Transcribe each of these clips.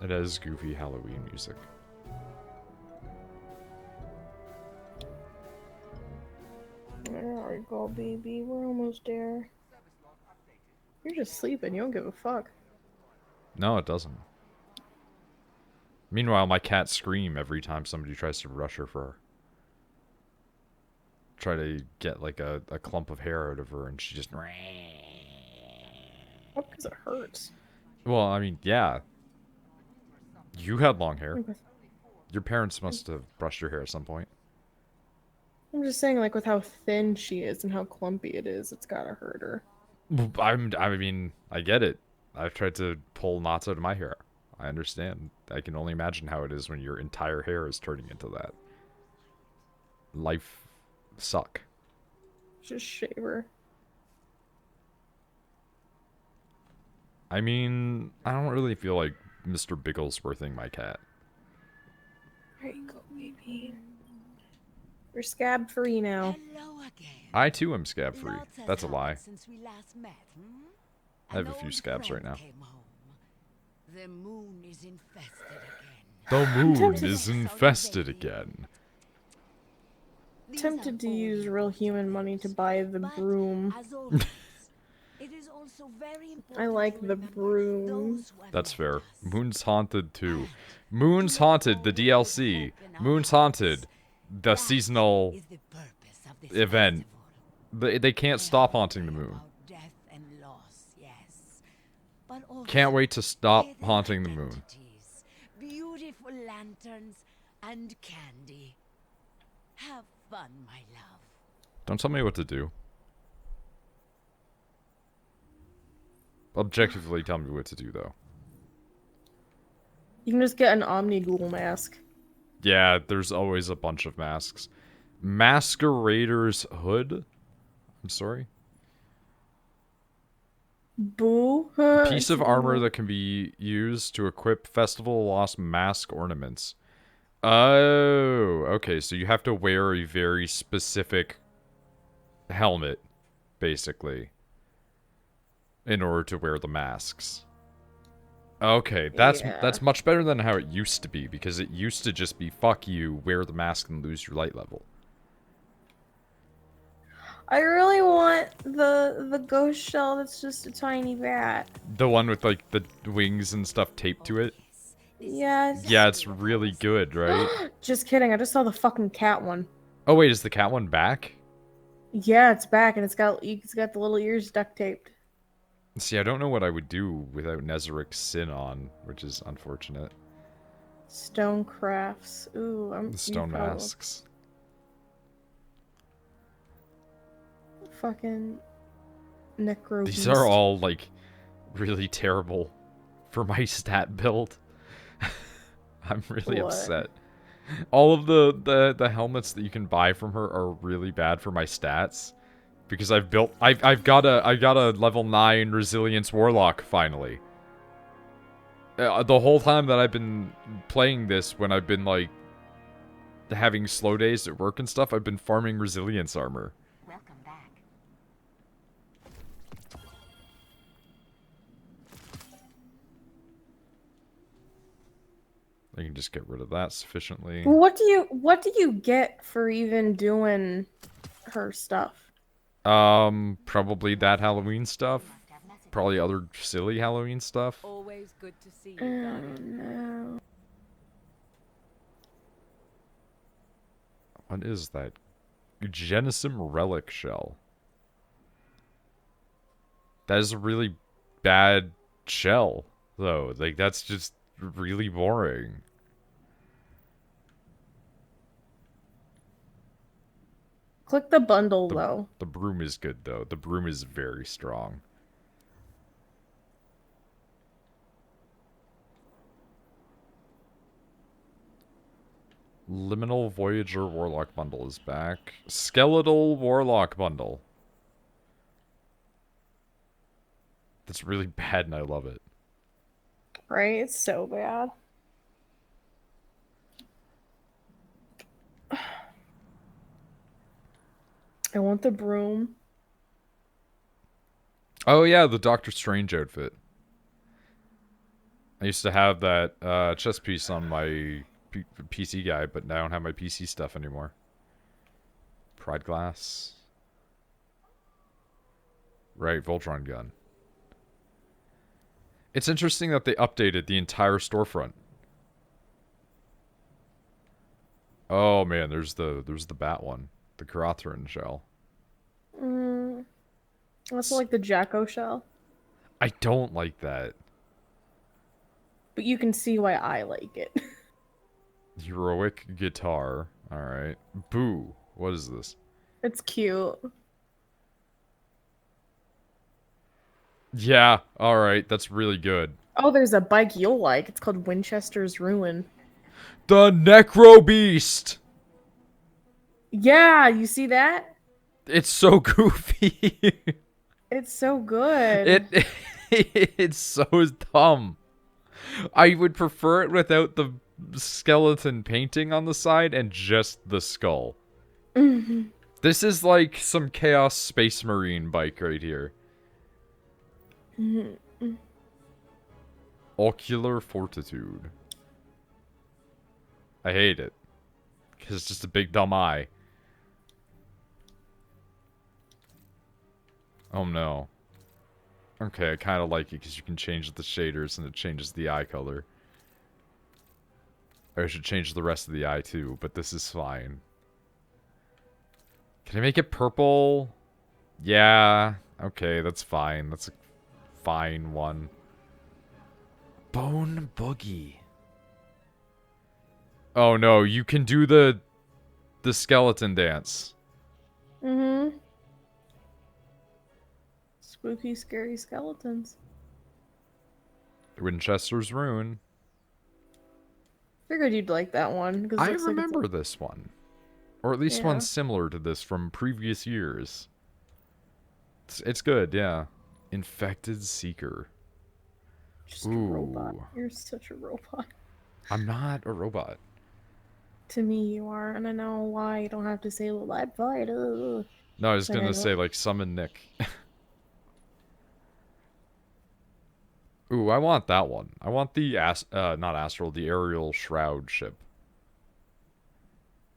It has goofy Halloween music. There we go, baby. We're almost there. You're just sleeping. You don't give a fuck. No, it doesn't. Meanwhile, my cats scream every time somebody tries to brush her fur. Try to get like a clump of hair out of her, and she just. What? Because it hurts. Well, I mean, yeah. You had long hair. Okay. Your parents must have brushed your hair at some point. I'm just saying, like, with how thin she is and how clumpy it is, it's gotta hurt her. I mean, I get it. I've tried to pull knots out of my hair. I understand. I can only imagine how it is when your entire hair is turning into that. Life suck. Just shave her. I mean, I don't really feel like Mr. Bigglesworthing my cat. There you go, baby. You're scab free now. I too am scab free. That's a lie. I have a few scabs right now. The moon is infested again. The moon is infested again. Tempted to use real human money to buy the broom. I like the broom. That's fair. Moon's Haunted 2. Moon's Haunted, the DLC. Moon's Haunted, the seasonal event. They can't stop haunting the moon. Can't wait to stop haunting the moon. Beautiful lanterns and candy. Have fun, my love. Don't tell me what to do. Objectively tell me what to do, though. You can just get an Omnighoul mask. Yeah, there's always a bunch of masks. Masquerader's Hood? I'm sorry? Boo. Piece of armor that can be used to equip Festival Lost mask ornaments. Oh, okay, so you have to wear a very specific helmet, basically, in order to wear the masks. Okay, that's much better than how it used to be, because it used to just be, fuck you, wear the mask and lose your light level. I really want the ghost shell that's just a tiny bat. The one with, like, the wings and stuff taped to it? Yes. Yeah, it's really good, right? Just kidding, I just saw the fucking cat one. Oh wait, is the cat one back? Yeah, it's back, and it's got the little ears duct taped. See, I don't know what I would do without Nezaric's Sin on, which is unfortunate. Stone crafts. Ooh, The stone masks. Fucking necro. These are all, like, really terrible for my stat build. I'm really upset. All of the helmets that you can buy from her are really bad for my stats. Because I've got a level 9 resilience warlock finally. The whole time that I've been playing this, when I've been like having slow days at work and stuff, I've been farming resilience armor. Welcome back. I can just get rid of that sufficiently. What do you get for even doing her stuff? Probably that Halloween stuff. Probably other silly Halloween stuff. Always good to see you, no. What is that? Genesim relic shell. That is a really bad shell, though. Like, that's just really boring. Click the bundle, though. The broom is good, though. The broom is very strong. Liminal Voyager Warlock Bundle is back. Skeletal Warlock Bundle. That's really bad, and I love it. Right? It's so bad. I want the broom. Oh yeah, the Doctor Strange outfit. I used to have that chess piece on my PC guy, but I don't have my PC stuff anymore. Pride glass. Right, Voltron gun. It's interesting that they updated the entire storefront. Oh man, there's the bat one, the Karathrin shell. That's like the Jacko shell. I don't like that. But you can see why I like it. Heroic guitar. Alright. Boo. What is this? It's cute. Yeah, alright. That's really good. Oh, there's a bike you'll like. It's called Winchester's Ruin. The Necro Beast! Yeah, you see that? It's so goofy. It's so good. It's so dumb. I would prefer it without the skeleton painting on the side and just the skull. This is like some Chaos Space Marine bike right here. Ocular Fortitude. I hate it. Because it's just a big dumb eye. Oh no. Okay, I kind of like it because you can change the shaders and it changes the eye color. I should change the rest of the eye too, but this is fine. Can I make it purple? Yeah. Okay, that's fine. That's a fine one. Bone Boogie. Oh no, you can do the skeleton dance. Spooky, scary skeletons. Winchester's Rune. Figured you'd like that one. I remember this one. Or at least Yeah. one similar to this from previous years. It's good, yeah. Infected Seeker. Just a robot. You're such a robot. I'm not a robot. To me, you are, and I know why. You don't have to say, well, I'm fine. No, I was But gonna I say, don't- like, summon Nick. Ooh, I want that one. I want the, not Astral, the Aerial Shroud ship.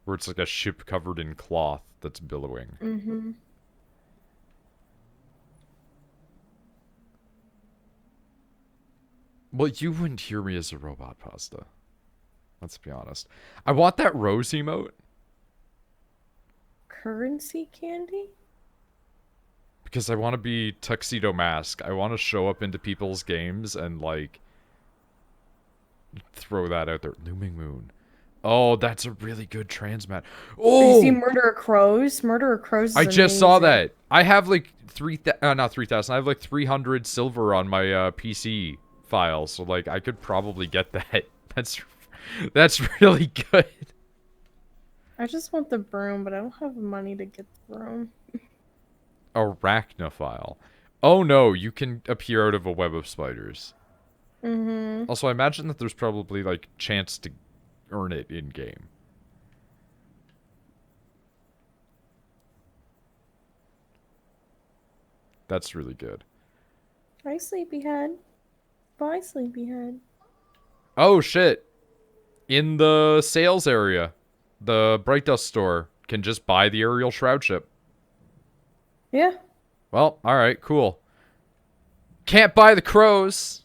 Where it's like a ship covered in cloth that's billowing. Well, you wouldn't hear me as a robot, Pasta. Let's be honest. I want that rose emote. Currency candy? Because I want to be Tuxedo Mask. I want to show up into people's games and, like, throw that out there. Looming Moon. Oh, that's a really good transmat. Oh! You see Murder of Crows? Murder of Crows is I just saw amazing. that. I have, like, not 3,000. I have, like, 300 silver on my PC file. So, like, I could probably get that. That's really good. I just want the broom, but I don't have money to get the broom. Arachnophile. Oh no, you can appear out of a web of spiders. Also, I imagine that there's probably, like, chance to earn it in-game. That's really good. Hi, Sleepyhead. Bye, Sleepyhead. Oh shit! In the sales area, the Bright Dust store can just buy the Aerial Shroud ship. Yeah. Well, alright, cool. Can't buy the crows!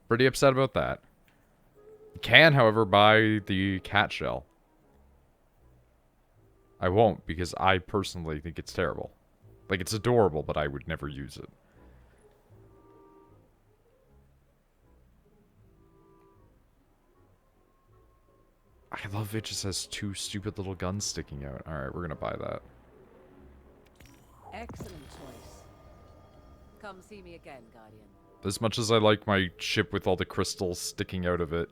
Pretty upset about that. Can, however, buy the cat shell. I won't, because I personally think it's terrible. Like, it's adorable, but I would never use it. I love it just has two stupid little guns sticking out. Alright, we're gonna buy that. Excellent choice. Come see me again, Guardian. As much as I like my ship with all the crystals sticking out of it,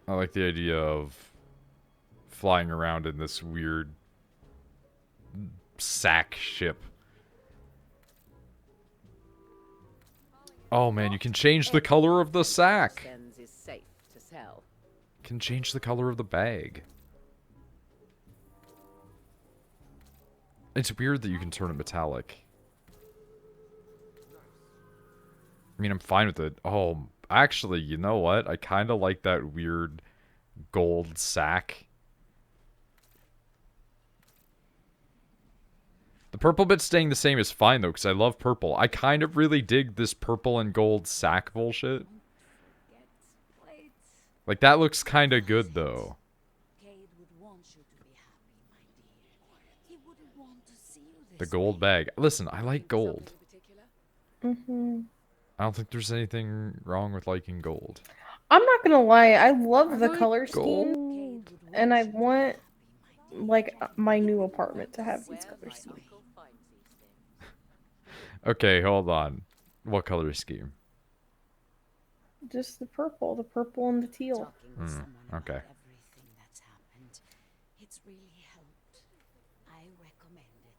I like the idea of flying around in this weird sack ship. Oh man, you can change the color of the sack. Sends is safe to sell. Can change the color of the bag. It's weird that you can turn it metallic. I mean, I'm fine with it. Oh, actually, you know what? I kind of like that weird gold sack. The purple bit staying the same is fine, though, because I love purple. I kind of really dig this purple and gold sack bullshit. Like, that looks kind of good, though. The gold bag. Listen, I like gold. Mm-hmm. I don't think there's anything wrong with liking gold. I'm not gonna lie, I love the like color scheme, gold. and I want, like, my new apartment to have these color schemes. Okay, hold on. What color scheme? Just the purple and the teal. Okay. It's really helped. I recommend it.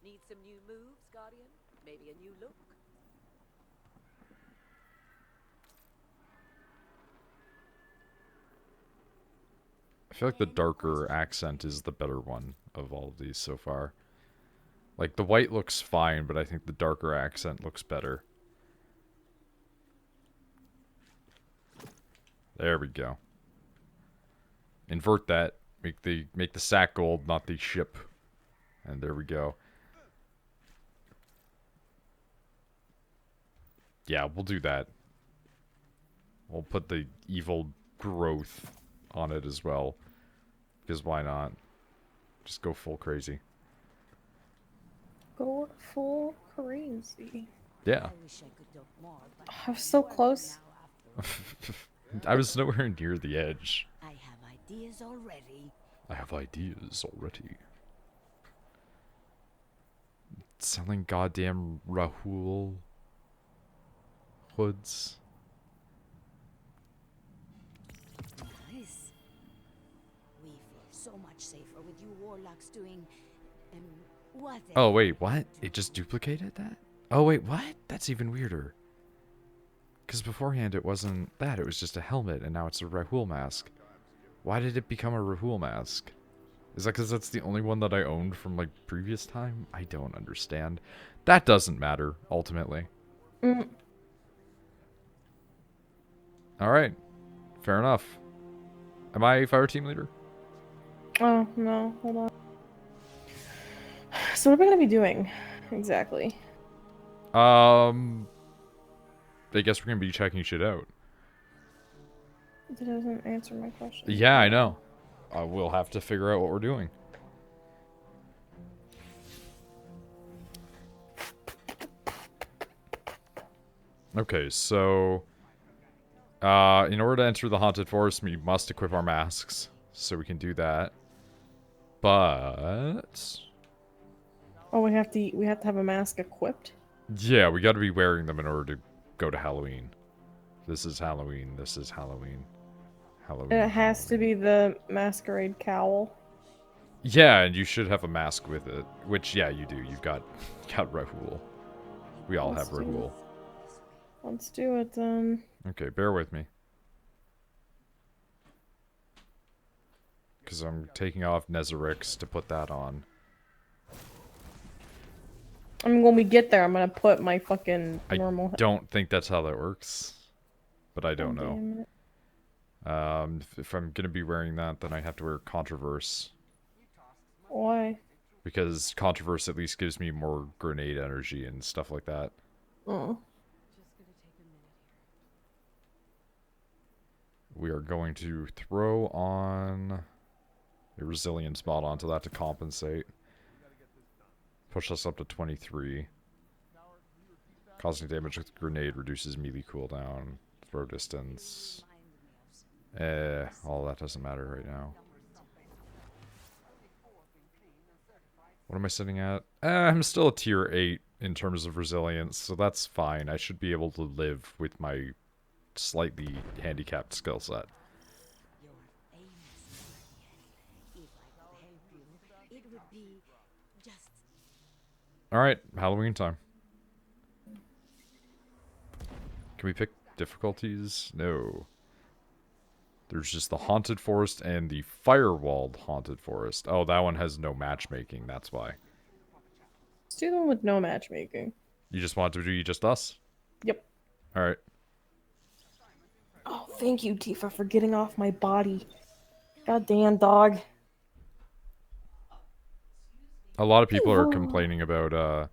Need some new moves, Guardian? Maybe a new look? I feel like the darker accent is the better one of all of these so far. Like, the white looks fine, but I think the darker accent looks better. There we go. Invert that. Make the sack gold, not the ship. And there we go. Yeah, we'll do that. We'll put the evil growth on it as well. Because why not? Just go full crazy. Go full crazy. Yeah. I was so close. I was nowhere near the edge. I have ideas already. I have ideas already. Selling goddamn Rahul hoods. Nice. We feel so much safer with you warlocks doing what? Oh wait, what? It just duplicated that? Oh wait, what? That's even weirder. Because beforehand it wasn't that, it was just a helmet, and now it's a Rahul mask. Why did it become a Rahul mask? Is that because that's the only one that I owned from, like, previous time? I don't understand. That doesn't matter, ultimately. Alright. Fair enough. Am I fire team leader? Oh, no. Hold on. So what are we going to be doing, exactly? I guess we're going to be checking shit out. That doesn't answer my question. Yeah, I know. We'll have to figure out what we're doing. Okay, so... in order to enter the Haunted Forest, we must equip our masks. So we can do that. But... Oh, we have to have a mask equipped? yeah, we gotta be wearing them in order to go to Halloween. This is Halloween, this is Halloween. Halloween. And it has to be the masquerade cowl. Yeah, and you should have a mask with it. Which, yeah, you do. You've got Rahul. We all have Rahul. Let's do it then. Okay, bear with me. Because I'm taking off Nezarix to put that on. I mean, when we get there, I'm gonna put my fucking normal... I don't think that's how that works. But I don't know. If I'm gonna be wearing that, then I have to wear Controverse. Why? Because Controverse at least gives me more grenade energy and stuff like that. Oh. We are going to throw on a resilience mod onto that to compensate. Push us up to 23. Causing damage with grenade reduces melee cooldown, throw distance. All that doesn't matter right now. What am I sitting at? I'm still a tier 8 in terms of resilience, so that's fine. I should be able to live with my slightly handicapped skill set. Alright, Halloween time. Can we pick difficulties? No. There's just the Haunted Forest and the Firewalled Haunted Forest. Oh, that one has no matchmaking, that's why. Let's do them with no matchmaking. You just want to do just us? Yep. Alright. Oh, thank you, Tifa, for getting off my body. Goddamn dog. A lot of people are complaining about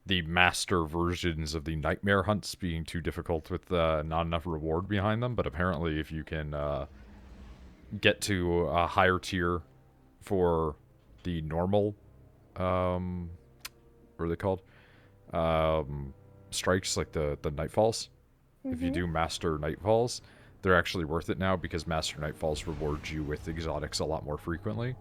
the master versions of the nightmare hunts being too difficult with not enough reward behind them, but apparently if you can get to a higher tier for the normal, what are they called? Strikes, like the Nightfalls. If you do Master Nightfalls, they're actually worth it now because Master Nightfalls rewards you with exotics a lot more frequently.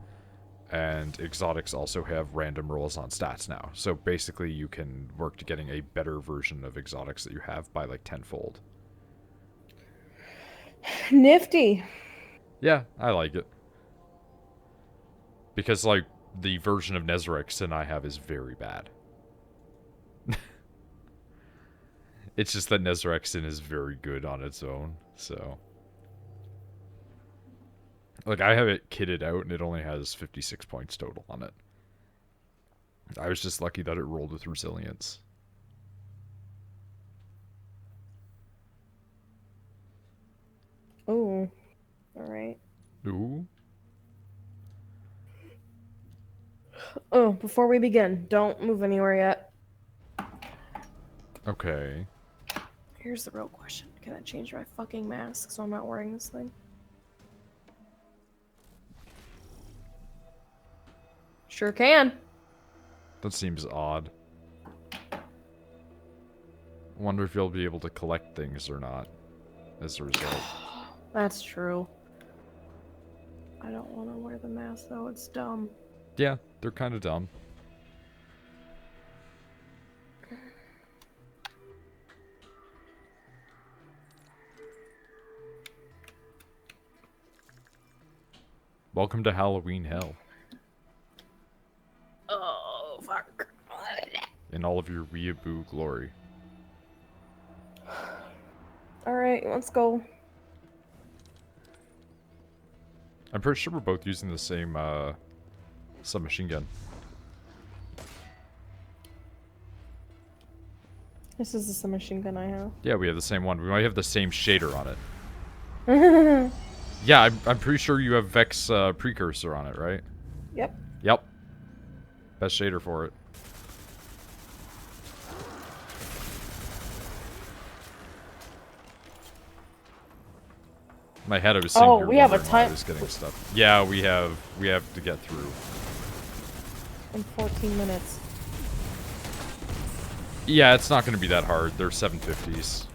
And exotics also have random rolls on stats now. So basically you can work to getting a better version of exotics that you have by like tenfold. Nifty. Yeah, I like it. Because like the version of Nezarec Sin I have is very bad. It's just that Nezarec Sin is very good on its own, so... Like, I have it kitted out, and it only has 56 points total on it. I was just lucky that it rolled with resilience. Ooh. Alright. Ooh. Oh, before we begin, don't move anywhere yet. Okay. Here's the real question. Can I change my fucking mask so I'm not wearing this thing? Sure can. That seems odd. Wonder if you'll be able to collect things or not, as a result. That's true. I don't want to wear the mask though, it's dumb. Yeah, they're kind of dumb. Welcome to Halloween Hell. Oh, fuck. In all of your weeaboo glory. Alright, let's go. I'm pretty sure we're both using the same submachine gun. This is the submachine gun I have. Yeah, we have the same one. We might have the same shader on it. Yeah, I'm pretty sure you have Vex Precursor on it, right? Yep. Yep. Best shader for it. In my head, I was sitting here we have a wondering why I time. was getting stuff. Yeah, we have to get through. In 14 minutes. Yeah, it's not going to be that hard. They're 750s.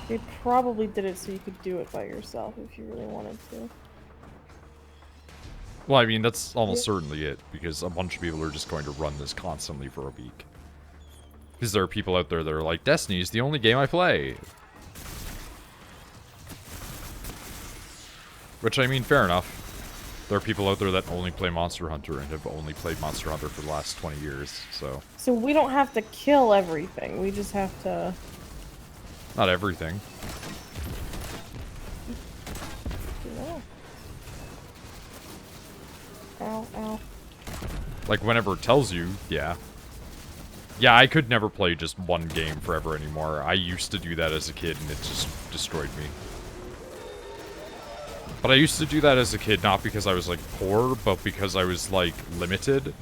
They probably did it so you could do it by yourself if you really wanted to. Well, I mean, that's almost certainly it, because a bunch of people are just going to run this constantly for a week. Because there are people out there that are like, Destiny's the only game I play. Which, I mean, fair enough. There are people out there that only play Monster Hunter and have only played Monster Hunter for the last 20 years, so... So we don't have to kill everything, we just have to... Not everything. Yeah. Ow, ow. Like, whenever it tells you, yeah. Yeah, I could never play just one game forever anymore. I used to do that as a kid, and it just destroyed me. But I used to do that as a kid, not because I was, like, poor, but because I was, like, limited.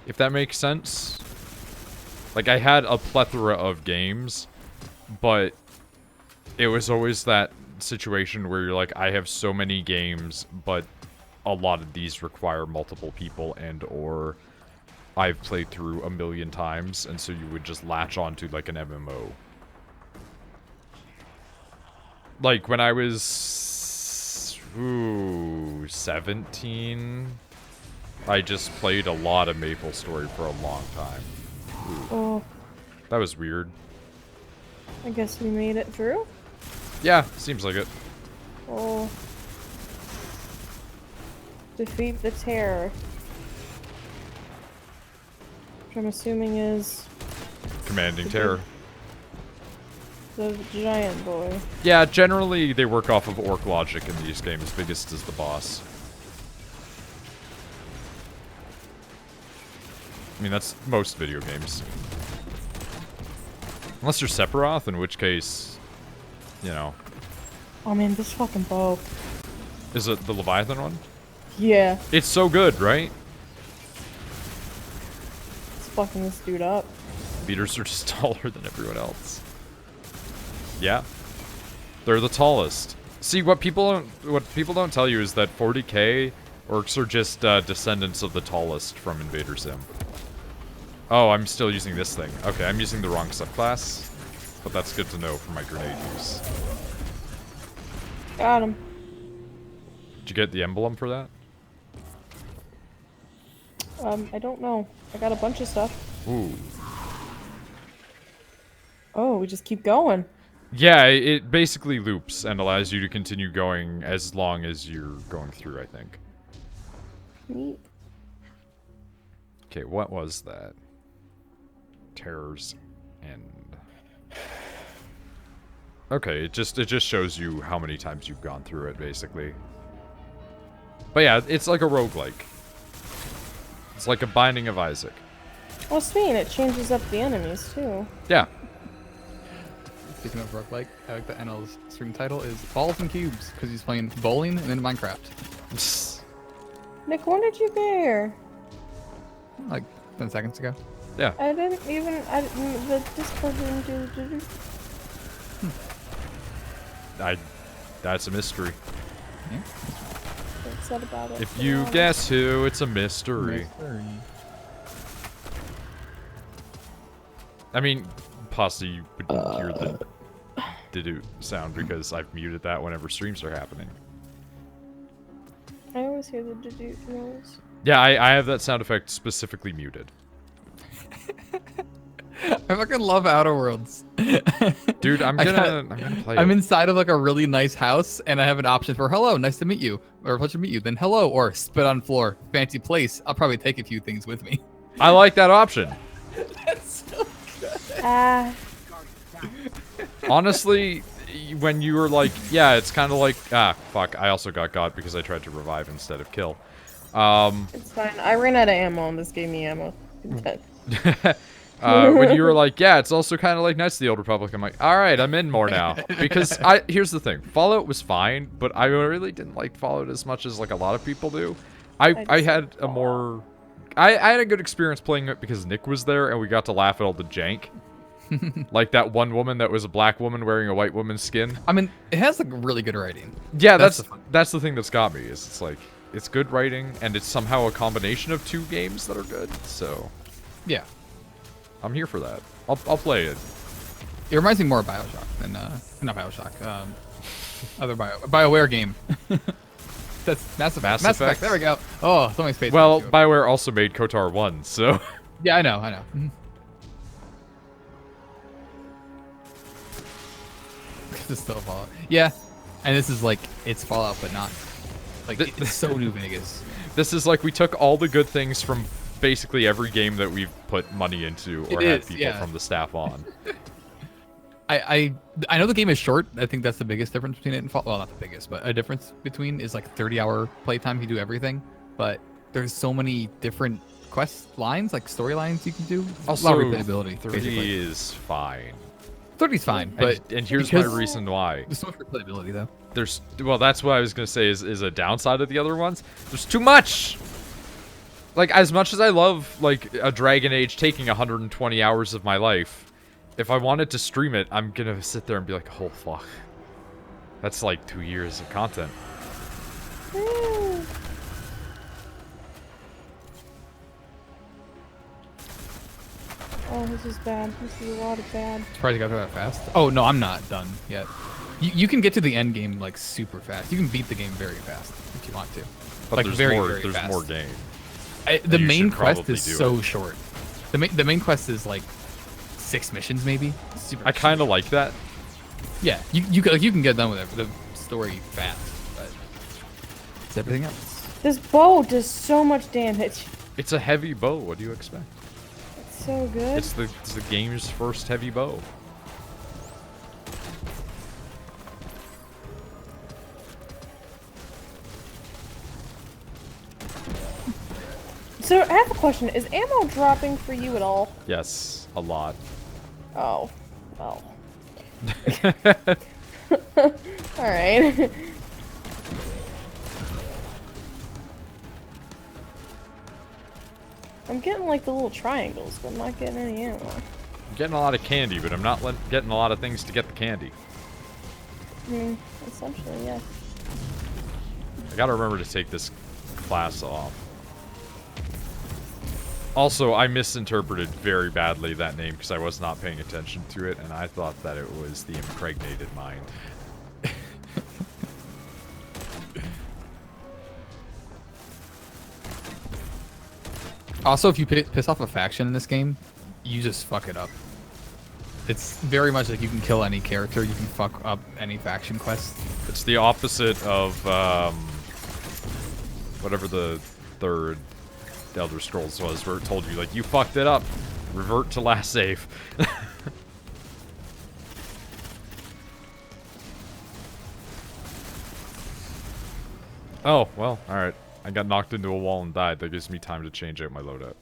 If that makes sense. Like, I had a plethora of games, but it was always that situation where you're like, I have so many games, but a lot of these require multiple people and or I've played through a million times, and so you would just latch onto, like, an MMO. Like, when I was... 17? I just played a lot of MapleStory for a long time. Ooh. Oh. That was weird. I guess we made it through? Yeah, seems like it. Oh. Defeat the terror. Which I'm assuming is... Commanding Terror. The giant boy. Yeah, generally they work off of orc logic in these games. Biggest is the boss. I mean, that's most video games. Unless you're Sephiroth, in which case, you know. Oh man, this fucking bow. Is it the Leviathan one? Yeah. It's so good, right? It's fucking this dude up. Beaters are just taller than everyone else. Yeah. They're the tallest. See, what people don't tell you is that 40k orcs are just descendants of the tallest from Invader Sim. Oh, I'm still using this thing. Okay, I'm using the wrong subclass. But that's good to know for my grenade use. Got him. Did you get the emblem for that? I don't know. I got a bunch of stuff. Ooh. Oh, we just keep going. Yeah, it basically loops and allows you to continue going as long as you're going through, I think. Neat. Okay, what was that? Terror's End. Okay, it just shows you how many times you've gone through it, basically. But yeah, it's like a roguelike. It's like a Binding of Isaac. Well, Spain, it changes up the enemies, too. Yeah. Speaking of roguelike, I like the NL's stream title is Balls and Cubes, because he's playing bowling and then Minecraft. Nick, when did you get here? Like 10 seconds ago. Yeah. I didn't even... the Discord didn't do... That's a mystery. Yeah. What's that about it? If you guess who, it's a mystery. I mean, possibly you would hear the do sound because I've muted that whenever streams are happening. I always hear the do noise. Yeah, I have that sound effect specifically muted. I fucking love Outer Worlds. Dude, I'm gonna play I'm it. inside of like a really nice house, and I have an option for hello, nice to meet you, or pleasure to meet you, then hello, or spit on floor, fancy place. I'll probably take a few things with me. I like that option. That's so Ah. Honestly, when you were like, yeah, it's kind of like, fuck, I also got because I tried to revive instead of kill. It's fine. I ran out of ammo and this gave me ammo. When you were like, yeah, it's also kind of like Knights of the Old Republic, I'm like, all right, I'm in more now. Because here's the thing, Fallout was fine, but I really didn't like Fallout as much as like a lot of people do. I had a more, I had a good experience playing it because Nick was there and we got to laugh at all the jank. Like that one woman that was a black woman wearing a white woman's skin. I mean, it has like really good writing. Yeah, that's the thing that's got me, is it's like, it's good writing and it's somehow a combination of two games that are good, so. Yeah. I'm here for that. I'll play it. It reminds me more of BioShock than not BioShock. Other BioWare game. That's Mass Effect. There we go. Oh, so many space. Well, BioWare also made KOTOR 1, so. Yeah, I know. This is still Fallout. Yeah, and this is like it's Fallout, but not like it's so New Vegas. This is like we took all the good things from basically every game that we've put money into or had people from the staff on. I know the game is short. I think that's the biggest difference between it and Fallout. Well, not the biggest, but a difference between is like 30-hour playtime. You do everything, but there's so many different quest lines, like storylines you can do. Also, a lot of replayability. 30 basically. is fine. 30's fine, but and here's my reason why. There's so much replayability though. Well, that's what I was gonna say is a downside of the other ones. There's too much. Like, as much as I love, like, a Dragon Age taking 120 hours of my life, if I wanted to stream it, I'm gonna sit there and be like, oh, fuck. That's like 2 years of content. Oh, this is bad. This is a lot of bad. Surprised you got through that fast. Oh, no, I'm not done yet. You can get to the end game, like, super fast. You can beat the game very fast if you want to. But like, there's very there's more game. The main quest is so short. The main quest is like 6 missions maybe. I kind of like that. Yeah, you can get done with it. The story fast, but it's everything else. This bow does so much damage. It's a heavy bow. What do you expect? It's so good. It's the game's first heavy bow. So I have a question. Is ammo dropping for you at all? Yes, a lot. Oh, well. Alright. I'm getting like the little triangles, but I'm not getting any ammo. I'm getting a lot of candy, but I'm not getting a lot of things to get the candy. Essentially, yeah. I gotta remember to take this class off. Also, I misinterpreted very badly that name because I was not paying attention to it, and I thought that it was the impregnated mind. Also, if you piss off a faction in this game, you just fuck it up. It's very much like you can kill any character, you can fuck up any faction quest. It's the opposite of whatever the third Elder Scrolls was, where it told you, like, you fucked it up, revert to last save. Oh, well, alright. I got knocked into a wall and died. That gives me time to change out my loadout.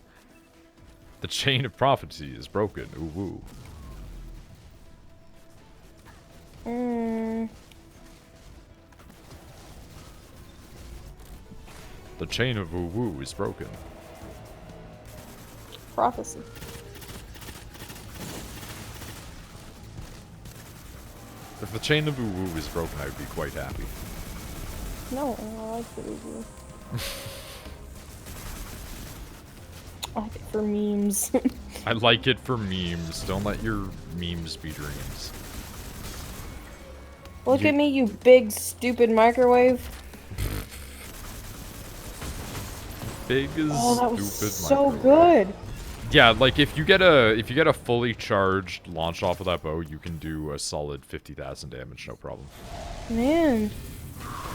The chain of prophecy is broken. Ooh, woo. The chain of woo woo is broken. Prophecy. If the chain of woo woo is broken, I would be quite happy. No, I like the review. I like it for memes. I like it for memes. Don't let your memes be dreams. Look at me, you big stupid microwave. Big as Oh, that was stupid so microwave. good. Yeah, like if you get a fully charged launch off of that bow, you can do a solid 50,000 damage, no problem. Man,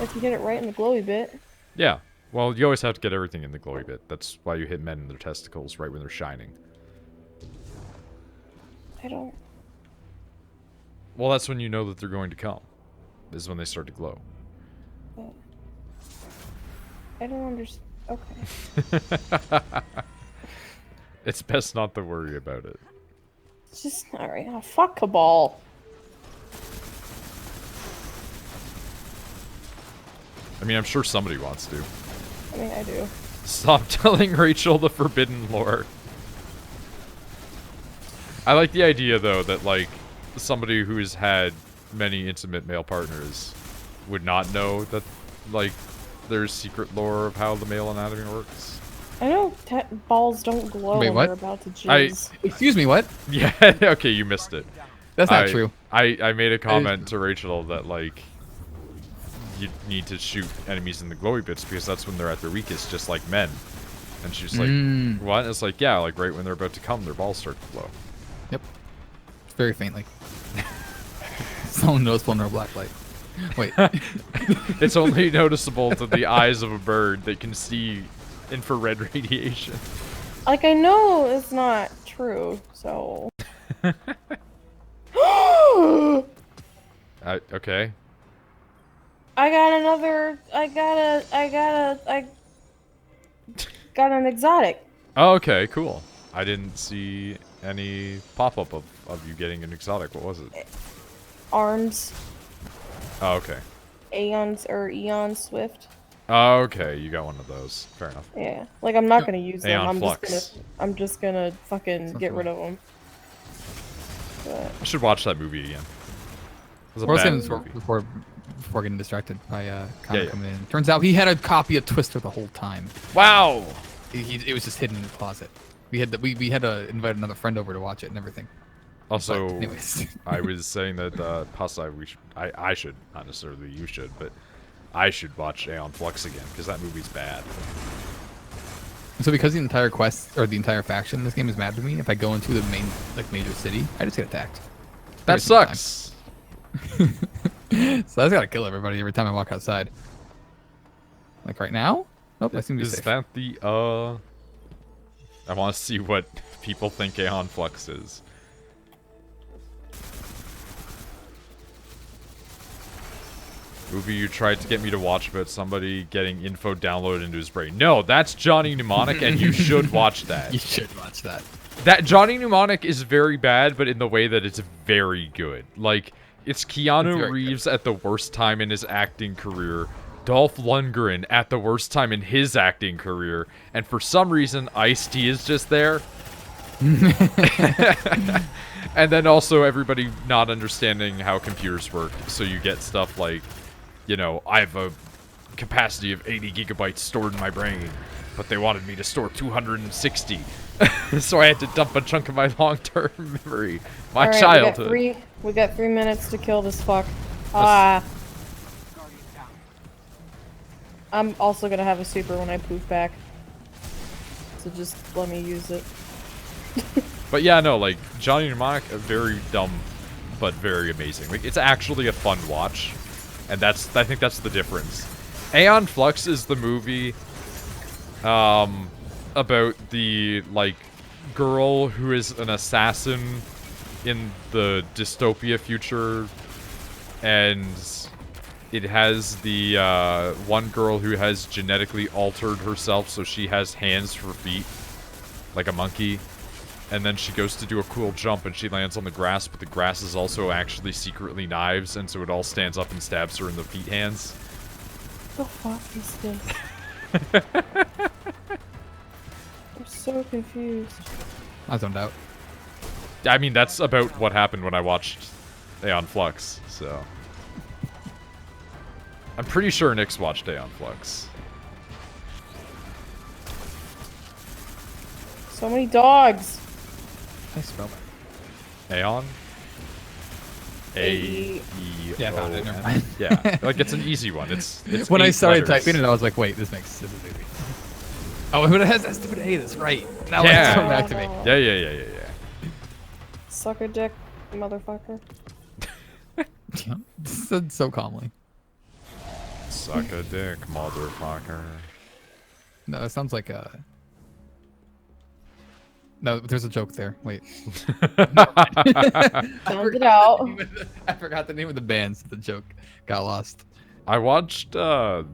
if you get it right in the glowy bit. Yeah. Well, you always have to get everything in the glowy bit. That's why you hit men in their testicles right when they're shining. I don't. Well, that's when you know that they're going to come. Is when they start to glow. I don't understand. Okay. It's best not to worry about it. It's just alright. Oh, fuck Cabal. I mean, I'm sure somebody wants to. I mean, I do. Stop telling Rachel the forbidden lore. I like the idea, though, that, like, somebody who's had many intimate male partners would not know that, like, there's secret lore of how the male anatomy works. I know balls don't glow Wait, when what? they're about to jizz. Excuse me, what? Yeah, okay, you missed it. That's not true. I made a comment to Rachel that, like, you need to shoot enemies in the glowy bits because that's when they're at their weakest, just like men. And she's like, what? And it's like, yeah, like right when they're about to come, their balls start to glow. Yep. Very faintly. Someone noticeable in our black light. Wait. It's only noticeable to the eyes of a bird that can see infrared radiation. Like, I know it's not true, so. Okay. I got an exotic. Oh, okay, cool. I didn't see any pop-up of you getting an exotic. What was it? Arms. Oh, okay. Eon Swift. Oh, okay, you got one of those. Fair enough. Yeah. Like, I'm not gonna use them. Aeon Flux. I'm just gonna fucking get rid of them. But I should watch that movie again. It was a What was bad saying movie. before getting distracted by Connor coming in. Turns out he had a copy of Twister the whole time. Wow! It was just hidden in the closet. We had to invite another friend over to watch it and everything. Also, But anyways. I was saying that Pasta, I should, not necessarily you should, but I should watch Aeon Flux again because that movie's bad. So because the entire quest or the entire faction in this game is mad to me, if I go into the main major city, I just get attacked. That sucks. So I just gotta kill everybody every time I walk outside. Like right now? Nope, I seem to be Is safe. that the I want to see what people think Aeon Flux is. Movie you tried to get me to watch about somebody getting info downloaded into his brain. No, that's Johnny Mnemonic, and you should watch that. You should watch that. That Johnny Mnemonic is very bad, but in the way that it's very good. Like, it's Keanu Reeves at the worst time in his acting career, Dolph Lundgren at the worst time in his acting career, and for some reason, Ice-T is just there. And then also everybody not understanding how computers work, so you get stuff like, you know, I have a capacity of 80 gigabytes stored in my brain, but they wanted me to store 260. So I had to dump a chunk of my long-term memory. My childhood. We got 3 minutes to kill this fuck. I'm also gonna have a super when I poof back. So just let me use it. But yeah, no, like, Johnny Mnemonic, very dumb, but very amazing. Like, it's actually a fun watch, and I think that's the difference. Aeon Flux is the movie, about the, like, girl who is an assassin in the dystopia future, and it has the, one girl who has genetically altered herself so she has hands for feet, like a monkey. And then she goes to do a cool jump and she lands on the grass, but the grass is also actually secretly knives, and so it all stands up and stabs her in the feet hands. What the fuck is this? I'm so confused. I zoned out. I mean, that's about what happened when I watched Aeon Flux, so. I'm pretty sure Nick's watched Aeon Flux. So many dogs. I spell that. Aeon? A-E-O-N. Yeah, I found it. Never mind. Yeah, like, it's an easy one. It's when I 8 started letters. typing it, I was like, wait, this is easy. Oh, but it has that stupid A, that's right. Now Yeah. it's coming back to me. Yeah. Sucker dick, motherfucker. Said so calmly. Suck a dick, motherfucker. No, it sounds like a... No, there's a joke there. Wait. Sound it out. I forgot the name of the band, so the joke got lost. I watched Arnold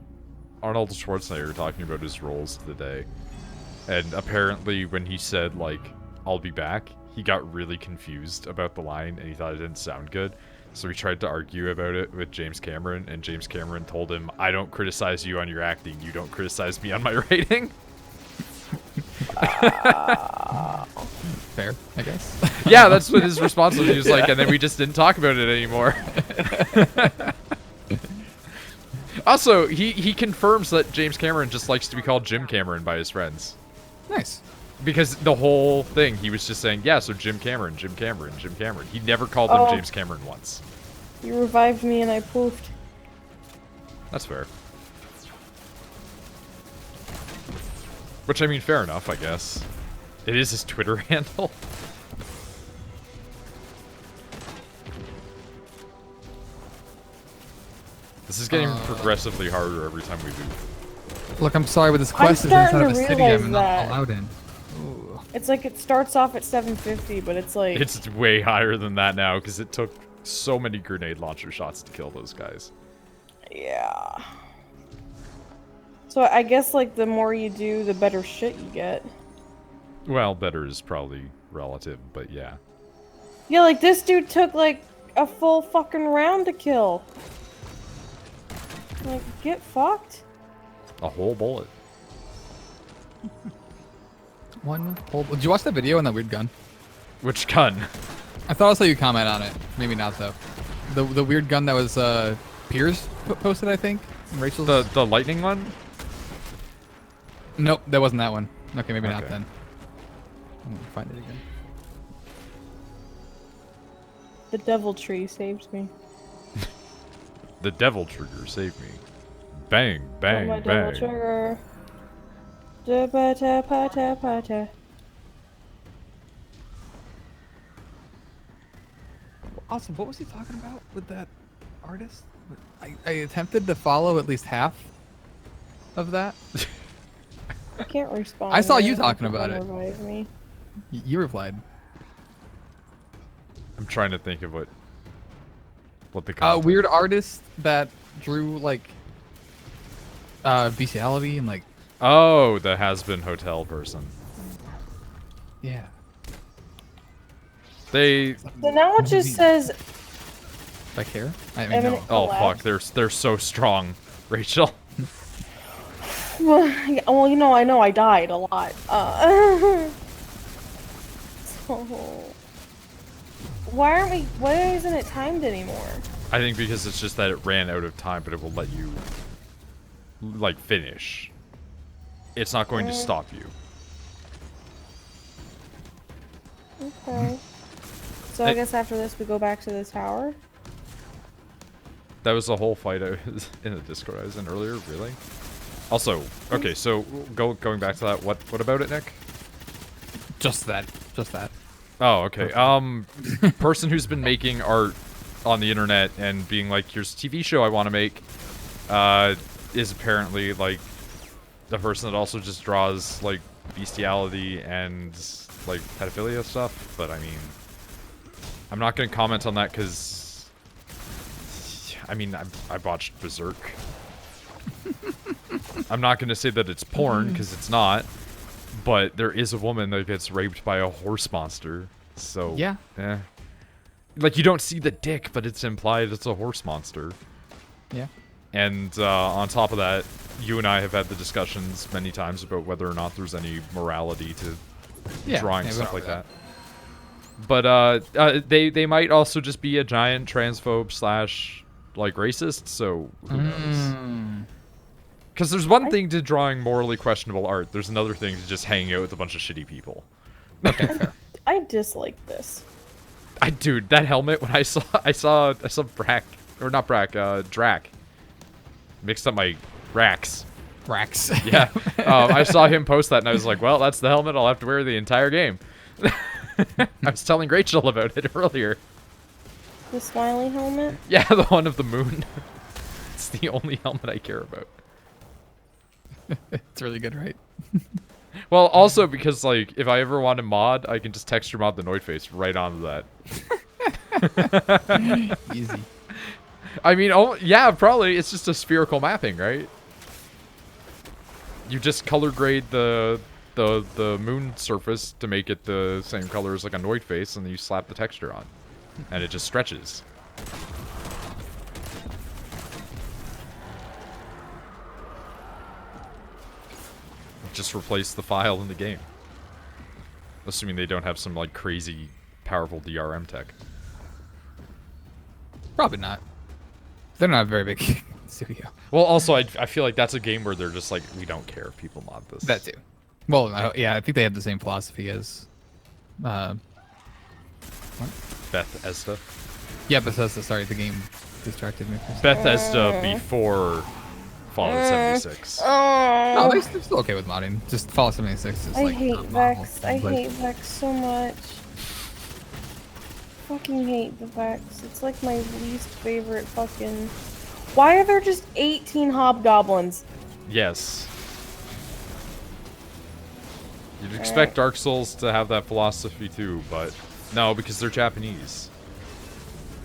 Schwarzenegger talking about his roles today. And apparently when he said, like, I'll be back, he got really confused about the line and he thought it didn't sound good. So he tried to argue about it with James Cameron, and James Cameron told him, I don't criticize you on your acting, you don't criticize me on my writing. Fair, I guess. Yeah, that's what his response was. He was like, and then we just didn't talk about it anymore. Also, he confirms that James Cameron just likes to be called Jim Cameron by his friends. Nice. Because the whole thing, he was just saying, yeah, so Jim Cameron. He never called him James Cameron once. You revived me and I poofed. That's fair. Which, I mean, fair enough, I guess. It is his Twitter handle. This is getting progressively harder every time we move. Look, I'm sorry, but this quest is starting inside of to a city realize I'm not that. allowed in. It's like it starts off at 750, but it's like... It's way higher than that now, because it took so many grenade launcher shots to kill those guys. Yeah. So I guess, like, the more you do, the better shit you get. Well, better is probably relative, but yeah. Yeah, like, this dude took, like, a full fucking round to kill. Like, get fucked. A whole bullet. One whole... Did you watch that video on that weird gun? Which gun? I thought I saw you comment on it. Maybe not, though. The weird gun that was, Piers posted, I think? Rachel's... The lightning one? Nope, that wasn't that one. Okay, maybe not Okay. then. I'm gonna find it again. The devil tree saved me. The devil trigger saved me. Bang, Oh, bang, my devil bang. trigger. Da-ba-da-ba-da-ba-da. Awesome. What was he talking about with that artist? I attempted to follow at least half of that. I can't respond. I saw you man. talking about it. Revive me. You replied. I'm trying to think of what the Weird artist that drew like bestiality and like Oh, the has-been hotel person. yeah. They. So now it just says. Like hair? I mean, Eminent no. Oh collapse. fuck, they're so strong, Rachel. Well, yeah, well, you know, I know I died a lot. So why isn't it timed anymore? I think because it's just that it ran out of time, but it will let you like finish. It's not going to stop you. Okay. So I guess after this we go back to the tower. That was the whole fight I was in the Discord I was in earlier, really? Also, okay, so going back to that, what about it, Nick? Just that. Just that. Oh, okay. Person who's been making art on the internet and being like, here's a TV show I want to make, is apparently like the person that also just draws like bestiality and like pedophilia stuff. But I mean, I'm not going to comment on that because I mean, I watched Berserk. I'm not going to say that it's porn because it's not, but there is a woman that gets raped by a horse monster. So Yeah. Like you don't see the dick, but it's implied it's a horse monster. Yeah. And on top of that, you and I have had the discussions many times about whether or not there's any morality to drawing stuff like that. But they might also just be a giant transphobe / like racist. So who knows? Because there's one thing to drawing morally questionable art. There's another thing to just hanging out with a bunch of shitty people. Okay, fair. I dislike this. Dude, that helmet when I saw Brack, or not Brack, Drac. Mixed up my racks. Racks. Yeah. I saw him post that and I was like, well, that's the helmet I'll have to wear the entire game. I was telling Rachel about it earlier. The smiley helmet? Yeah, the one of the moon. It's the only helmet I care about. It's really good, right? Well, also because, like, if I ever want to mod, I can just texture mod the Noid face right onto that. Easy. I mean, oh, yeah, probably. It's just a spherical mapping, right? You just color grade the moon surface to make it the same color as like a Noid face, and then you slap the texture on. And it just stretches. Just replace the file in the game. Assuming they don't have some like crazy powerful DRM tech. Probably not. They're not a very big studio. Well, also, I feel like that's a game where they're just like, we don't care if people mod this. That too. Well, yeah, I think they have the same philosophy as... what? Bethesda. Yeah, Bethesda. Sorry, the game distracted me. Bethesda before Fallout 76. No, they're still okay with modding. Just Fallout 76 is I like... hate not Vex. moddable, I but- hate Vex so much. Fucking hate the Vex. It's like my least favorite fucking... Why are there just 18 hobgoblins? Yes. You'd expect Dark Souls to have that philosophy too, but no, because they're Japanese.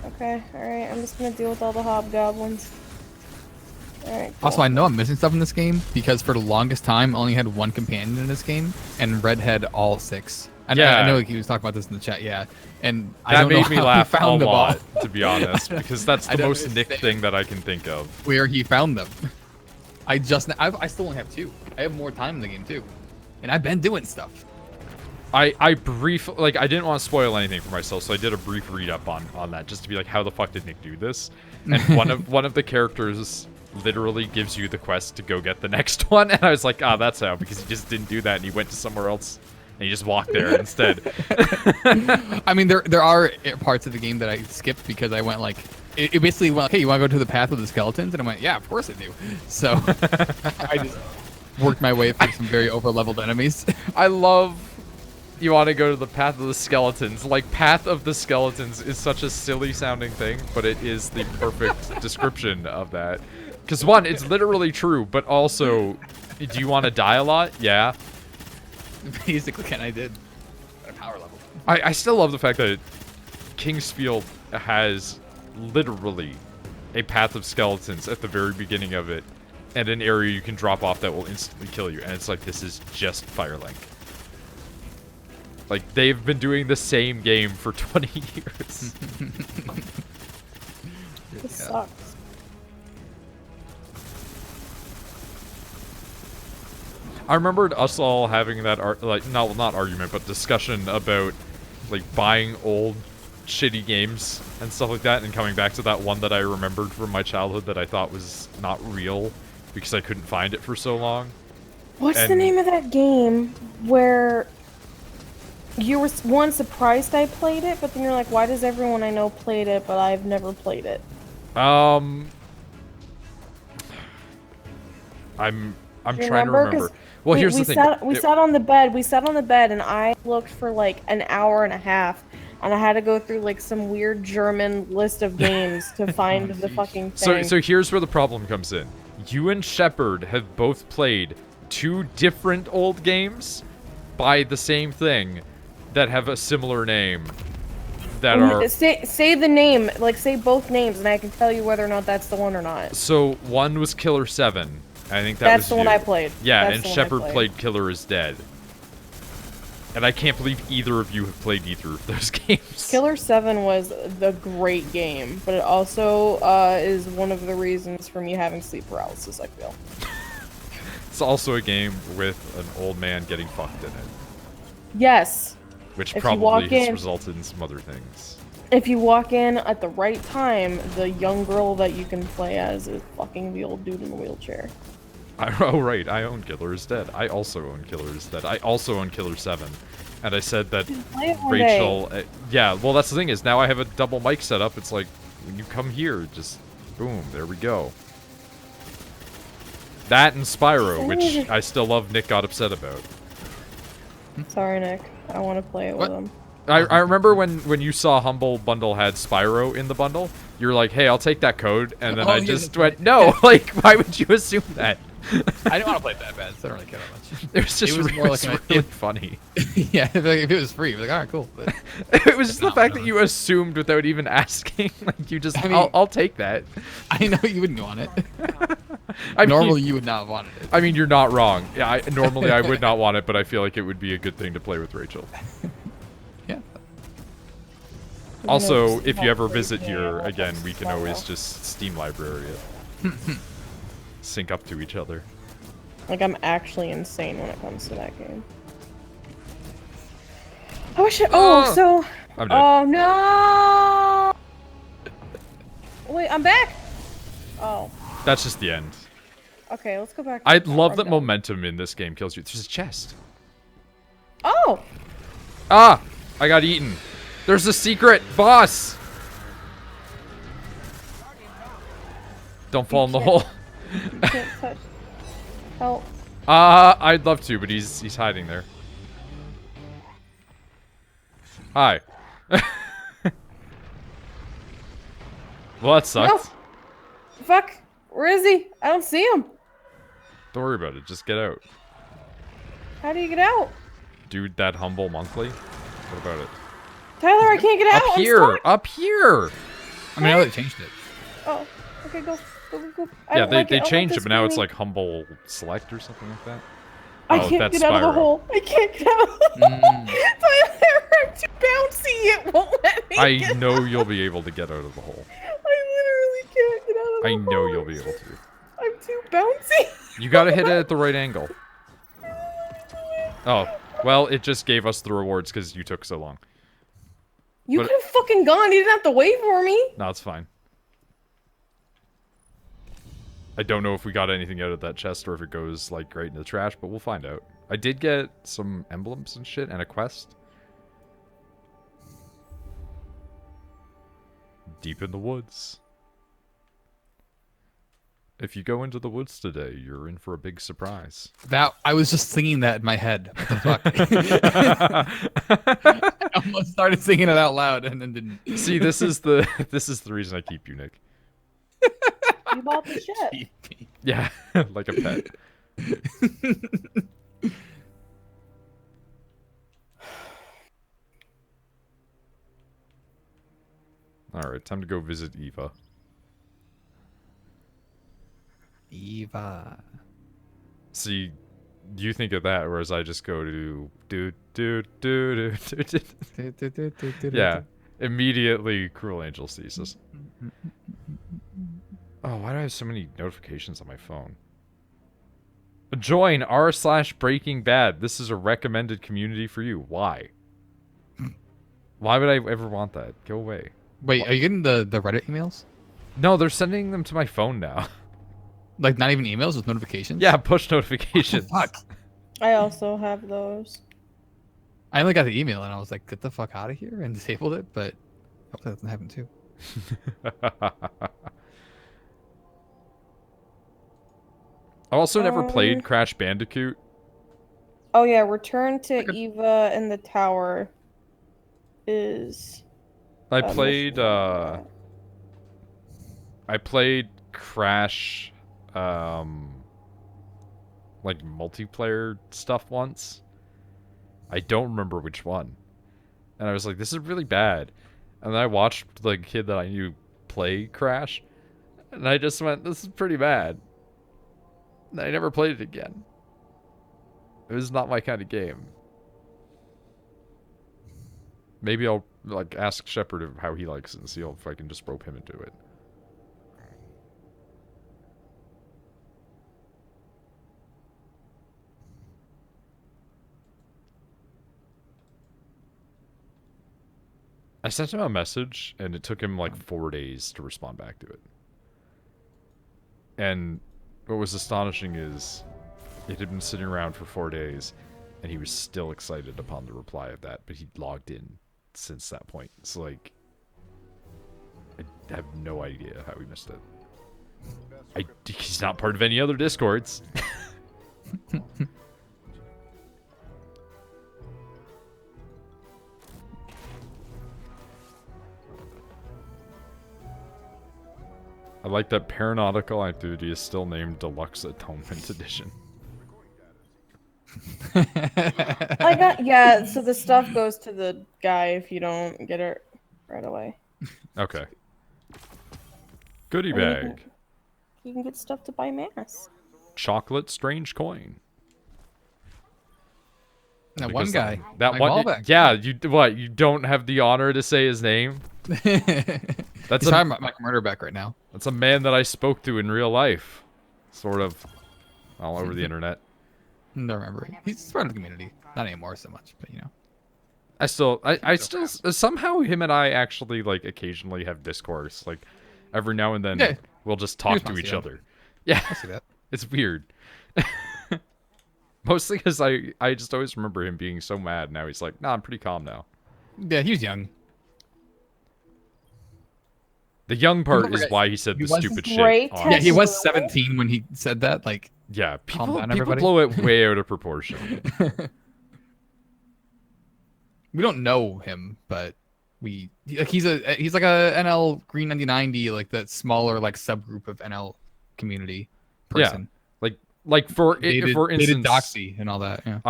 Okay, alright, I'm just gonna deal with all the hobgoblins. Alright, cool. Also, I know I'm missing stuff in this game because for the longest time, I only had one companion in this game, and Red had all 6. And Yeah. I know he was talking about this in the chat, yeah. And I That don't know made me how he laugh a found them all. lot, to be honest, because that's I the don't most Nick understand. thing that I can think of. Where he found them. I still only have 2. I have more time in the game too, and I've been doing stuff. I didn't want to spoil anything for myself, so I did a brief read up on that just to be like, how the fuck did Nick do this? And one of the characters literally gives you the quest to go get the next one, and I was like, that's how, because he just didn't do that and he went to somewhere else and he just walked there instead. I mean, there are parts of the game that I skipped because I went like, it basically went like, hey, you want to go to the path with the skeletons? And I went, yeah, of course I do. So I just worked my way through some very over-leveled enemies. I love you want to go to the path of the skeletons. Like, path of the skeletons is such a silly sounding thing, but it is the perfect description of that. Because one, it's literally true, but also, do you want to die a lot? Yeah. Basically, and I did at a power level. I still love the fact that Kingsfield has literally a path of skeletons at the very beginning of it, and an area you can drop off that will instantly kill you. And it's like, this is just Firelink. Like, they've been doing the same game for 20 years. This sucks. I remembered us all having that, not argument, but discussion about, like, buying old, shitty games and stuff like that, and coming back to that one that I remembered from my childhood that I thought was not real, because I couldn't find it for so long. What's the name of that game where you were one surprised I played it, but then you're like, why does everyone I know played it, but I've never played it? I'm trying to remember. Well, here's the thing. We sat on the bed. We sat on the bed, and I looked for like an hour and a half, and I had to go through like some weird German list of games to find the fucking thing. So here's where the problem comes in. You and Shepard have both played 2 different old games by the same thing that have a similar name. That are say the name, like say both names, and I can tell you whether or not that's the one or not. So one was Killer 7. I think that's was the one I played. Yeah, that's and Shepard played Killer is Dead. And I can't believe either of you have played either of those games. Killer 7 was the great game, but it also is one of the reasons for me having sleep paralysis, I feel. It's also a game with an old man getting fucked in it. Yes. Which probably has resulted in some other things. If you walk in at the right time, the young girl that you can play as is fucking the old dude in the wheelchair. Oh, right. I own Killer is Dead. I also own Killer is Dead. I also own Killer 7. And I said that Rachel... yeah, well, that's the thing is, now I have a double mic set up. It's like, when you come here, just... boom, there we go. That and Spyro, which I still love Nick got upset about. Sorry, Nick. I want to play it with him. I remember when you saw Humble Bundle had Spyro in the bundle, you were like, hey, I'll take that code. And then I just went, no, like, why would you assume that? I didn't want to play that bad, so I don't really care that much. It was just really funny. Yeah, if it was free, like, all right, cool. But it was just the fact that you assumed without even asking. Like, you just, I mean, I'll take that. I know you wouldn't want it. Normally, you would not have wanted it. I mean, you're not wrong. Yeah, normally I would not want it, but I feel like it would be a good thing to play with Rachel. Yeah. Also, if you ever visit here, again, we can always just Steam library it. Sync up to each other. Like, I'm actually insane when it comes to that game. I wish it- oh, so- I'm dead. Oh, no! Wait, I'm back! Oh. That's just the end. Okay, let's go back. I love that momentum in this game kills you. There's a chest. Oh! Ah! I got eaten. There's a secret boss! Don't fall in the hole. You can't touch. Help. I'd love to, but he's hiding there. Hi. Well, that sucks. No. Fuck. Where is he? I don't see him. Don't worry about it. Just get out. How do you get out? Dude, that humble monthly? What about it? Tyler, I can't get out. Up here! Up here! I mean, I know they changed it. Oh. Okay, go. Go. Yeah, they changed it, but now it's like humble select or something like that. I can't get out of the hole. I can't get out. Tyler, I'm too bouncy. It won't let me. I know you'll be able to get out of the hole. I literally can't get out of the hole. I know you'll be able to. I'm too bouncy. You gotta hit it at the right angle. Oh, well, it just gave us the rewards because you took so long. You could have fucking gone. You didn't have to wait for me. No, it's fine. I don't know if we got anything out of that chest or if it goes, like, right in the trash, but we'll find out. I did get some emblems and shit and a quest. Deep in the woods. If you go into the woods today, you're in for a big surprise. That I was just singing that in my head. What the fuck? I almost started singing it out loud and then didn't. See, this is the reason I keep you, Nick. You bought the shit. Yeah, like a pet. Alright, time to go visit Eva. Eva. See, you think of that, whereas I just go to do. Yeah, immediately Cruel Angel ceases. Oh, why do I have so many notifications on my phone? Join r/Breaking Bad. This is a recommended community for you. Why? Why would I ever want that? Go away. Wait, are you getting the Reddit emails? No, they're sending them to my phone now. Like not even emails with notifications? Yeah, push notifications. Fuck. I also have those. I only got the email and I was like, get the fuck out of here, and disabled it, but hopefully that doesn't happen too. I've also never played Crash Bandicoot. Oh yeah, Return to Eva in the Tower is... I played Crash like multiplayer stuff once. I don't remember which one. And I was like, this is really bad. And then I watched the kid that I knew play Crash, and I just went, this is pretty bad. And I never played it again. It was not my kind of game. Maybe I'll like ask Shepard how he likes it and see if I can just rope him into it. I sent him a message, and it took him like 4 days to respond back to it. And what was astonishing is it had been sitting around for 4 days, and he was still excited upon the reply of that, but he'd logged in since that point. It's like, I have no idea how he missed it. He's not part of any other Discords. I like that Paranautical Activity is still named Deluxe Atonement Edition. Yeah, so the stuff goes to the guy if you don't get it right away. Okay. Goodie Or bag. You can get stuff to buy mass. Chocolate strange coin. That Because one guy. That Mike one. Wallbeck. Yeah, you don't have the honor to say his name? That's He's talking about Mike Murderbeck right now. That's a man that I spoke to in real life. Sort of. All over the internet. Don't remember. He's part of the community. Not anymore so much, but you know. I still somehow him and I actually like occasionally have discourse. Like every now and then we'll just talk to each other. Yeah. I see that. It's weird. Mostly because I just always remember him being so mad. Now he's like, nah, I'm pretty calm now. Yeah, he was young. The young part is why he said the stupid shit. Yeah, he was 17 when he said that. Like, yeah, calm down, people everybody. blow it way out of proportion. We don't know him, but he's like a NL Green 9090, like that smaller like subgroup of NL community person. Yeah, like for instance, dated Doxy and all that. Yeah.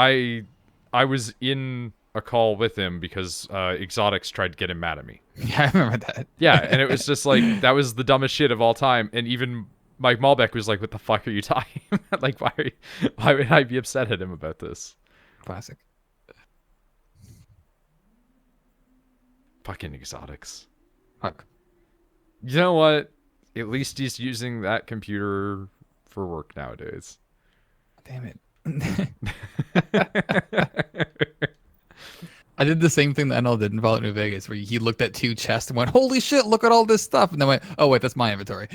I was in a call with him because Exotics tried to get him mad at me. Yeah, I remember that. Yeah, and it was just like, that was the dumbest shit of all time. And even Mike Malbec was like, what the fuck are you talking about? Like, why would I be upset at him about this? Classic. Fucking Exotics. Fuck. You know what? At least he's using that computer for work nowadays. Damn it. I did the same thing that NL did in Fallout New Vegas, where he looked at 2 chests and went, holy shit, look at all this stuff. And then went, oh, wait, that's my inventory.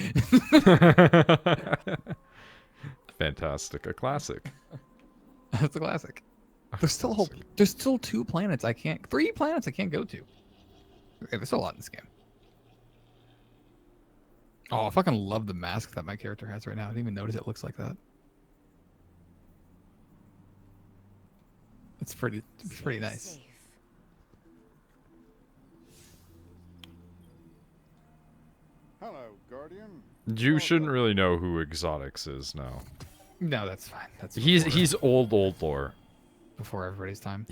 Fantastic. A classic. That's a classic. There's still 2 planets 3 planets I can't go to. Okay, there's still a lot in this game. Oh, I fucking love the mask that my character has right now. I didn't even notice it looks like that. It's pretty nice. Hello, Guardian. You shouldn't really know who Exotics is now. No, that's fine. That's He's old lore. before everybody's time.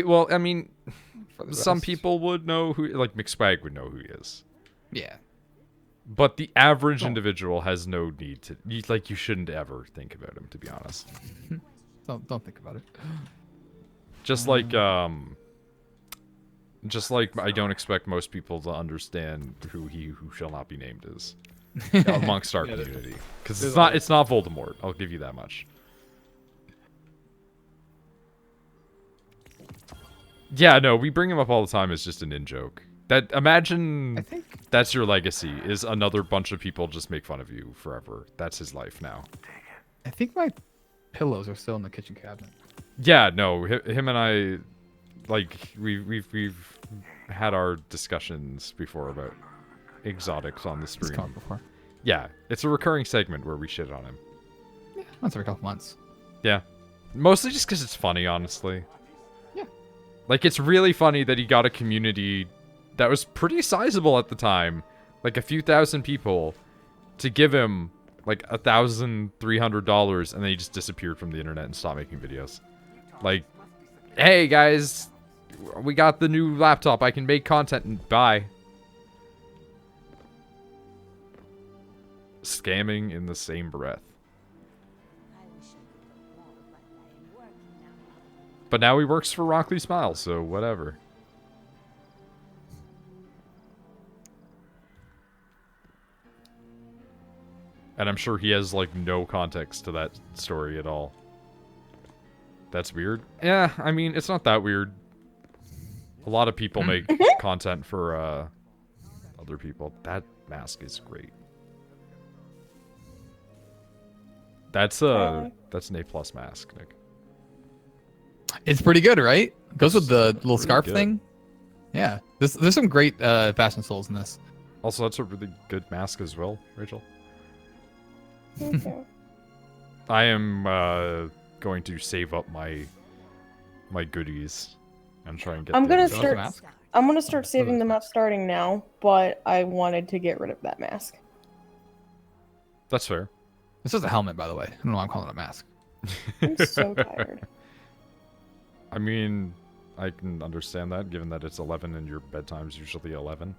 Well, I mean, For the some rest. people would know who, like McSwag would know who he is. Yeah. But the average individual has no need to. You shouldn't ever think about him, to be honest. Don't think about it. Just like I don't expect most people to understand who he who shall not be named is amongst our community, because it's not Voldemort. I'll give you that much. Yeah, no, we bring him up all the time as just an in-joke. Imagine that's your legacy, is another bunch of people just make fun of you forever. That's his life now. I think my pillows are still in the kitchen cabinet. Yeah, no, him and I, like, we've had our discussions before about exotics on the stream. It's come up before. Yeah, it's a recurring segment where we shit on him. Yeah, once every couple months. Yeah, mostly just because it's funny, honestly. Yeah. Like, it's really funny that he got a community that was pretty sizable at the time, like a few thousand people, to give him like $1,300, and then he just disappeared from the internet and stopped making videos. Like, hey guys, we got the new laptop, I can make content, and bye. Scamming in the same breath. But now he works for Rockley Smile, so whatever. And I'm sure he has, like, no context to that story at all. That's weird. Yeah, I mean, it's not that weird. A lot of people make content for, other people. That mask is great. That's an A+ mask, Nick. It's pretty good, right? Goes with the little scarf good. thing. Yeah. There's some great fashion souls in this. Also, that's a really good mask as well, Rachel. Thank you. I am going to save up my goodies and try and get. I'm gonna those. start. I'm gonna start saving them up starting now, but I wanted to get rid of that mask. That's fair. This is a helmet, by the way. I don't know why I'm calling it a mask. I'm so tired. I mean, I can understand that, given that it's 11 and your bedtime's usually 11.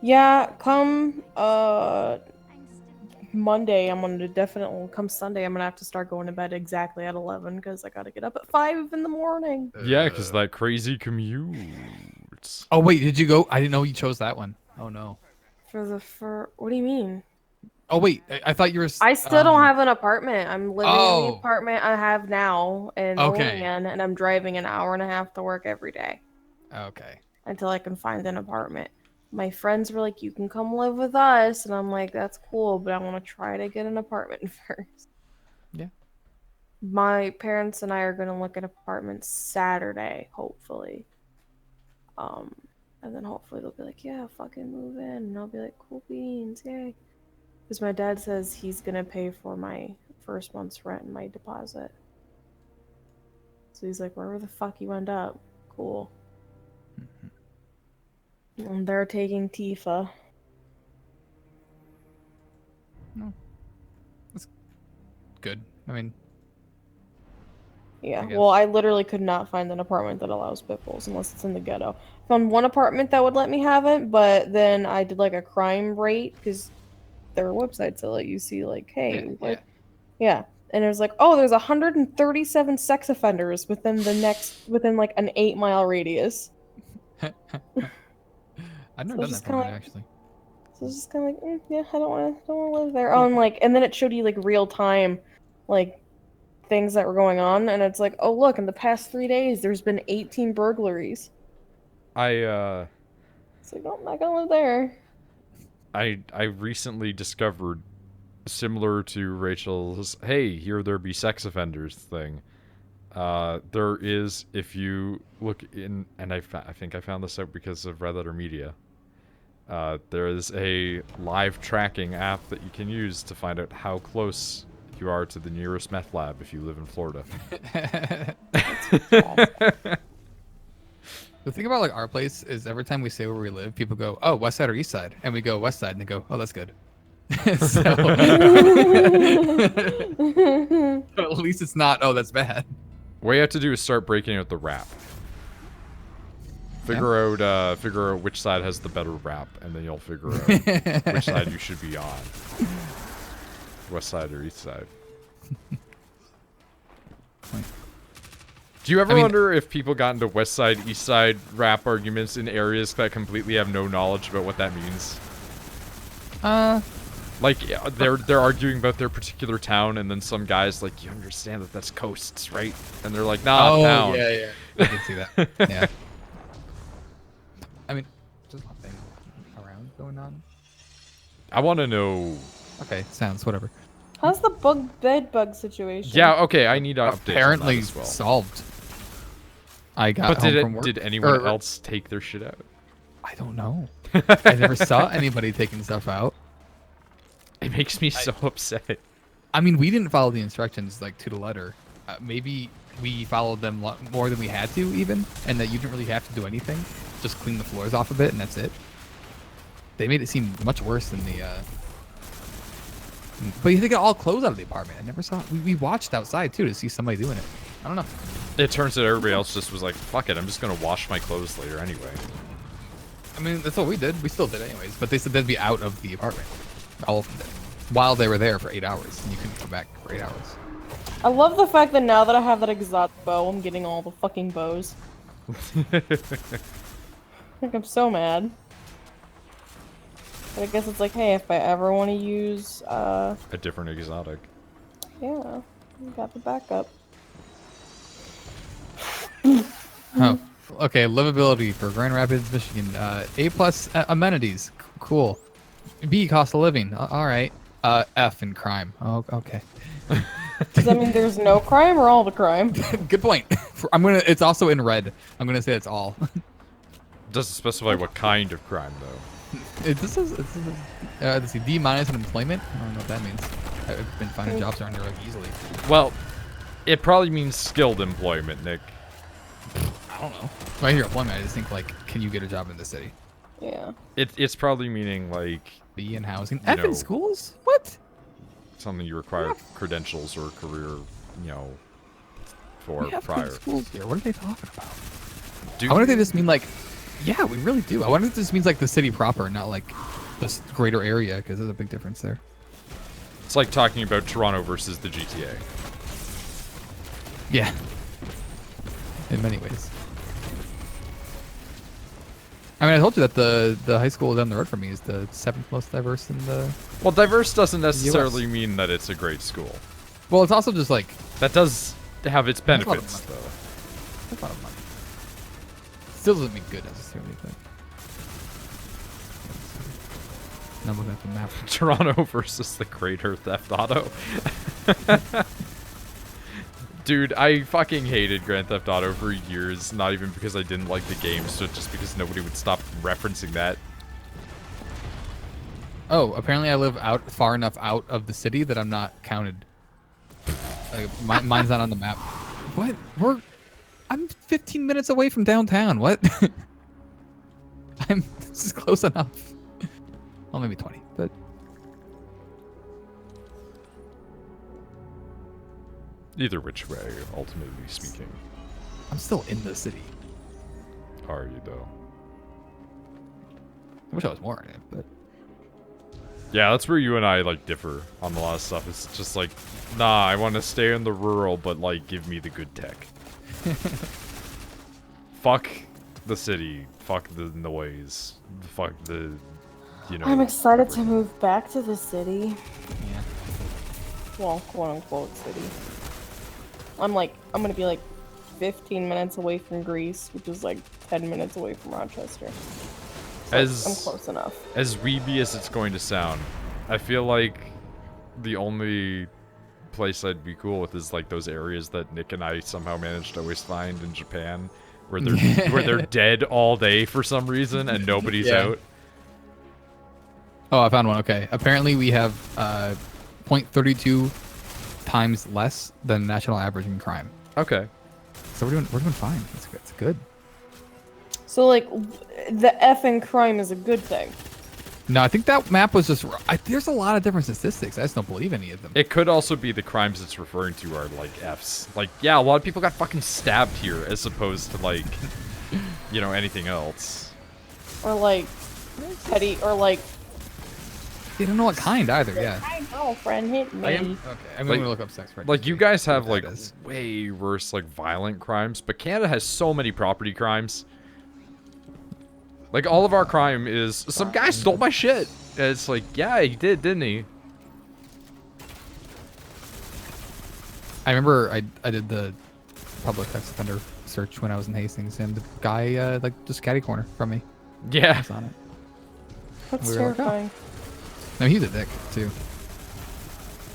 Yeah, come Monday, I'm gonna definitely come Sunday. I'm gonna have to start going to bed exactly at 11 because I gotta get up at 5 in the morning. Yeah, because that crazy commute. Oh wait, did you go? I didn't know you chose that one. Oh no. For what do you mean? Oh wait, I thought you were. I still don't have an apartment. I'm living in the Oh. apartment I have now in Okay. Olean, and I'm driving an hour and a half to work every day Okay. until I can find an apartment. My friends were like, "You can come live with us," and I'm like, "That's cool, but I want to try to get an apartment first." Yeah. My parents and I are gonna look at apartments Saturday, hopefully. And then hopefully they'll be like, "Yeah, fucking move in," and I'll be like, "Cool beans, yay!" Because my dad says he's gonna pay for my first month's rent and my deposit. So he's like, "Wherever the fuck you end up, cool." And they're taking Tifa. Good. I mean, Yeah, I guess. well, I literally could not find an apartment that allows pit bulls unless it's in the ghetto. Found one apartment that would let me have it, but then I did like a crime rate because there are websites that let you see like, hey, yeah. And it was like, oh, there's 137 sex offenders within like an 8-mile radius. I've never So done it's that just for mine, kinda like- actually. So it's just kind of like, yeah, I don't want to live there. Oh, and like, and then it showed you like real time, like things that were going on, and it's like, oh look, in the past 3 days, there's been 18 burglaries. I It's like, oh, I'm not gonna live there. I recently discovered, similar to Rachel's, hey, here there be sex offenders thing. There is, if you look in, and I think I found this out because of Red Letter Media. There is a live tracking app that you can use to find out how close you are to the nearest meth lab if you live in Florida. The thing about like our place is every time we say where we live, people go, "Oh, west side or east side," and we go west side, and they go, "Oh, that's good." So, at least it's not. Oh, that's bad. What you have to do is start breaking out the rap. Figure out which side has the better rap, and then you'll figure out which side you should be on. West side or east side. Do you ever wonder if people got into west side, east side rap arguments in areas that completely have no knowledge about what that means? Like, yeah, they're arguing about their particular town, and then some guy's like, "You understand that that's coasts, right?" And they're like, "Nah, town." Yeah. I can see that. Yeah. I mean, there's nothing around going on. I want to know. Okay, sounds whatever. How's the bed bug situation? Yeah, okay, I need updates Apparently on that as well. solved. I got But home from work. did anyone else take their shit out? I don't know. I never saw anybody taking stuff out. It makes me so upset. I mean, we didn't follow the instructions like to the letter. Maybe we followed them more than we had to, even, and that you didn't really have to do anything. Just clean the floors off a bit, and that's it. They made it seem much worse than the. But you think it all closed out of the apartment. I never saw. We watched outside too to see somebody doing it. I don't know. It turns out everybody else just was like, "Fuck it, I'm just gonna wash my clothes later anyway." I mean, that's what we did. We still did anyways. But they said they'd be out of the apartment. All of them did. While they were there for 8 hours, and you couldn't come back for 8 hours. I love the fact that now that I have that exotic bow, I'm getting all the fucking bows. Like, I'm so mad. But I guess it's like, hey, if I ever want to use, A different exotic. yeah, I got the backup. Oh, okay. Livability for Grand Rapids, Michigan. A+ amenities. Cool. B, cost of living. All right. F in crime. Oh, okay. Does that mean there's no crime or all the crime? Good point. It's also in red. I'm gonna say it's all. Doesn't specify what kind of crime though. Let's see. D- in employment. I don't know what that means. I've been finding jobs around here like easily. Well, it probably means skilled employment, Nick. I don't know. When I hear employment, I just think like, can you get a job in the city? Yeah. It's probably meaning like B in housing. You F in know. schools? What? something you require credentials or career, for We have prior. good schools here. What are they talking about? Do I wonder if they you? just mean like, yeah, we really do. I wonder if this means like the city proper, not like this greater area, because there's a big difference there. It's like talking about Toronto versus the GTA. Yeah. In many ways. I mean, I told you that the high school down the road from me is the 7th most diverse in the... Well, diverse doesn't necessarily mean that it's a great school. Well, it's also just like... That does have its That's a lot of benefits, money. though. That's a lot of money. Still doesn't mean good necessarily, but... Now I'm looking at the map. Toronto versus the Greater Theft Auto. Dude, I fucking hated Grand Theft Auto for years. Not even because I didn't like the game, so just because nobody would stop referencing that. Oh, apparently I live far enough out of the city that I'm not counted. Mine's not on the map. What? I'm 15 minutes away from downtown. What? This is close enough. Well, maybe 20, but... Either which way, ultimately speaking. I'm still in the city. Are you, though? I wish I was more in it, but... Yeah, that's where you and I, differ on a lot of stuff. It's just like, nah, I want to stay in the rural, but, give me the good tech. Fuck the city. Fuck the noise. Fuck the, I'm excited to move back to the city. Yeah. Well, quote-unquote city. I'm gonna be 15 minutes away from Greece, which is 10 minutes away from Rochester. So I'm close enough. As weeby as it's going to sound, I feel like the only place I'd be cool with is those areas that Nick and I somehow managed to always find in Japan, where they're dead all day for some reason and nobody's out. Oh, I found one. Okay. Apparently we have 0.32 times less than national average in crime. Okay. So we're doing fine. It's good. So the F in crime is a good thing. No, I think that map was just... there's a lot of different statistics. I just don't believe any of them. It could also be the crimes it's referring to are Fs. Yeah, a lot of people got fucking stabbed here as opposed to you know, anything else. Or like petty, or like. You don't know what kind either. Yeah. My girlfriend hit me. Okay, I'm Like- gonna look up sex predators. Like, you guys have, like, that is. way worse, like, violent crimes, but Canada has so many property crimes. Like, all of our crime is, some guy stole my shit. And it's like, yeah, he did, didn't he? I remember I did the public sex offender search when I was in Hastings, and the guy like just catty corner from me. Yeah. Was on it. That's We were like, oh. terrifying. No, he's a dick too.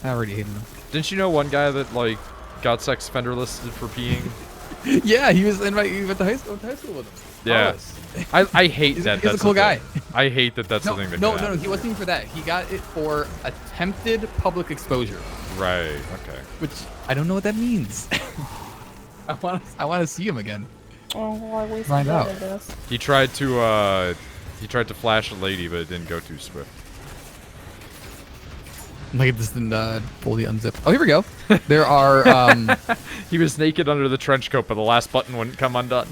I already hated him. Didn't you know one guy that, like, got sex offender listed for peeing? Yeah, he was in my. He went to high school with him. Yeah. I hate He's, that. he's a That's cool the guy. thing. I hate that that's No, the thing that no, can no, happen. he wasn't even for that. He got it for attempted public exposure, Right, okay. which I don't know what that means. I want to see him again. Oh, well, I wasted Find that, out. I guess. He tried to flash a lady, but it didn't go too swift. Like this didn't fully unzip. Oh, here we go. There are He was naked under the trench coat, but the last button wouldn't come undone.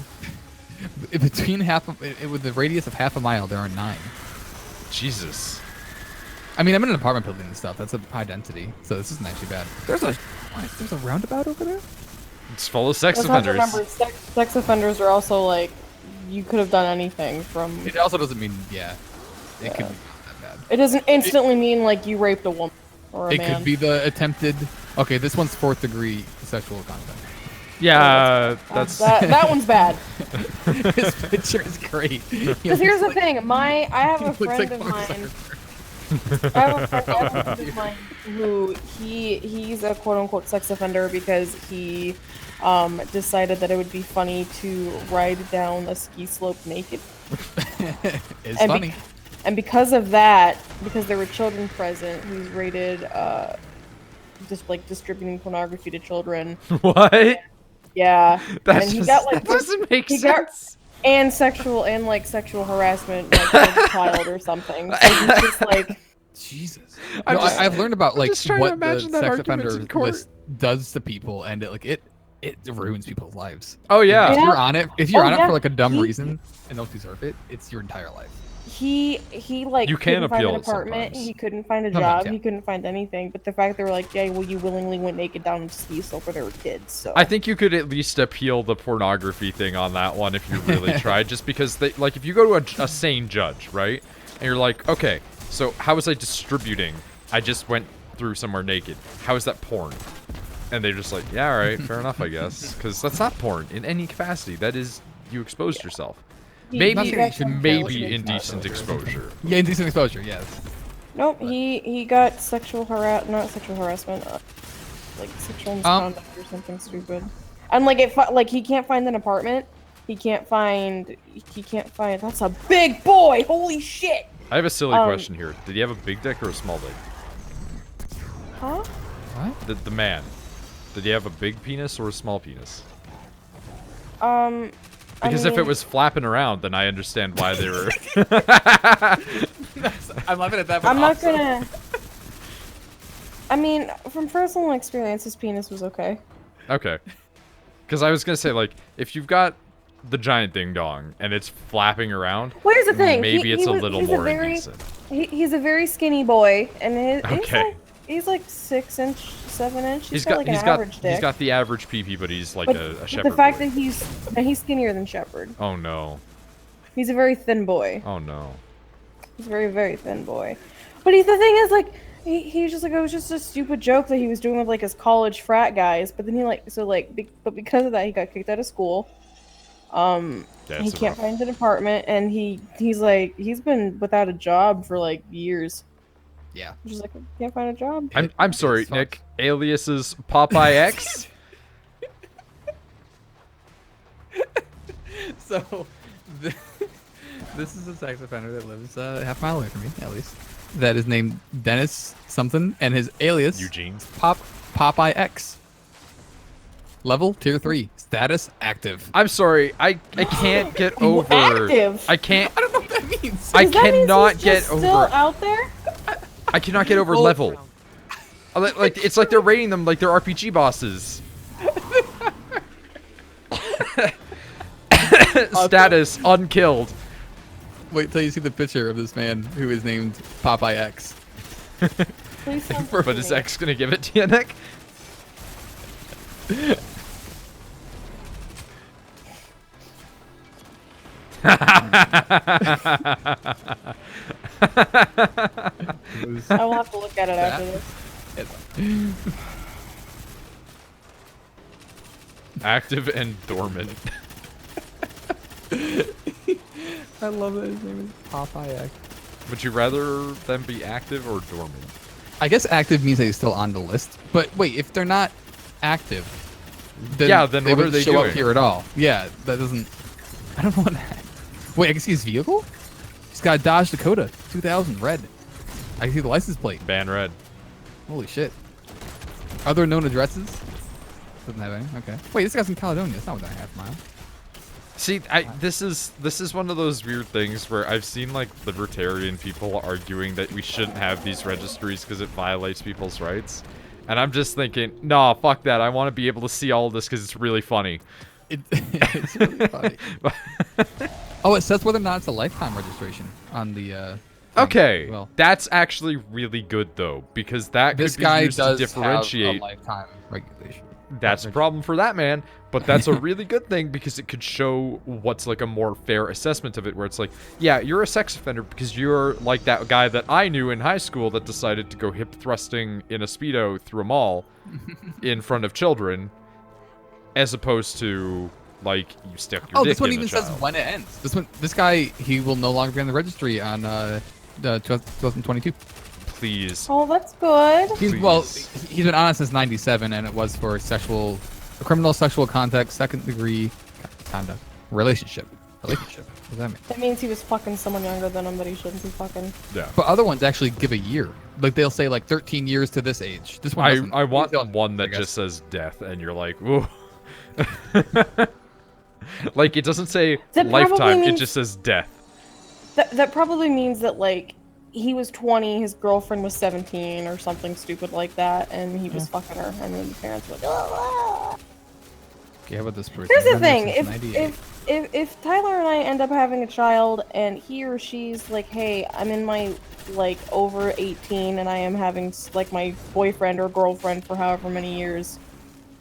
between with the radius of half a mile, there are 9. Jesus. I mean, I'm in an apartment building and stuff. That's a high density, so this isn't actually bad. There's a roundabout over there. It's full of sex Let's have to offenders. remember, sex offenders are also like, you could have done anything from. It also doesn't mean it could be that bad. It doesn't instantly mean like you raped a woman or a It man. could be the attempted. Okay, this one's 4th degree sexual contact. Yeah, that's... that one's bad. His picture is great. Because here's the thing, I have a He looks friend like of Mark mine. I have a friend of mine who he's a quote unquote sex offender because he decided that it would be funny to ride down a ski slope naked. It's And funny. And because of that, because there were children present, he's rated just like distributing pornography to children. What? Yeah. That's and he just, got like that doesn't make he got- sense. and sexual harassment like as a child or something. So he's just like Jesus. I'm No, just- I've learned about like just trying to what the imagine that sex argument offender in court. list does to people, and it ruins people's lives. Oh, yeah. If Yeah. you're on it, if you're Oh, on it yeah. for like a dumb He- reason and don't deserve it, it's your entire life. he like You can couldn't find appeal an it apartment, sometimes. he couldn't find a Sometimes, job, yeah. he couldn't find anything. But the fact they were like, yeah, well, you willingly went naked down a ski slope where there were kids. So I think you could at least appeal the pornography thing on that one if you really tried, just because they, like, if you go to a sane judge, right, and you're like, okay, so how was I distributing? I just went through somewhere naked. How is that porn? And they're just like, yeah, all right, fair enough, I guess, because that's not porn in any capacity. That is, you exposed yourself. He- Maybe, he got some maybe challenge indecent exposure. Yeah, indecent exposure. Yes. Nope, he got not sexual harassment, like sexual misconduct or something stupid. And like like he can't find an apartment. He can't find. That's a big boy. Holy shit. I have a silly question here. Did he have a big dick or a small dick? Huh? What? The man. Did he have a big penis or a small penis? Because I if it mean- was flapping around, then I understand why they were. I love it at that. I'm not gonna. I mean, from personal experience, his penis was okay. Okay. Because I was gonna say, like, if you've got the giant ding dong and it's flapping around, Well, here's the thing. maybe it's a little he's more very, indecent. He's a very skinny boy, and Okay. he's like 6 inch, 7 inch. He's got got like he's an got average dick. he's got the average PP, but he's like but, a but shepherd the fact boy. that he's skinnier than Shepherd. Oh no. He's a very thin boy. Oh no. He's a very, very thin boy. But the thing is, like, he was just like, it was just a stupid joke that he was doing with like his college frat guys. But then but because of that, he got kicked out of school. Yeah, He it's can't rough. find an apartment, and he's been without a job for like years. Yeah. Just like, can't find a job. I'm sorry, It's fucked. Nick. Alias is Popeye X. So, this is a sex offender that lives half a mile away from me, at least. That is named Dennis something, and his alias Eugene. Popeye X. Level tier 3. Status active. I'm sorry. I can't get over. Active? I can't. I don't know what that means. I Does that mean cannot he's get just over. Still out there? I cannot get over level. Like it's like they're rating them like they're RPG bosses. Status unkilled. Wait till you see the picture of this man who is named Popeye X. Please don't But pursue is me. X gonna give it to you, Nick? I will have to look at it after this. Active and dormant. I love that his name is Popeye X. Would you rather them be active or dormant? I guess active means they're still on the list. But wait, if they're not active, then Yeah, then they what are wouldn't they show doing? up here at all. Yeah, that doesn't. I don't know what. Wait, I can see his vehicle. He's got a Dodge Dakota 2000 red. I can see the license plate. Ban red. Holy shit. Are there known addresses? Doesn't have any. Okay. Wait, this guy's in Caledonia. It's not within a half mile. See, this is one of those weird things where I've seen like libertarian people arguing that we shouldn't have these registries because it violates people's rights, and I'm just thinking, nah, fuck that. I want to be able to see all of this because it's really funny. It's really funny. Oh, it says whether or not it's a lifetime registration on the. Thing. Okay, Well, that's actually really good though, because that this could be guy used to does differentiate. have a lifetime regulation. That's a problem for that man, but that's a really good thing because it could show what's like a more fair assessment of it, where it's like, yeah, you're a sex offender because you're like that guy that I knew in high school that decided to go hip thrusting in a Speedo through a mall in front of children, as opposed to like you stick your dick This one in a even says child. when it ends. This guy, he will no longer be on the registry on 2022. Please. Oh, that's good. Well, Please. he's been on it since '97, and it was for criminal sexual contact, second degree conduct, relationship. What does that mean? That means he was fucking someone younger than him that he shouldn't be fucking. Yeah. But other ones actually give a year. Like they'll say like 13 years to this age. This one doesn't. I want These don't, one I that guess. just says death, and you're like, whoa. Like, it doesn't say That probably lifetime, it means- just says death. That probably means that like he was 20, his girlfriend was 17 or something stupid like that, and he was fucking her, and then the parents were like, oh. Okay, how about this person? Here's the Been there thing: since 98. if Tyler and I end up having a child, and he or she's like, hey, I'm in my like over 18, and I am having like my boyfriend or girlfriend for however many years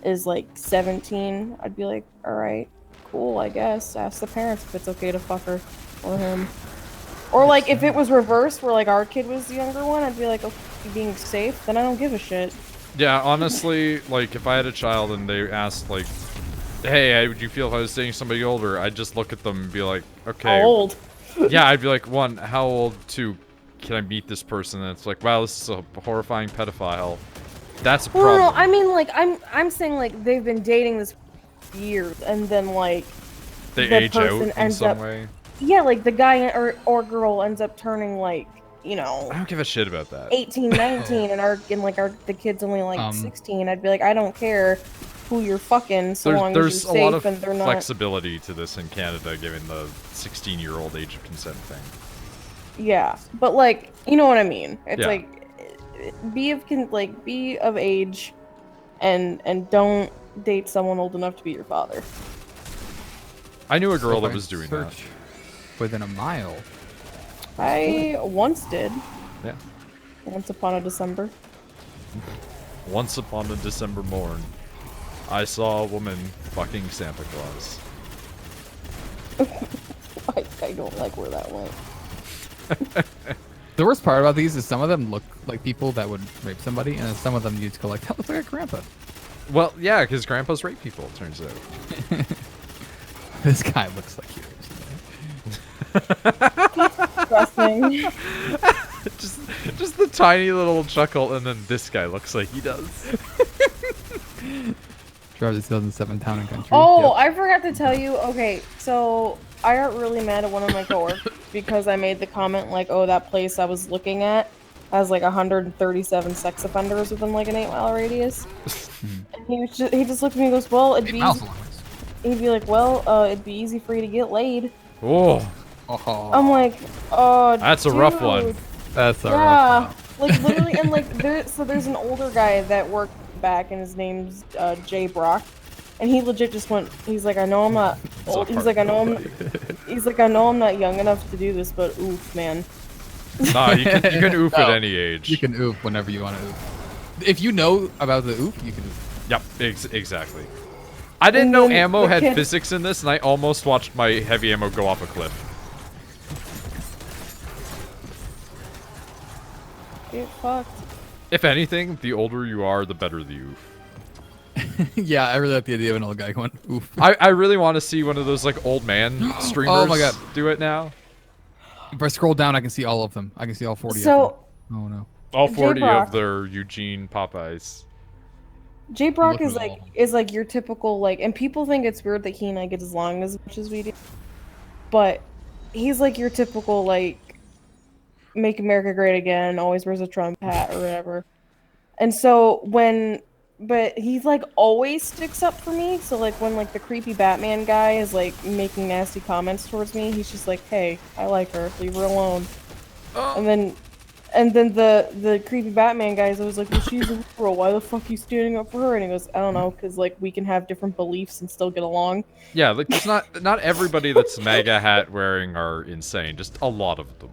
is like 17, I'd be like, all right, cool, I guess. Ask the parents if it's okay to fuck her or him. Or like if it was reversed, where like our kid was the younger one, I'd be like, okay, being safe, then I don't give a shit. Yeah, honestly, like, if I had a child and they asked, like, hey, would you feel if I was dating somebody older? I'd just look at them and be like, okay. How old? Yeah, I'd be like, one, how old? Two, can I meet this person? And it's like, wow, this is a horrifying pedophile. That's a Well, problem. no, I mean like I'm saying like they've been dating this for years, and then like They the age out person in ends some up- way. yeah, like the guy or girl ends up turning like, you know, I don't give a shit about that. 18, 19, and the kid's only like 16. I'd be like, I don't care who you're fucking, so long as There's you're a safe lot of and they're not. flexibility to this in Canada, given the 16-year-old age of consent thing. Yeah, but like, you know what I mean? It's Yeah. like be of age, and don't date someone old enough to be your father. I knew a girl So that if I was doing that. search within a mile. I once did. Yeah. Once upon a December. Once upon a December morn, I saw a woman fucking Santa Claus. I don't like where that went. The worst part about these is some of them look like people that would rape somebody, and then some of them you just go like, that looks like a grandpa. Well, yeah, because grandpas rape people, it turns out. This guy looks like Disgusting. just the tiny little chuckle, and then this guy looks like he does. Drives a 2007 Town and Country. Oh, Yep. I forgot to tell you. Okay, so I got really mad at one of my coworkers because I made the comment like, "Oh, that place I was looking at has like 137 sex offenders within like an 8-mile radius." And he just looked at me and goes, "Well, it'd be he'd be like, well, it'd be easy for you to get laid." Oh, Oh, I'm like, "Oh, that's a rough one. dude." that's a Yeah, rough like literally, and like there's an older guy that worked back, and his name's Jay Brock, And he legit just went. He's like, I know I'm not old. He's hard like, I know no, I'm. He's like, I know I'm not young enough to do this, but oof, man. Nah, you can oof No, at any age. You can oof whenever you want to oof. If you know about the oof, you can oof. Yep, exactly. I didn't And know then ammo the had kid- physics in this, and I almost watched my heavy ammo go off a cliff. Get fucked. If anything, the older you are, the better the oof. Yeah, I really like the idea of an old guy going oof. I really want to see one of those like old man streamers Oh my God. do it now. If I scroll down, I can see all of them. I can see all 40 of So them. Oh no. All 40 J-Brock. of their Eugene Popeyes. J Brock Look is at like all of them. is like your typical like, and people think it's weird that he and I get along as much as we do, but he's like your typical like, make America great again, always wears a Trump hat or whatever. And so but he's like always sticks up for me. So like when like the creepy Batman guy is like making nasty comments towards me, he's just like, hey, I like her, leave her alone. And then the creepy Batman guy is always like, well, she's a hero, why the fuck are you standing up for her? And he goes, I don't know, because like we can have different beliefs and still get along. Yeah, like it's not everybody that's MAGA hat wearing are insane. Just a lot of them.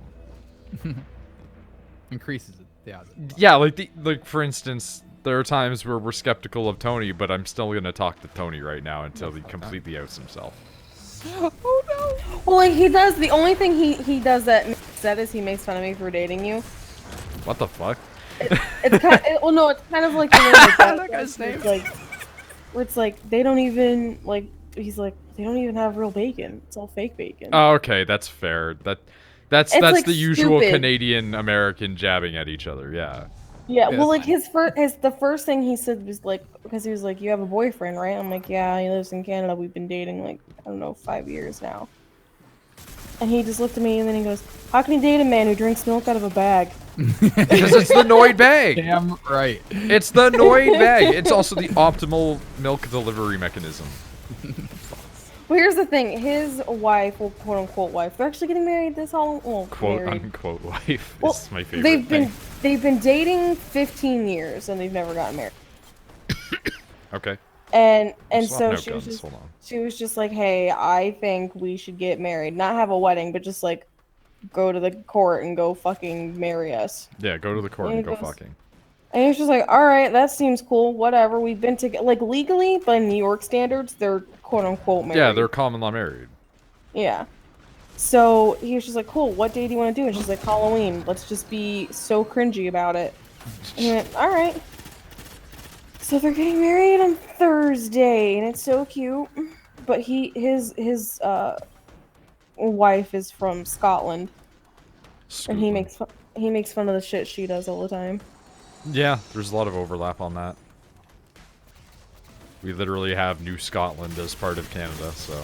Increases the odds. Yeah, like for instance, there are times where we're skeptical of Tony, but I'm still gonna talk to Tony right now until he completely outs himself. Oh no. Well, like he does. The only thing he does that makes sense is he makes fun of me for dating you. What the fuck? It's kind. Well, no, it's kind of like, you know, like That guy's name. like where it's like they don't even like. He's like, they don't even have real bacon. It's all fake bacon. Oh, okay, that's fair. That's It's, like, the usual stupid. Canadian American jabbing at each other. Yeah. Yeah, Yeah, well, that's like fine. the first thing he said was like, because he was like, you have a boyfriend, right? I'm like, yeah, he lives in Canada. We've been dating like, I don't know, 5 years now. And he just looked at me and then he goes, how can you date a man who drinks milk out of a bag? Because it's the NoidBag. Damn right. It's the NoidBag. It's also the optimal milk delivery mechanism. Well, here's the thing. His wife, well, quote unquote wife, they're actually getting married this all. Well, Quote married. unquote wife Well, is my favorite they've been dating 15 years and they've never gotten married. Okay. And Swap so note she was guns, just hold on. she was just like, hey, I think we should get married, not have a wedding, but just like go to the court and go fucking marry us. Yeah, go to the court And and he go goes- fucking. And he's just like, all right, that seems cool, whatever. We've been together, like legally, by New York standards, they're quote unquote married. Yeah, they're common law married. Yeah. So he was just like, cool, what day do you want to do? And she's like, Halloween. Let's just be so cringy about it. And he went, all right. So they're getting married on Thursday, and it's so cute. But his wife is from Scotland, and he makes fun of the shit she does all the time. Yeah, there's a lot of overlap on that. We literally have New Scotland as part of Canada, so.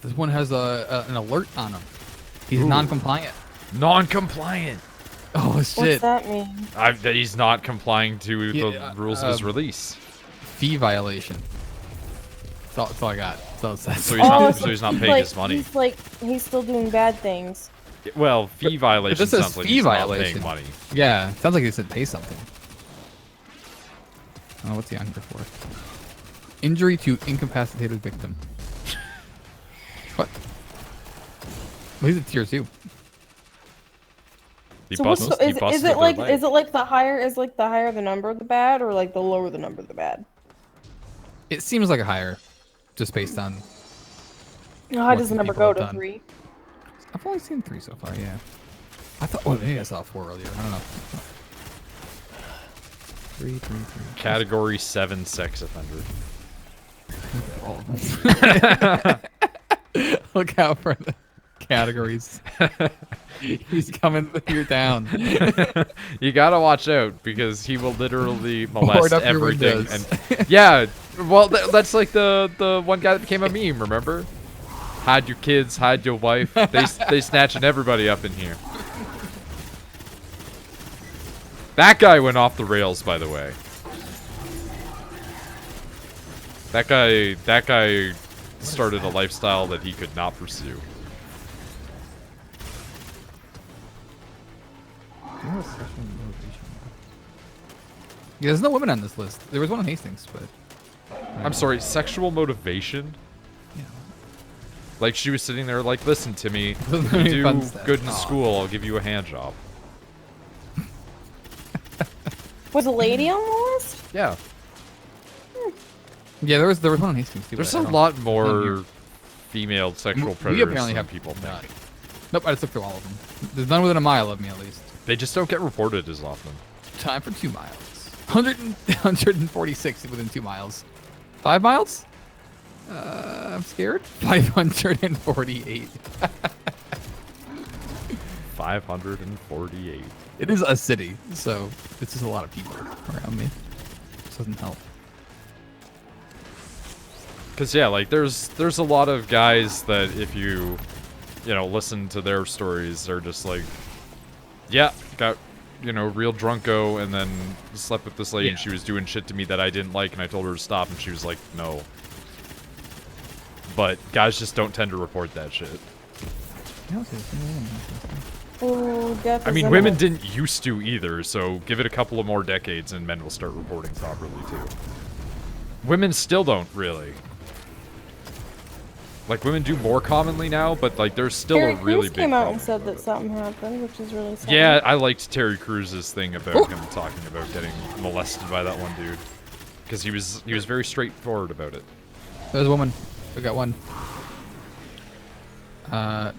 This one has an alert on him. He's Ooh. non-compliant. Non-compliant. Oh What's shit. that mean? That he's not complying to Yeah, the rules of his release. Fee violation. That's all I got. So it's So he's not paying like, his money. He's still doing bad things. Well, fee violation this says sounds like fee he's not violation. paying money. Yeah, sounds like he said pay something. Oh, what's he on here for? Injury to incapacitated victim. What? Well, he's a tier 2. He So what's busted, he is busted it their like leg. the higher the number the bad, or like the lower the number the bad? It seems like a higher, just based on. How What does the the number people go have to done. 3? I've only seen 3 so far. Yeah. I thought. Oh, maybe I saw 4 earlier. I don't know. 3. Category 7 sex offender. All of them. Look out for the categories. He's coming with you down. You gotta watch out because he will literally Board molest up your everything. windows. And yeah, well, that's like the one guy that became a meme. Remember? Hide your kids, hide your wife. They snatching everybody up in here. That guy went off the rails, by the way. That guy started a lifestyle that he could not pursue. Yeah, there's no women on this list. There was one on Hastings, but I'm sorry, sexual motivation? Yeah. Like, she was sitting there like, listen, Timmy, Those you are do fun stuff. good in Aw. school, I'll give you a hand job. Was a lady on the list? Yeah. Yeah, there was one on Hastings too. There's but a I don't- lot here. more female sexual We predators apparently than have people none. think. Nope, I just looked through all of them. There's none within a mile of me, at least. They just don't get reported as often. Time for 2 miles. 146 within 2 miles. 5 miles? I'm scared. 548. 548. It is a city, so it's just a lot of people around me. This doesn't help. Cause yeah, like there's a lot of guys that if you listen to their stories, they're just like, yeah, got real drunko and then slept with this lady and she was doing shit to me that I didn't like and I told her to stop and she was like, no. But guys just don't tend to report that shit. Ooh, death I is mean, women imminent. didn't used to either, so give it a couple of more decades and men will start reporting properly too. Women still don't really. Like, women do more commonly now, but like there's still Terry a really Crews big came out problem and said about that it. something happened, which is really sad. Yeah, I liked Terry Crews's thing about him talking about getting molested by that one dude, because he was very straightforward about it. There's a woman. We got one.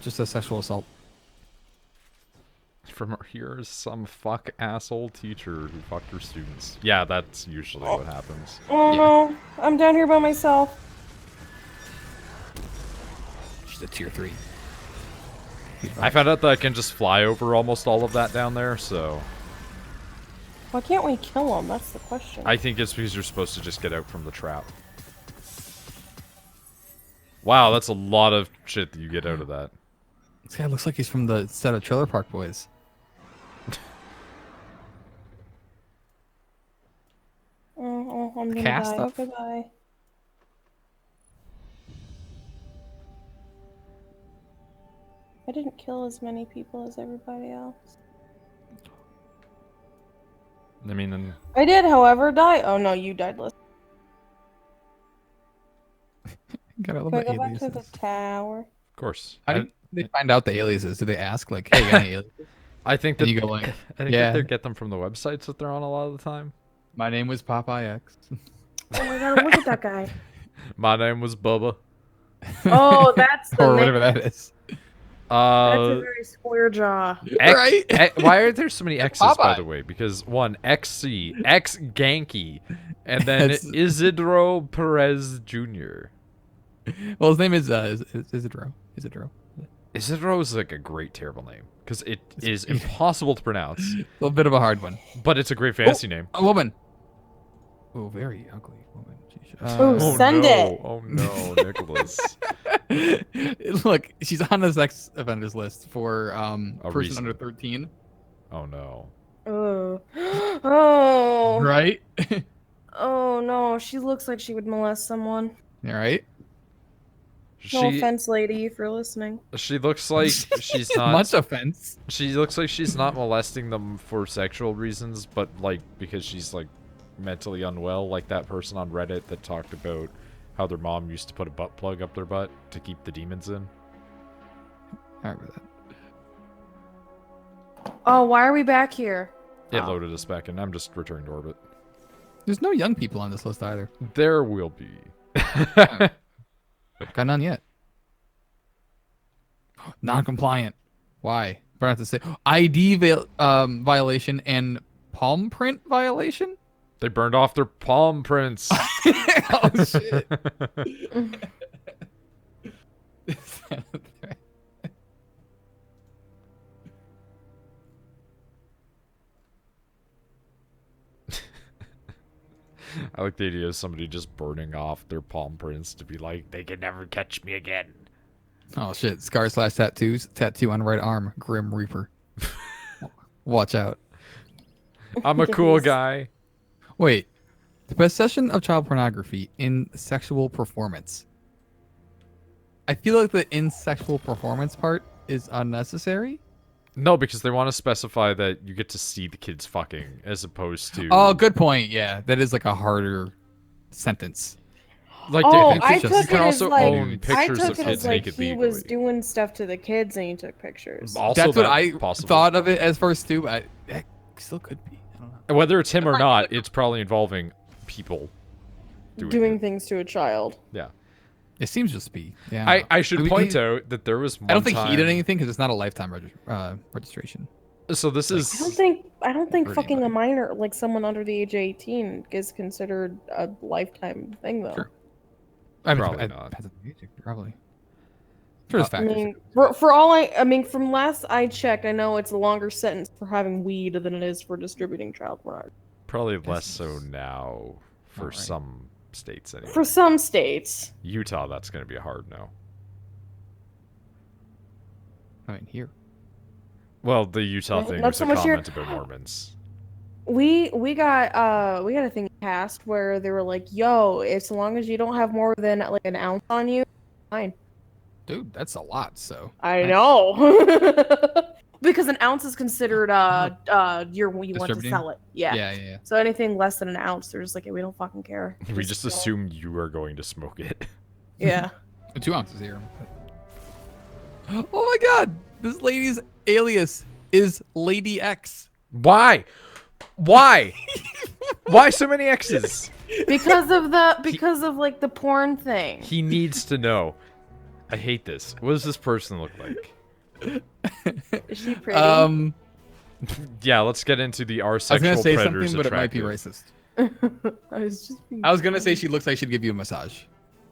Just a sexual assault. From here's some fuck asshole teacher who fucked her students. Yeah, that's usually what happens. Oh Yeah. no, I'm down here by myself. She's a tier 3. I found out that I can just fly over almost all of that down there, so Why can't we kill him? That's the question. I think it's because you're supposed to just get out from the trap. Wow, that's a lot of shit that you get out of that. This guy looks like he's from the set of Trailer Park Boys. Oh, I'm gonna Cast die. stuff? Goodbye. I didn't kill as many people as everybody else. I mean, and I did, however, die. Oh no, you died. Listen. Got all Can I the go back to aliases. the tower? of course, How do they find out the aliases? Do they ask like, "Hey, any aliases?" I think that And you go like, I think yeah. that they get them from the websites that they're on a lot of the time. "My name was Popeye X." Oh my god, look at that guy. My name was Bubba. Oh, that's the or name. whatever that is. That's a very square jaw. Right? Why are there so many X's, by Popeye. the way? Because one, XC, X Ganky, and then That's- Isidro Perez Jr. Well, his name is Isidro. Isidro. Isidro is like a great, terrible name because it is impossible to pronounce, A little bit of a hard one. but it's a great fantasy name. A woman. Oh, very ugly woman. Oh, send no. it. Oh no, Nicholas. Look, she's on the sex offenders list for person reason. under 13. Oh no. Oh. Oh. Right? Oh no, she looks like she would molest someone. All right. No She offense, lady, if you're listening. she looks like she's not. Much offense. She looks like she's not molesting them for sexual reasons, but like because she's like mentally unwell, like that person on Reddit that talked about how their mom used to put a butt plug up their butt to keep the demons in. I remember that. Oh, why are we back here? It Oh. loaded us back in. I'm just returning to orbit. There's no young people on this list either. There will be. Got none yet. Non-compliant. Why? But I have to say ID violation and palm print violation. They burned off their palm prints. Oh shit. I like the idea of somebody just burning off their palm prints to be like, they can never catch me again. Oh shit. Scar/tattoos. Tattoo on right arm. Grim Reaper. Watch out. I'm a cool Yes. guy. Wait. The possession of child pornography in sexual performance. I feel like the in sexual performance part is unnecessary. No, because they want to specify that you get to see the kids fucking as opposed to. Oh, good point. Yeah, that is like a harder sentence. Like, Oh, you I can took it as also like own I pictures took of it kids as like naked he legally. was doing stuff to the kids and he took pictures. Also, That's what that I possible. thought of it as first too. But it still could be. I don't know. Whether it's him or not, it's probably involving people Doing it. things to a child. Yeah. It seems just to be. Yeah. I should point out that there was one I don't think time... he did anything because it's not a lifetime registration. So this is... I don't think Hurt fucking anybody. a minor, like someone under the age of 18, is considered a lifetime thing though. Sure. I mean, Probably it not. depends on the music, probably. Sure, there's I factors. mean, for all I mean, from last I checked, I know it's a longer sentence for having weed than it is for distributing child pornography. Probably less so now for Alright. some states anyway. For some states. Utah, that's going to be a hard no. I mean, here. Well, the Utah Not thing so was a much here. comment about Mormons. We got a thing passed where they were like, "Yo, as long as you don't have more than like an ounce on you, fine." Dude, that's a lot, so. I Nice. know. Because an ounce is considered you want to Distributing? sell it. Yeah. Yeah. So anything less than an ounce, they're just like, we don't fucking care. We just sell it." assume you are going to smoke it. Yeah. 2 ounces here. Oh my god! This lady's alias is Lady X. Why? Why? Why so many X's? because of like the porn thing. He needs to know. I hate this. What does this person look like? Is she pretty? Yeah, let's get into the our I was sexual gonna say predators something, but it might be attractive. racist. I was just. I was gonna say she looks like she'd give you a massage.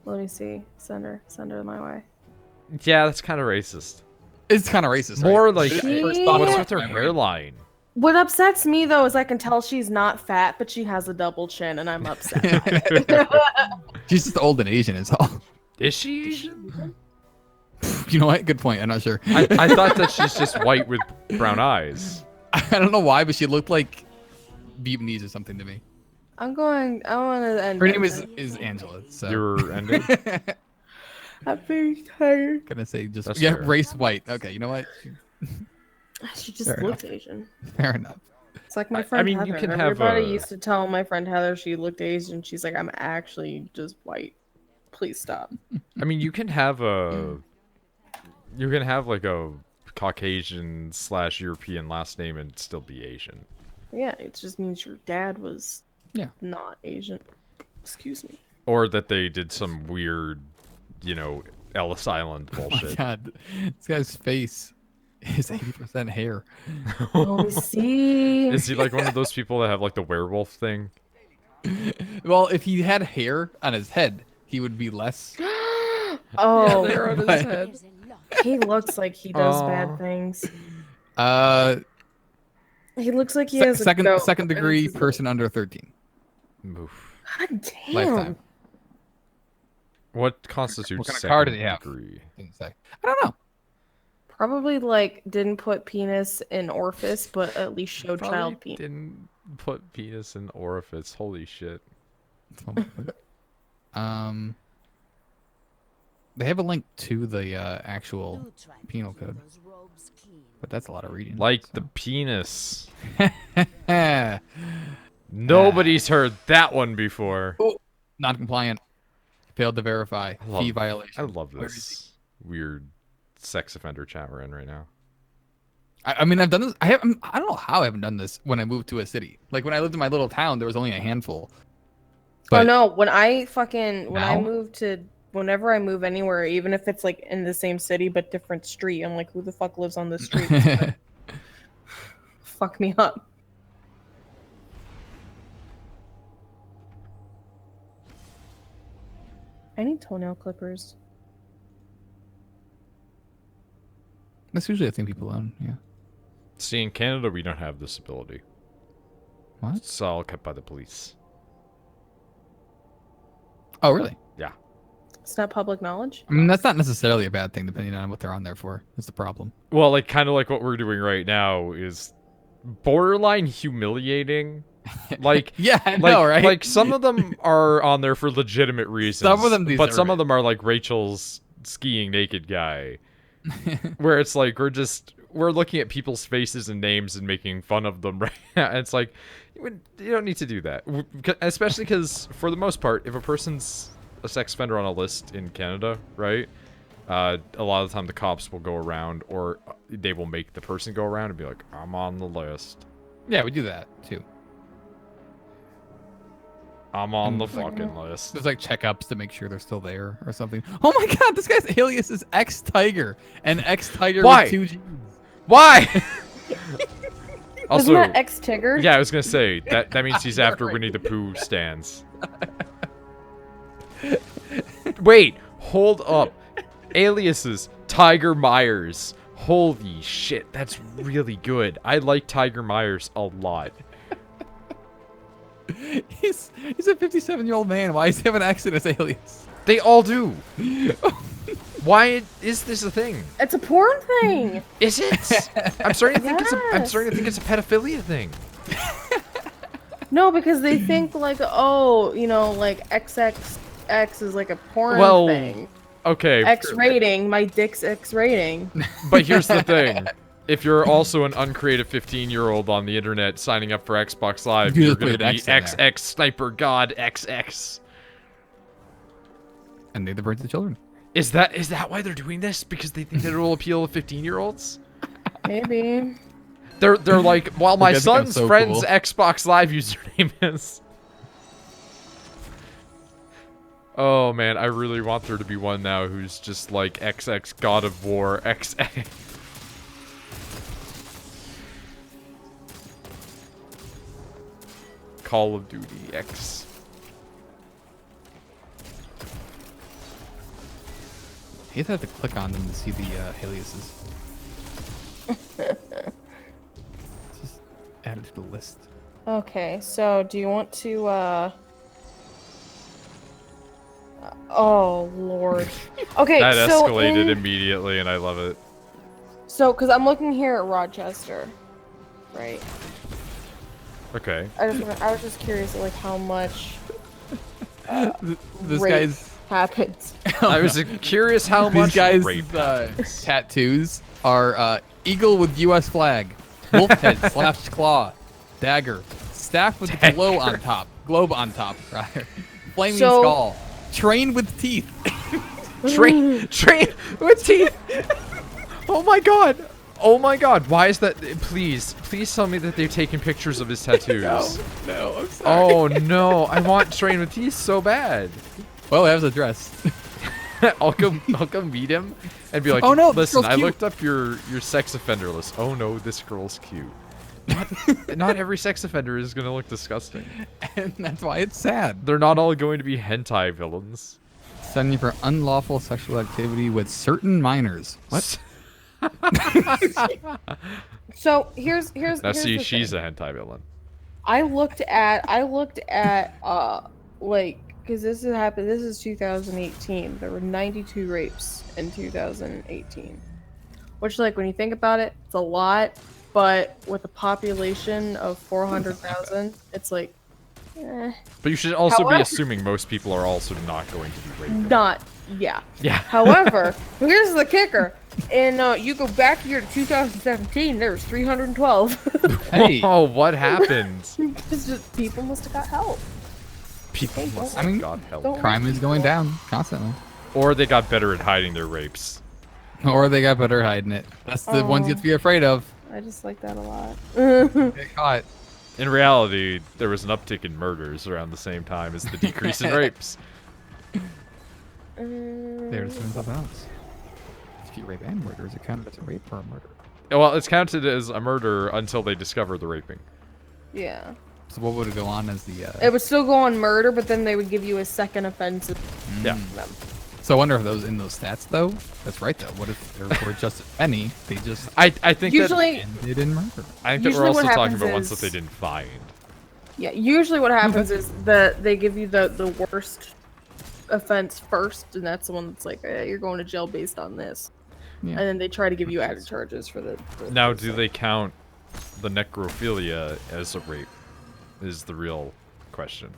Let me see. Send her my way. Yeah, that's kind of racist. It's kind of racist. More right? like, She- what's with her hairline? What upsets me though is I can tell she's not fat, but she has a double chin, and I'm upset. She's just old and Asian, is all. Is she Asian? You know what? Good point. I'm not sure. I thought that she's just white with brown eyes. I don't know why, but she looked like Vietnamese or something to me. I want to end. Her name it. is Angela. So You're ending? I'm very tired. gonna say just That's yeah, fair. race white. Okay, you know what? She just Fair looks Asian. Fair enough. It's like my I friend mean, Heather. you can have Everybody a- used to tell my friend Heather she looked Asian. She's like, I'm actually just white. Please stop. I mean, you can have a... You can have, like, a Caucasian / European last name and still be Asian. Yeah, it just means your dad was Yeah. not Asian. Excuse me. Or that they did some weird, Ellis Island Oh my bullshit. god, this guy's face is 80% hair. Oh, see. Is he like one of those people that have like the werewolf thing? Well, if he had hair on his head, he would be less. Oh, Hair on his but- head. he looks like he does Aw. bad things. He looks like he has a second goat. second degree person under 13. Oof. God damn. Lifetime. What constitutes What kind of second car did he have? degree? Didn't say. I don't know. Probably like didn't put penis in orifice, but at least showed Probably child penis. didn't put penis in orifice. Holy shit. They have a link to the actual penal code, but that's a lot of reading. Like the penis. the Nobody's heard that one before. non-compliant, failed to verify, I love- fee violation. I love Where is this weird sex offender chat we're in right now. I mean, I've done this. I don't know how I haven't done this when I moved to a city. Like when I lived in my little town, there was only a handful. Oh no, when I Now? moved to whenever I move anywhere, even if it's like in the same city but different street, I'm like, who the fuck lives on this street? Fuck me up. I need toenail clippers. That's usually a thing people own. Yeah. See, in Canada, we don't have this ability. What? It's all kept by the police. Oh, really? Yeah. It's not public knowledge. I mean, that's not necessarily a bad thing, depending on what they're on there for. That's the problem. Well, like, kind of like what we're doing right now is borderline humiliating. Like, Yeah, I like, know, right? like some of them are on there for legitimate reasons. Some of them but deserve some of it. them are like Rachel's skiing naked guy, where it's like we're looking at people's faces and names and making fun of them right now. And it's like you don't need to do that, especially because for the most part, if a person's a sex offender on a list in Canada, right? A lot of the time the cops will go around, or they will make the person go around and be like, I'm on the list. Yeah, we do that too. I'm on the fucking list. There's like checkups to make sure they're still there or something. Oh my god, this guy's alias is X-Tiger. And X-Tiger Why? with 2 G's. Why? Isn't that X-Tigger? Yeah, I was gonna say, that means he's after Winnie the Pooh stands. Wait, hold up. Aliases, Tiger Myers. Holy shit, that's really good. I like Tiger Myers a lot. He's a 57-year-old man. Why does he have an X in his alias? They all do. Why is this a thing? It's a porn thing. Is it? I'm starting to think I'm Yes. starting to think it's a pedophilia thing. No, because they think like, oh, you know, like XXX is like a porn Well, thing. Okay. X rating. My dick's X rating. But here's the thing. If you're also an uncreative 15-year-old on the internet signing up for Xbox Live, You you're just going to put an be X in there. XX Sniper God XX. And they the birds of children. Is that why they're doing this? Because they think that it will appeal to 15-year-olds? Maybe. They're like, while my Because I'm son's so friend's cool. Xbox Live username is. Oh man, I really want there to be one now who's just like XX God of War XX. Call of Duty X. You have to click on them to see the aliases. Just add it to the list. Okay, so do you want to, oh, Lord. Okay, That so escalated immediately and I love it. So, because I'm looking here at Rochester, right? Okay. I was just curious, like, how much This rape guy's happens. I was curious how these much guys' rape tattoos are eagle with U.S. flag, wolf head slash claw, dagger, staff with the globe on top, rather, flaming So- skull, train with teeth. Train with teeth. Oh my god. Oh my god. Why is that? Please tell me that they've taken pictures of his tattoos. No, I'm sorry. Oh no. I want train with teeth so bad. Well, he has a dress. I'll go meet him and be like, Oh, no, this listen, girl's I cute." looked up your sex offender list. Oh no, this girl's cute. Not every sex offender is gonna look disgusting. And that's why it's sad. They're not all going to be hentai villains. Sending for unlawful sexual activity with certain minors. What? So here's Now see, the she's thing. a hentai villain. I looked at like, because this has happened. This is 2018. There were 92 rapes in 2018, which, like, when you think about it, it's a lot. But with a population of 400,000, it's like, But you should also be However- assuming most people are also not going to be raped. not, yeah. Yeah. However, here's the kicker. And you go back here to 2017, there was 312. Hey, Oh, what happened? It's just people must have got help. People Hey, must don't- have got help. don't- crime is going down constantly. Or they got better at hiding their rapes. Or they got better hiding it. That's the ones you have to be afraid of. I just like that a lot. Get caught. In reality, there was an uptick in murders around the same time as the decrease in rapes. There's something else. If you rape and murder, is it counted as a rape or a murder? Well, it's counted as a murder until they discover the raping. Yeah. So what would it go on as the? It would still go on murder, but then they would give you a second offense. Yeah. So I wonder if those in those stats though. That's right though. What if there were just as many? They just I think Usually, ended in murder. I think that we're usually also what talking about ones happens that they is- didn't find. yeah. Usually, what happens is that they give you the worst offense first, and that's the one that's like, you're going to jail based on this. Yeah. And then they try to give you added charges for the. Now, do they count the necrophilia as a rape? Is the real question.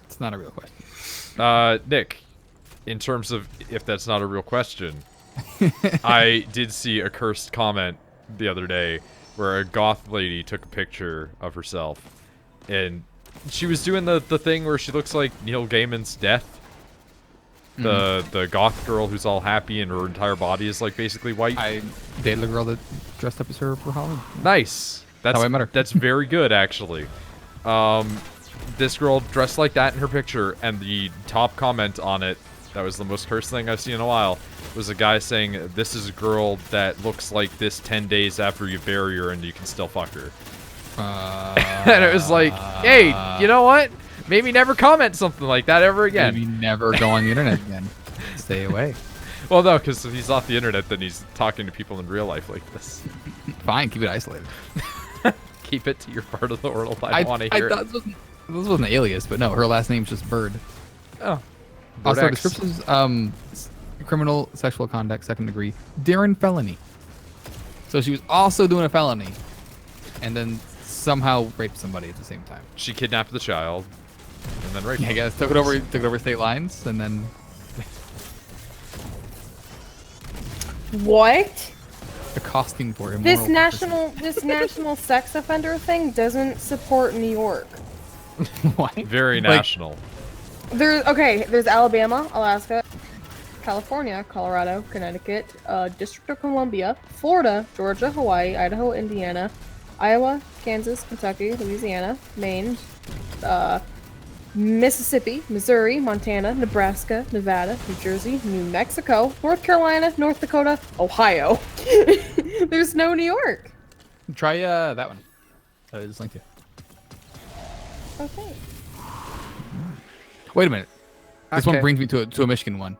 It's not a real question. Nick, in terms of if that's not a real question, I did see a cursed comment the other day where a goth lady took a picture of herself and she was doing the thing where she looks like Neil Gaiman's Death. The goth girl who's all happy and her entire body is like basically white. I dated a girl that dressed up as her for Halloween. Nice. That's how I met her. That's very good, actually. This girl dressed like that in her picture, and the top comment on it, that was the most cursed thing I've seen in a while, was a guy saying, "This is a girl that looks like this 10 days after you bury her, and you can still fuck her." And it was like, hey, you know what? Maybe never comment something like that ever again. Maybe never go on the internet again. Stay away. Well, no, because if he's off the internet, then he's talking to people in real life like this. Fine, keep it isolated. Keep it to your part of the world. I want to hear thought this was an alias, but no, her last name's just Bird. Oh. Also, descriptions, criminal sexual conduct, 2nd degree, daring felony. So she was also doing a felony, and then somehow raped somebody at the same time. She kidnapped the child, and then raped Yeah, I him. guess took it over state lines, and then What? accosting for immoral This practices. national sex offender thing doesn't support New York. What? Very Like, national. There's Alabama, Alaska, California, Colorado, Connecticut, District of Columbia, Florida, Georgia, Hawaii, Idaho, Indiana, Iowa, Kansas, Kentucky, Louisiana, Maine, Mississippi, Missouri, Montana, Nebraska, Nevada, New Jersey, New Mexico, North Carolina, North Dakota, Ohio. There's no New York. Try that one. I just linked you. Okay. Wait a minute. This one Okay. brings me to a Michigan one.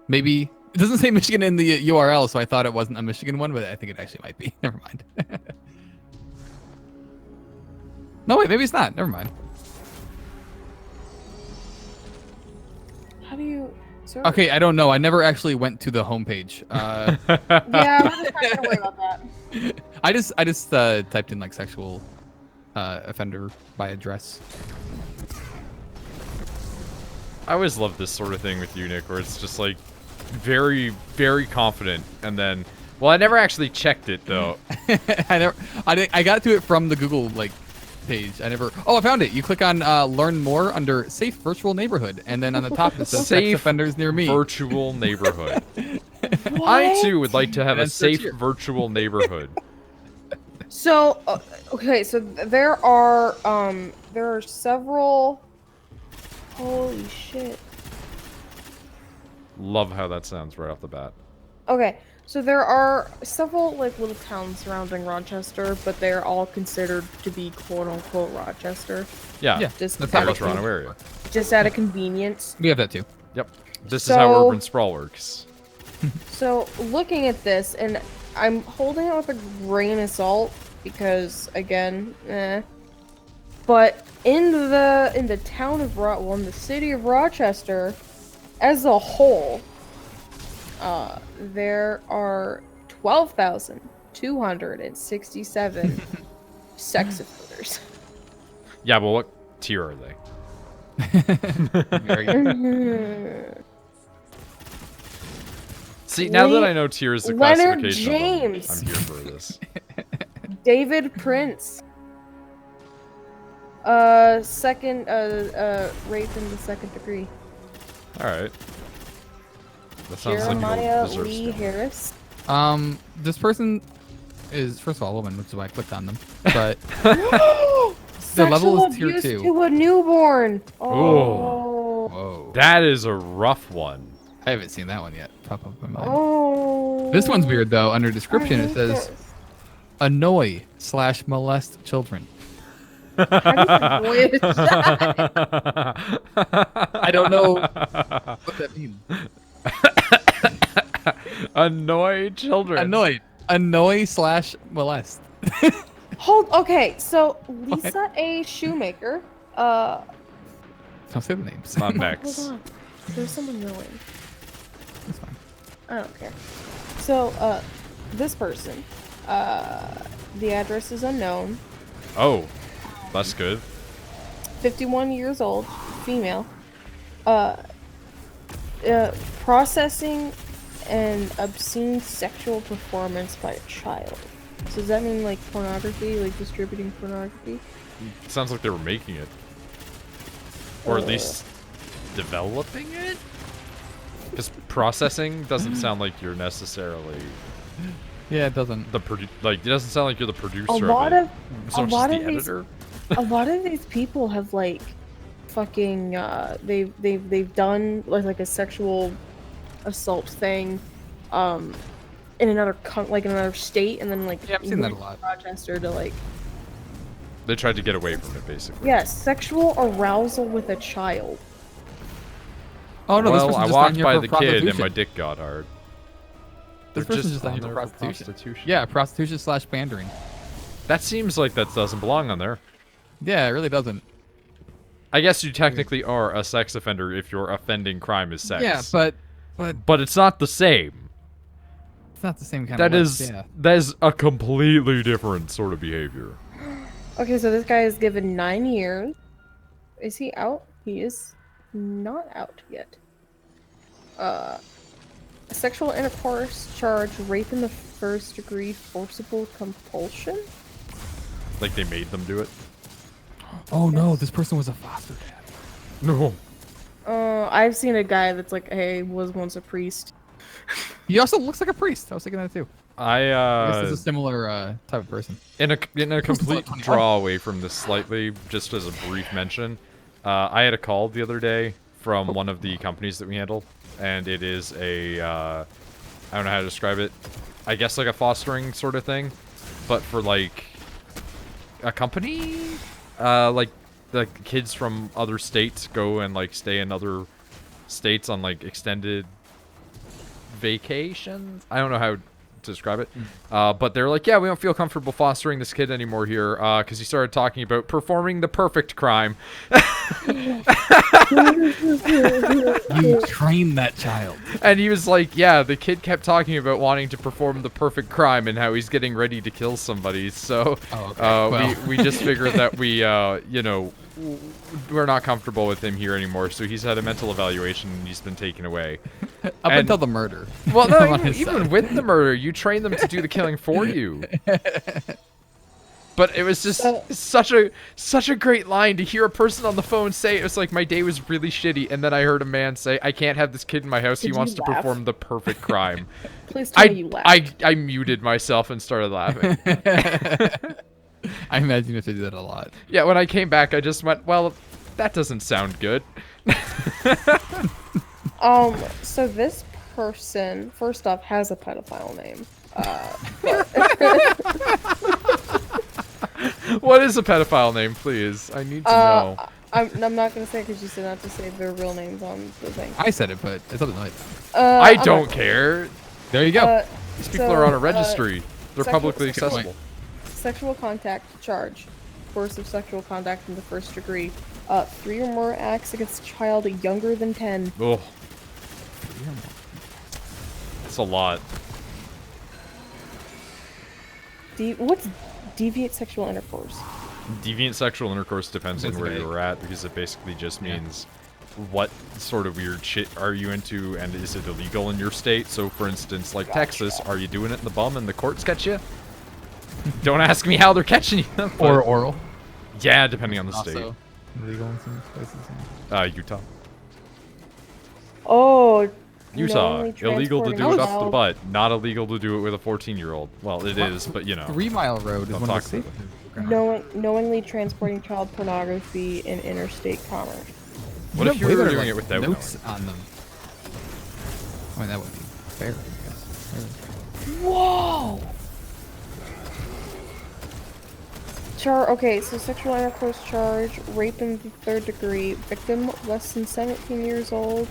Maybe it doesn't say Michigan in the URL, so I thought it wasn't a Michigan one, but I think it actually might be. Never mind. No, wait, maybe it's not. Never mind. How do you... Sorry. Okay, I don't know. I never actually went to the homepage. Yeah, we're just not gonna worry about that. I just typed in like sexual offender by address. I always love this sort of thing with you, Nick, where it's just like very, very confident, and then, well, I never actually checked it though. I got to it from the Google like page. Oh, I found it. You click on learn more under safe virtual neighborhood, and then on the top it says sex Safe offenders near me. Virtual neighborhood. I too would like to have a And search safe here. virtual neighborhood. So, okay, so there are several... Holy shit. Love how that sounds right off the bat. Okay, so there are several like little towns surrounding Rochester, but they're all considered to be quote-unquote Rochester. Yeah, Yeah, Just that's the out how of Toronto area. just out of convenience. We have that too. Yep. This is how So- urban sprawl works. So looking at this, and I'm holding it with a grain of salt because again, but in the town of in the city of Rochester, as a whole, there are 12,267 sex offenders. Yeah, but what tier are they? Very good. See, now that I know tiers, the Leonard classification of them, James. I'm here for this. David Prince. Second, rape in the 2nd degree. All right. That sounds like Jeremiah you'll deserve Lee stuff. Harris. This person is first of all a woman, which is why I clicked on them. But the level Sexual is tier abuse 2. to a newborn. Ooh. Oh. Whoa. That is a rough one. I haven't seen that one yet. Top of my mind. Oh. This one's weird though. Under description, I it hate says this. annoy/molest children. How do you avoid that? I don't know what that means. Annoy children. Annoy/molest. Okay, so Lisa A. Shoemaker. Don't say the names. My Hold Max. on. There's someone yelling. That's fine. I don't care. So, this person, the address is unknown. Oh, that's good. 51 years old, female. Processing an obscene sexual performance by a child. So does that mean like pornography, like distributing pornography? Sounds like they were making it. Or at least developing it? Because processing doesn't sound like you're necessarily Yeah, it doesn't. like it doesn't sound like you're the producer A lot of of it. So a much lot as of the these editor. a lot of these people have like fucking they've done like a sexual assault thing in another like in another state, and then like Yeah, I've seen that a moved lot. to Rochester to like They tried to get away from it, basically. sexual arousal with a child. Oh no, this Well, person's I just walked on here by for the kid and prostitution. my dick got hard. This They're person's just on here there for for prostitution. Yeah, prostitution / pandering. That seems like that doesn't belong on there. Yeah, it really doesn't. I guess you technically are a sex offender if your offending crime is sex. Yeah, but it's not the same. it's not the same kind That of. is Yeah. that is a completely different sort of behavior. Okay, so this guy is given 9 years. Is he out? He is not out yet. Sexual intercourse charge, rape in the first degree, forcible compulsion? Like they made them do it. Oh no, this person was a foster dad. No. I've seen a guy that's like, hey, was once a priest. He also looks like a priest. I was thinking that too. I guess I he's a similar type of person. in a complete 21. draw away from this slightly, just as a brief mention, I had a call the other day from one of the companies that we handle, and it is a I don't know how to describe it. I guess like a fostering sort of thing, but for like a company, like the kids from other states go and like stay in other states on like extended vacations. I don't know how to describe it, but they're like, yeah, we don't feel comfortable fostering this kid anymore here because he started talking about performing the perfect crime. You trained that child. And he was like, yeah, the kid kept talking about wanting to perform the perfect crime and how he's getting ready to kill somebody. So Oh, okay. Well. we just figured that we, you know, we're not comfortable with him here anymore. So he's had a mental evaluation and he's been taken away. Up And- until the murder. Well, I'm no, on his even side. with the murder, you train them to do the killing for you. But it was just such a great line to hear a person on the phone say. It was like, my day was really shitty, and then I heard a man say, I can't have this kid in my house. Did He you wants to laugh? perform the perfect crime. Please tell me you laughed. I muted myself and started laughing. I imagine you have to do that a lot. Yeah, when I came back, I just went, well, that doesn't sound good. So this person, first off, has a pedophile name. What is a pedophile name, please? I need to know. I'm not gonna say because you said not to say their real names on the thing. I said it, but it's up to night. I I'm don't not- care. There you go. These people are on a so, registry. They're sexual- publicly sexual- accessible. Sexual contact charge, coercive sexual contact in the first degree. 3 or more acts against a child younger than 10. Oh. That's a lot. What's deviant sexual intercourse? Deviant sexual intercourse depends on It's where vague. you're at, because it basically just Yeah. means what sort of weird shit are you into, and is it illegal in your state? So, for instance, like Texas, are you doing it in the bum and the courts catch you? Don't ask me how they're catching you. but- Or oral. yeah, depending on the state. Also illegal in some places. Utah. Oh, Utah, knowingly illegal to do transporting it up the child- butt, not illegal to do it with a 14-year-old. Well, it is, but you know. 3 Mile Road is Don't one of talk the about safest. Knowingly transporting child pornography in interstate commerce. What if you way were better, doing like, it without notes on them? I mean, that would be fair, I guess. Whoa! Okay, so sexual intercourse charge, rape in the 3rd degree, victim less than 17 years old,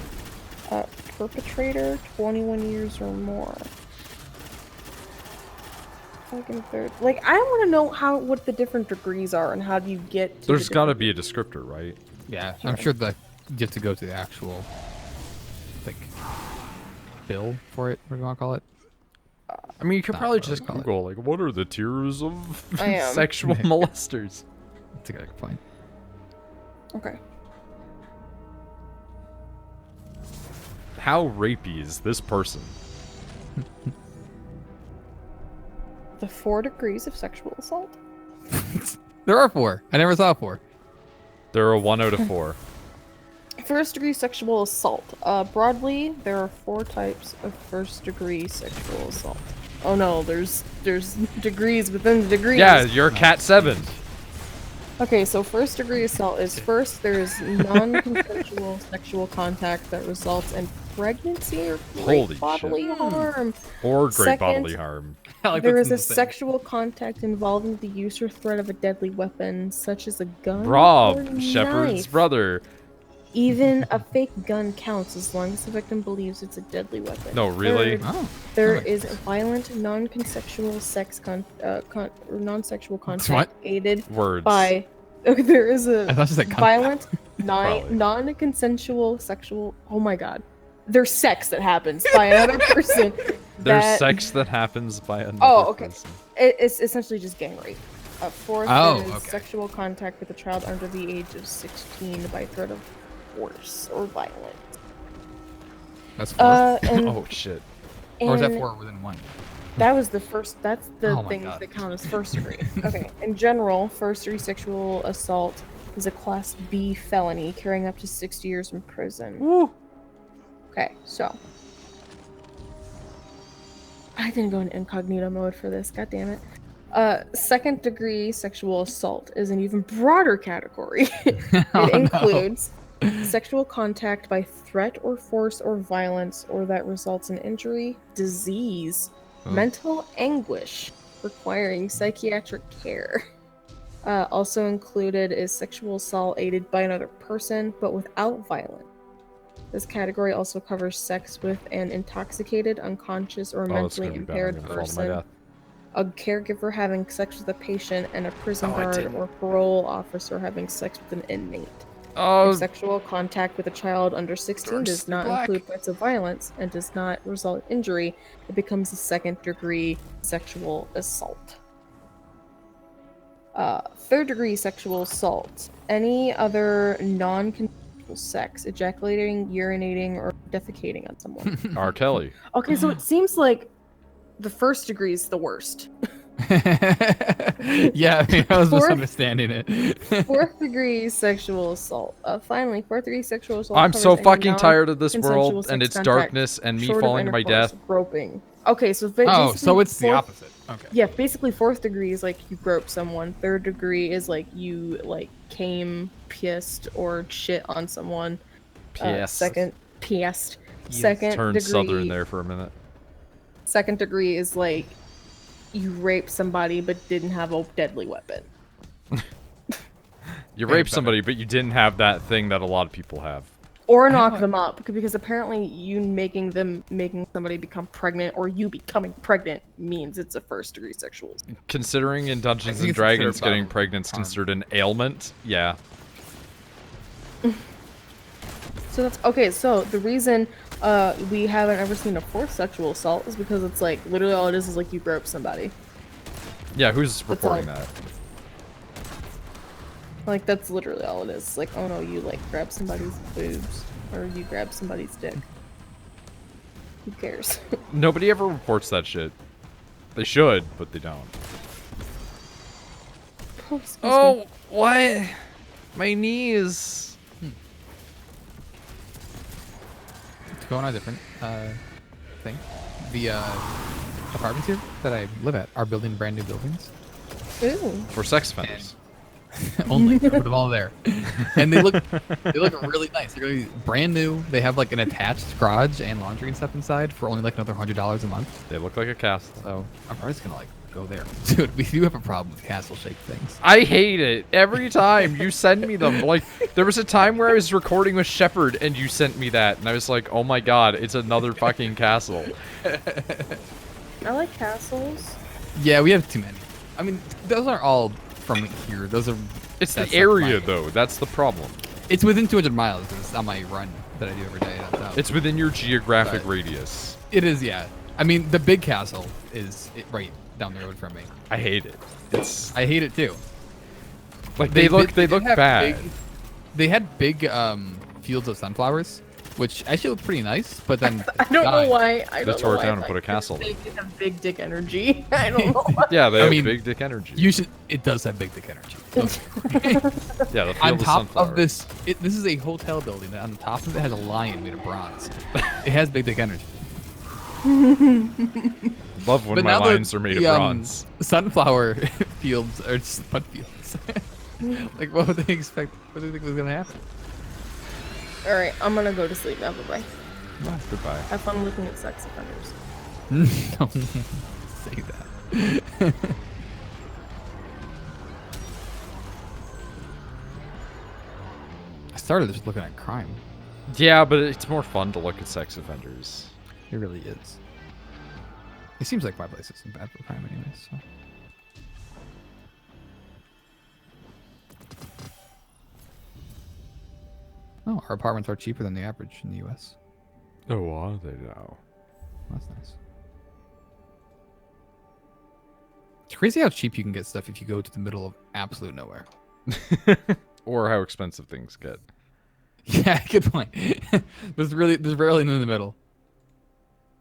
perpetrator 21 years or more. Second, third. Like, I want to know what the different degrees are and how do you get to There's the got to different- be a descriptor, right? Yeah, I'm sure that you have to go to the actual, like, bill for it, what do you want to call it? I mean, you could Not probably what I just would call it. Google, like, what are the tiers of I am. sexual molesters? That's a good point. Okay. How rapey is this person? The 4 degrees of sexual assault? There are 4. I never saw 4. They're a 1 out of 4. First-degree sexual assault. Broadly, there are 4 types of first-degree sexual assault. Oh no, there's degrees within the degrees. Yeah, you're Cat 7. Okay, so first-degree assault is first there is non-consensual sexual contact that results in pregnancy or Holy great bodily shit. harm. Or great Second, bodily harm. There is a sexual contact involving the use or threat of a deadly weapon, such as a gun or Rob, Shepard's knife. brother. Even a fake gun counts as long as the victim believes it's a deadly weapon. No, really? Third, there is violent, non-consensual non-sexual contact aided Words. by. There is a I thought you said violent, Probably. non-consensual sexual. Oh my god, there's sex that happens by another person. There's sex that happens by another okay. person. It's essentially just gang rape. Fourth is sexual contact with a child under the age of 16 by threat of force or violence. That's 4. Oh shit. Or is that 4 within 1? That was the first. That's the things God. that count as first degree. Okay. In general, first degree sexual assault is a Class B felony carrying up to 60 years in prison. Woo. Okay, so I didn't go in incognito mode for this. God damn it. Second degree sexual assault is an even broader category. It includes sexual contact by threat or force or violence, or that results in injury, disease, mental anguish, requiring psychiatric care. Also included is sexual assault aided by another person, but without violence. This category also covers sex with an intoxicated, unconscious, or mentally impaired person, a caregiver having sex with a patient, and a prison guard or parole officer having sex with an inmate. If sexual contact with a child under 16 does not include threats of violence and does not result in injury, it becomes a second-degree sexual assault. Third-degree sexual assault. Any other non-consensual sex, ejaculating, urinating, or defecating on someone. R. Kelly. Okay, so it seems like the first degree is the worst. Yeah, I was misunderstanding it. Fourth degree sexual assault. Finally, fourth degree sexual assault. I'm so fucking tired of this world and its contact, darkness and me falling to my death. Groping. Okay, so so it's the opposite. Okay. Yeah, basically fourth degree is like you grope someone. Third degree is like you came, pissed, or shit on someone. Second Turned degree. southern there for a minute. Second degree is like you raped somebody but didn't have a deadly weapon. You raped somebody, but you didn't have that thing that a lot of people have. Or knock them up, because apparently you making somebody become pregnant or you becoming pregnant means it's a first degree sexual. Considering in Dungeons and Dragons getting pregnant is considered an ailment, yeah. So that's okay. So the reason we haven't ever seen a fourth sexual assault is because it's like literally all it is like you grope somebody. Yeah, who's reporting that? Like that's literally all it is. It's like, oh no, you like grab somebody's boobs or you grab somebody's dick. Who cares? Nobody ever reports that shit. They should, but they don't. Oh, what? My knees. To go on a different thing, the apartments here that I live at are building brand new buildings. Ooh. For sex offenders. Only put them all there, and they look really nice. They're really brand new. They have like an attached garage and laundry and stuff inside for only like another $100 a month. They look like a castle. So I'm probably just gonna like go there. Dude, we do have a problem with castle shaped things. I hate it every time you send me them. Like there was a time where I was recording with Shepard and you sent me that, and I was like, oh my god, it's another fucking castle. I like castles. Yeah, we have too many. I mean, those aren't all from here. Those are. It's the area though. That's the problem. It's within 200 miles. It's on my run that I do every day. It's within your geographic radius. It is, yeah. I mean, the big castle is right down the road from me. I hate it. I hate it too. Like they look bad. They had big fields of sunflowers, which actually looked pretty nice, but then I don't know died. why. I They don't tore know it why down I and put a thought castle They there. have big dick energy. I don't know why. Yeah, they I have mean, big dick energy. It does have big dick energy. Yeah, the On field of top sunflower. of this, this is a hotel building that on the top of it has a lion made of bronze. It has big dick energy. Love when But my now lines are made of bronze. Sunflower fields are just mud fields. Like, what would they expect? What do they think was gonna happen? All right, I'm gonna go to sleep now. Bye bye. Ah, goodbye. Have fun looking at sex offenders. Don't say that. I started just looking at crime. Yeah, but it's more fun to look at sex offenders. It really is. It seems like my place isn't bad for crime anyways. So. Oh, our apartments are cheaper than the average in the U.S. Oh, are they now? That's nice. It's crazy how cheap you can get stuff if you go to the middle of absolute nowhere. Or how expensive things get. Yeah, good point. there's rarely in the middle.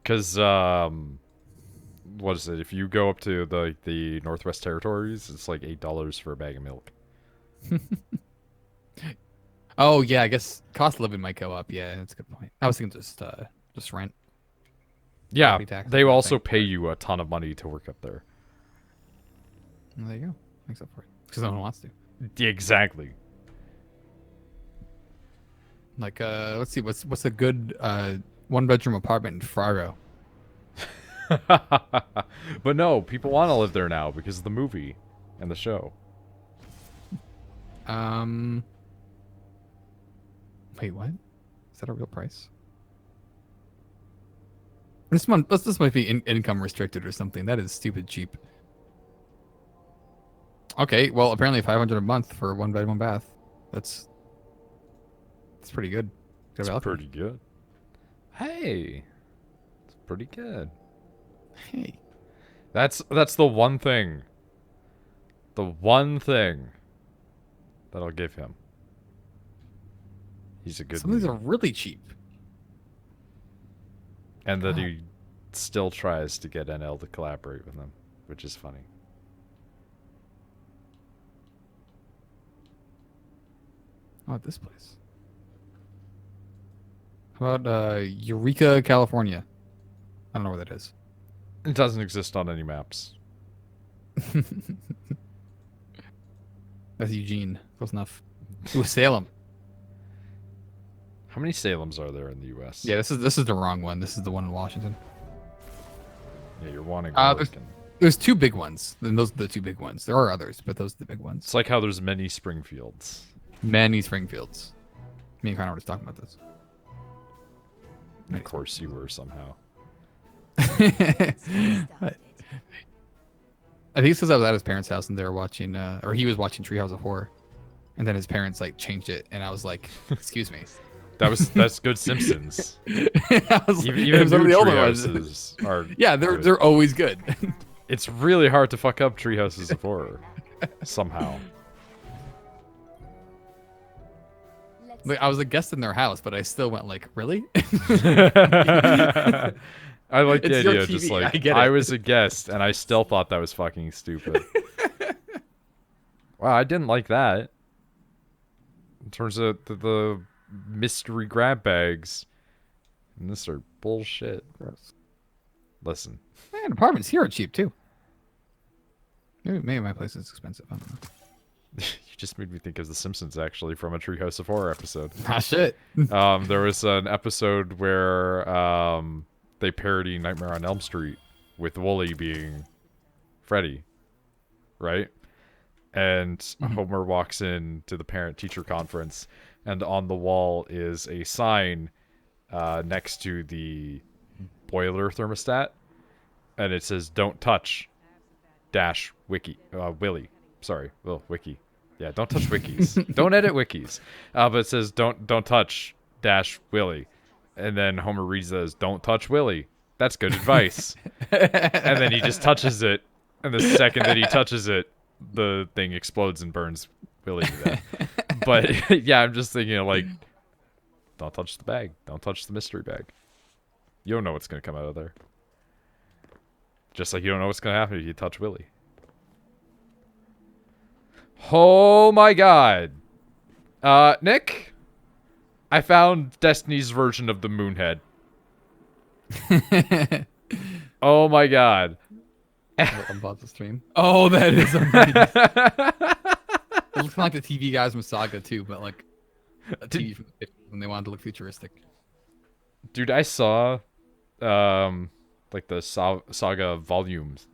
Because, what is it? If you go up to the Northwest Territories, it's like $8 for a bag of milk. Oh yeah, I guess cost of living might go up. Yeah, that's a good point. I was thinking just rent. Yeah, Property tax, they I also think. pay you a ton of money to work up there. Well, there you go. Makes up for it. Because no one wants to. Exactly. Like, let's see, what's a good one bedroom apartment in Fargo? But no, people want to live there now because of the movie and the show. Wait, what? Is that a real price? This might be income restricted or something. That is stupid cheap. Okay, well apparently $500 a month for one bed, one bath. That's pretty good. It's pretty good. Hey, it's pretty good. Hey, That's the one thing. The one thing that I'll give him. He's a good some of these man. are really cheap. And that he still tries to get NL to collaborate with him, which is funny. Oh, this place. How about Eureka, California? I don't know where that is. It doesn't exist on any maps. That's Eugene. Close enough. Ooh, Salem. How many Salems are there in the U.S.? Yeah, this is the wrong one. This is the one in Washington. Yeah, you're wanting there's- Oregon. There's two big ones. And those are the two big ones. There are others, but those are the big ones. It's like how there's many Springfields. Many Springfields. Me and Connor were just talking about this. Of course you were somehow. But I think it's because I was at his parents' house and they were watching, or he was watching Treehouse of Horror, and then his parents like changed it, and I was like, "Excuse me." That's good Simpsons. I was like, Even some of new the older ones. Treehouses are. Yeah, good. they're always good. It's really hard to fuck up Treehouses of Horror. Somehow. Like, I was a guest in their house, but I still went like, "Really?" I like the It's your idea, just TV, like I get I it. was a guest and I still thought that was fucking stupid. Wow, I didn't like that. In terms of the mystery grab bags, and this are bullshit. Gross. Listen, Man, apartments here are cheap too. Maybe my place is expensive. I don't know. you just made me think of The Simpsons actually from a Treehouse of Horror episode. Ah, shit. There was an episode where they parody Nightmare on Elm Street with Wooly being Freddy, right? And Homer walks in to the parent-teacher conference, and on the wall is a sign next to the boiler thermostat, and it says "Don't touch Willy." Sorry, wiki. Yeah, don't touch wikis. Don't edit wikis. But it says don't touch Willy. And then Homer reads that as "Don't touch Willy." That's good advice. And then he just touches it, and the second that he touches it, the thing explodes and burns Willy to death. But yeah, I'm just thinking of, like, Don't touch the bag. Don't touch the mystery bag. You don't know what's gonna come out of there. Just like you don't know what's gonna happen if you touch Willy. Oh my god. Nick? I found Destiny's version of the Moonhead. Oh my god. About the stream. Oh, that is amazing. It looks like the TV guys from Saga too, but like a TV from the 50s when they wanted to look futuristic. Dude, I saw like the Saga volumes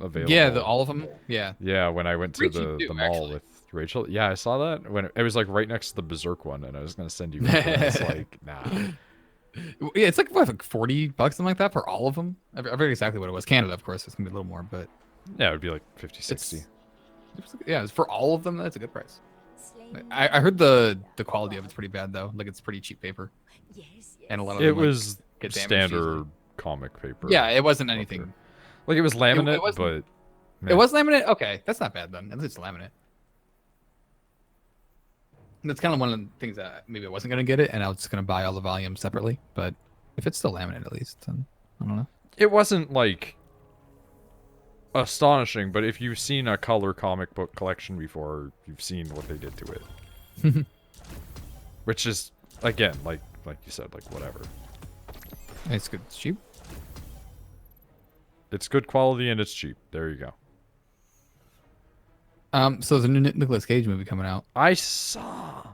available. Yeah, all of them. Yeah. Yeah, when I went to Pretty cheap the too, mall actually. with Rachel. Yeah, I saw that when it was like right next to the Berserk one, and I was gonna send you. One, but it's like, nah. Yeah, it's like what, like $40, something like that for all of them. I forget exactly what it was. Canada, of course, it's gonna be a little more, but Yeah, it would be like 50, 60. yeah, it's for all of them. That's a good price. I heard the quality of it's pretty bad though. Like it's pretty cheap paper, and a lot of It them, like, was get damaged standard easily. comic paper. Yeah, it wasn't anything. Like it was laminate, it wasn't- but It was laminate. Okay, that's not bad then. At least it's laminate. And that's kind of one of the things that maybe I wasn't gonna get it, and I was just gonna buy all the volumes separately. But if it's still laminate, at least, then I don't know. it wasn't like astonishing. But if you've seen a color comic book collection before, you've seen what they did to it. Which is, again, like you said, like whatever. It's good. It's cheap. It's good quality and it's cheap. There you go. So there's a new Nicolas Cage movie coming out. I saw.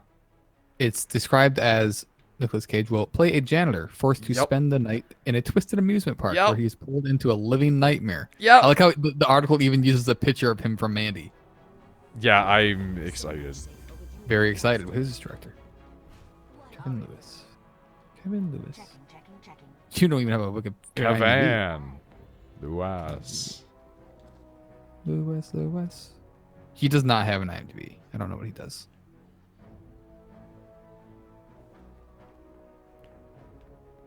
It's described as Nicolas Cage will play a janitor forced to Yep. spend the night in a twisted amusement park Yep. where he's pulled into a living nightmare. Yeah. I like how the article even uses a picture of him from Mandy. Yeah, I'm excited. Very excited. Who's this director? Kevin Lewis. Kevin Lewis. You don't even have a Wikipedia. Cavan. Lewis. Lewis. He does not have an IMDb. I don't know what he does.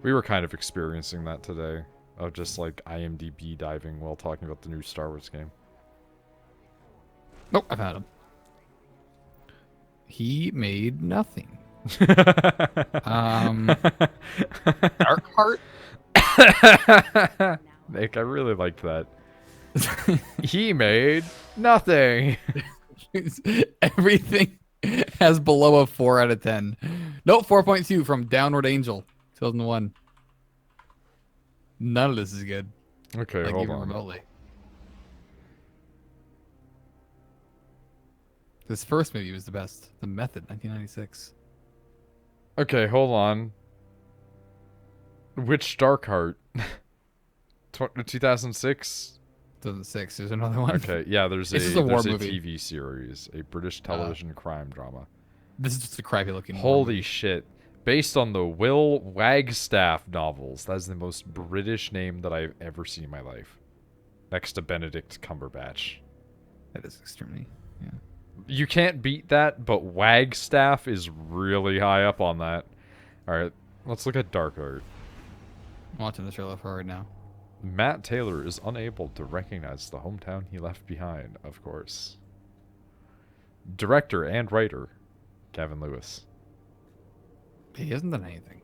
We were kind of experiencing that today, of just like IMDb diving while talking about the new Star Wars game. Nope, I found him. He made nothing. Dark Heart. Nick, I really liked that. He made nothing. Everything has below a 4 out of 10. Nope, 4.2 from Downward Angel, 2001. None of this is good. Okay, Like hold even on. remotely. This first movie was the best. The Method, 1996. Okay, hold on. Which Dark Heart? 2006? 2006. There's another one. Okay, yeah, there's This is a war there's movie. TV series, a British television crime drama. This is just a crappy looking. war Holy movie. shit. Based on the Will Wagstaff novels. That is the most British name that I've ever seen in my life. Next to Benedict Cumberbatch. That is extremely. Yeah. You can't beat that, but Wagstaff is really high up on that. Alright, let's look at Dark Heart. I'm watching the trailer for it right now. Matt Taylor is unable to recognize the hometown he left behind, of course. Director and writer, Kevin Lewis. He hasn't done anything.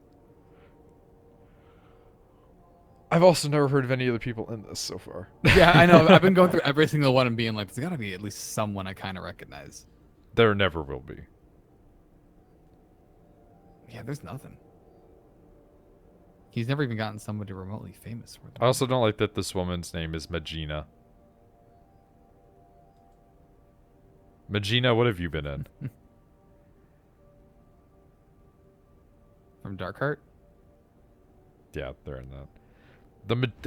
I've also never heard of any other people in this so far. Yeah, I know. I've been going through every single one and being like, there's got to be at least someone I kind of recognize. There never will be. Yeah, there's nothing. He's never even gotten somebody remotely famous for I also don't like that this woman's name is Magina. Magina, what have you been in? From Dark Heart? Yeah, they're in that.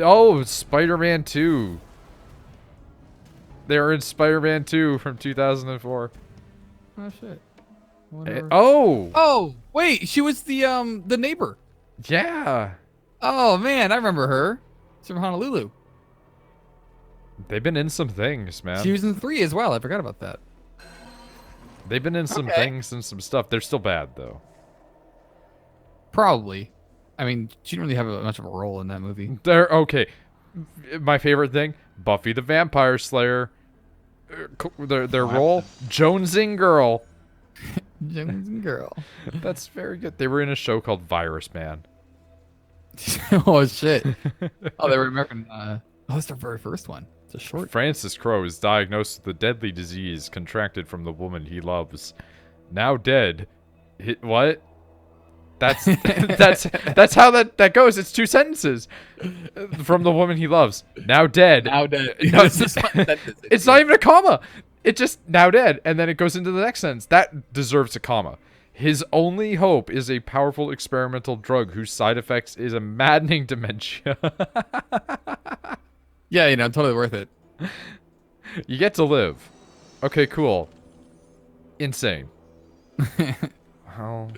Oh, Spider-Man 2. They were in Spider-Man 2 from 2004. Oh shit. Oh! Oh, wait, she was the neighbor. Yeah! Oh man, I remember her. She's from Honolulu. They've been in some things, man. She was in 3 as well. I forgot about that. They've been in some Okay. things and some stuff. They're still bad, though. Probably. I mean, she didn't really have much of a role in that movie. They're okay. My favorite thing, Buffy the Vampire Slayer. Their role, Jonesing Girl. Jones and Girl. That's very good. They were in a show called Virus Man. Oh shit. Oh, they were American. Oh, that's their very first one. It's a short. Francis Crowe is diagnosed with a deadly disease contracted from the woman he loves. Now dead. What? That's that's how that goes. It's 2 sentences. From the woman he loves. Now dead. Now dead. No, it's not even a comma. It just now dead, and then it goes into the next sentence. That deserves a comma. His only hope is a powerful experimental drug whose side effects is a maddening dementia. Yeah, you know, totally worth it. You get to live. Okay, cool. Insane. How?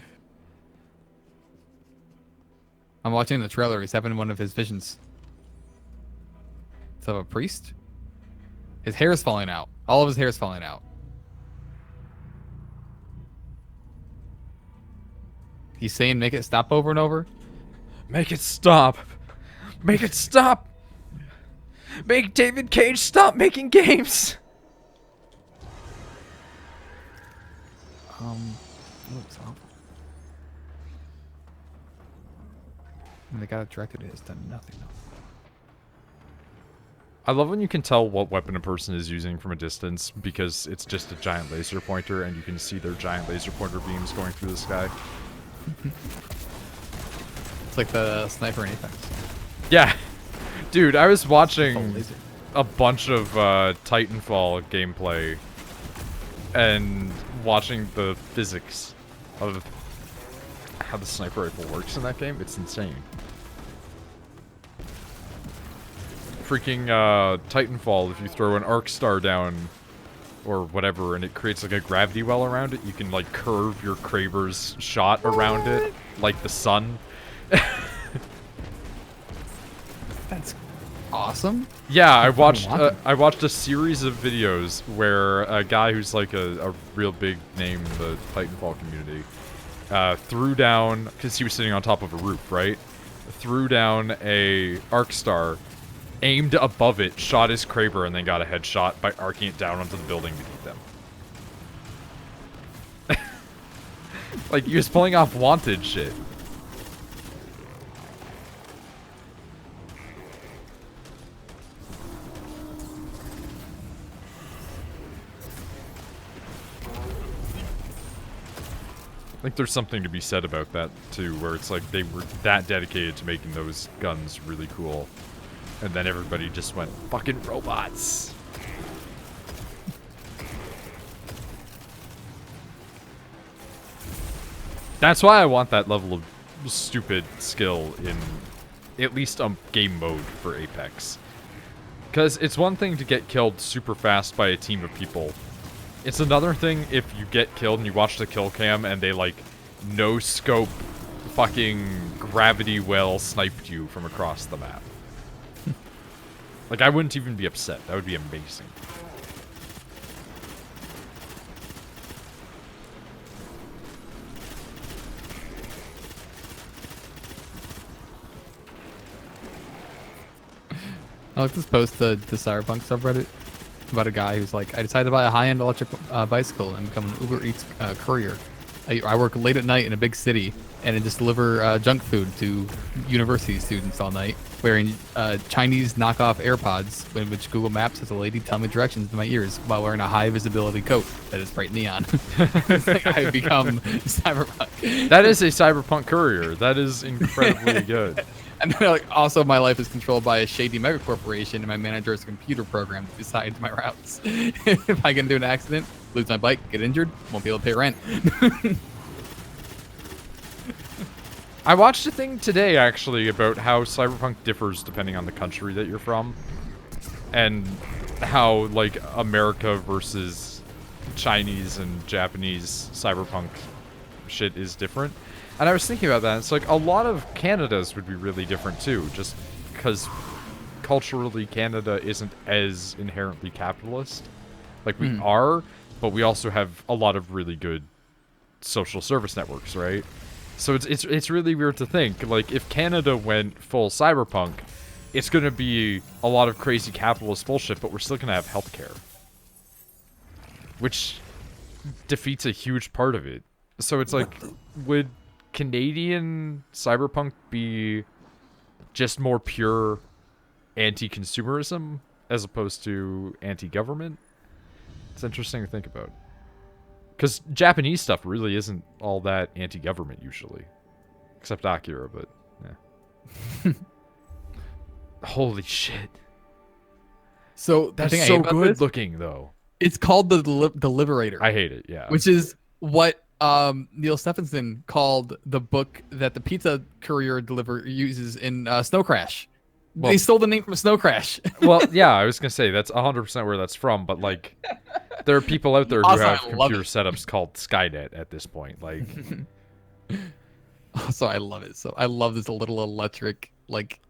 I'm watching the trailer. He's having one of his visions. It's of a priest. His hair is falling out. All of his hair is falling out. He's saying make it stop over and over. Make it stop. Make it stop. Make David Cage stop making games. It looks awful. And the guy that directed it has done nothing else. I love when you can tell what weapon a person is using from a distance because it's just a giant laser pointer and you can see their giant laser pointer beams going through the sky. It's like the sniper in Apex. Yeah. Dude, I was Oh, watching laser. a bunch of Titanfall gameplay and watching the physics of how the sniper rifle works in that game. It's insane. Freaking Titanfall, if you throw an arc star down or whatever and it creates like a gravity well around it, you can like curve your Kraber's shot around it like the sun. That's awesome. Yeah, I watched want I watched a series of videos where a guy who's like a real big name in the Titanfall community threw down, because he was sitting on top of a roof, right? Threw down a arc star, aimed above it, shot his Kraber, and then got a headshot by arcing it down onto the building beneath them. Like, he was pulling off Wanted shit. I think there's something to be said about that, too, where it's like they were that dedicated to making those guns really cool. And then everybody just went, fucking robots. That's why I want that level of stupid skill in at least game mode for Apex. Because it's one thing to get killed super fast by a team of people. It's another thing if you get killed and you watch the kill cam and they, like, no-scope fucking gravity well sniped you from across the map. Like, I wouldn't even be upset. That would be amazing. I like this post to Cyberpunk subreddit about a guy who's like, I decided to buy a high-end electric bicycle and become an Uber Eats courier. I work late at night in a big city and I just deliver junk food to university students all night, wearing Chinese knockoff AirPods, in which Google Maps has a lady tell me directions to my ears while wearing a high-visibility coat that is bright neon. It's like I've become Cyberpunk. That is a Cyberpunk courier. That is incredibly good. And then, like, also, my life is controlled by a shady mega corporation, and my manager has a computer program to decide my routes. If I get into an accident, lose my bike, get injured, won't be able to pay rent. I watched a thing today, actually, about how Cyberpunk differs depending on the country that you're from. And how, like, America versus Chinese and Japanese Cyberpunk shit is different. And I was thinking about that. It's like a lot of Canada's would be really different too, just because culturally Canada isn't as inherently capitalist. Like we are, but we also have a lot of really good social service networks, right? So it's really weird to think, like, if Canada went full cyberpunk, it's going to be a lot of crazy capitalist bullshit, but we're still going to have healthcare, which defeats a huge part of it. So it's like, would Canadian cyberpunk be just more pure anti-consumerism as opposed to anti-government? It's interesting to think about. Because Japanese stuff really isn't all that anti-government usually. Except Akira, but yeah. Holy shit. So That's the thing I so hate about good this, looking, though. it's called the Liberator. I hate it, yeah. Which is what Neil Stephenson called the book that the pizza courier uses in Snow Crash. Well- They stole the name from Snow Crash. Well, yeah, I was going to say, that's 100% where that's from, but, like, there are people out there who Also, have I love computer it. setups called Skynet at this point. Like, So I love it. So I love this little electric, like,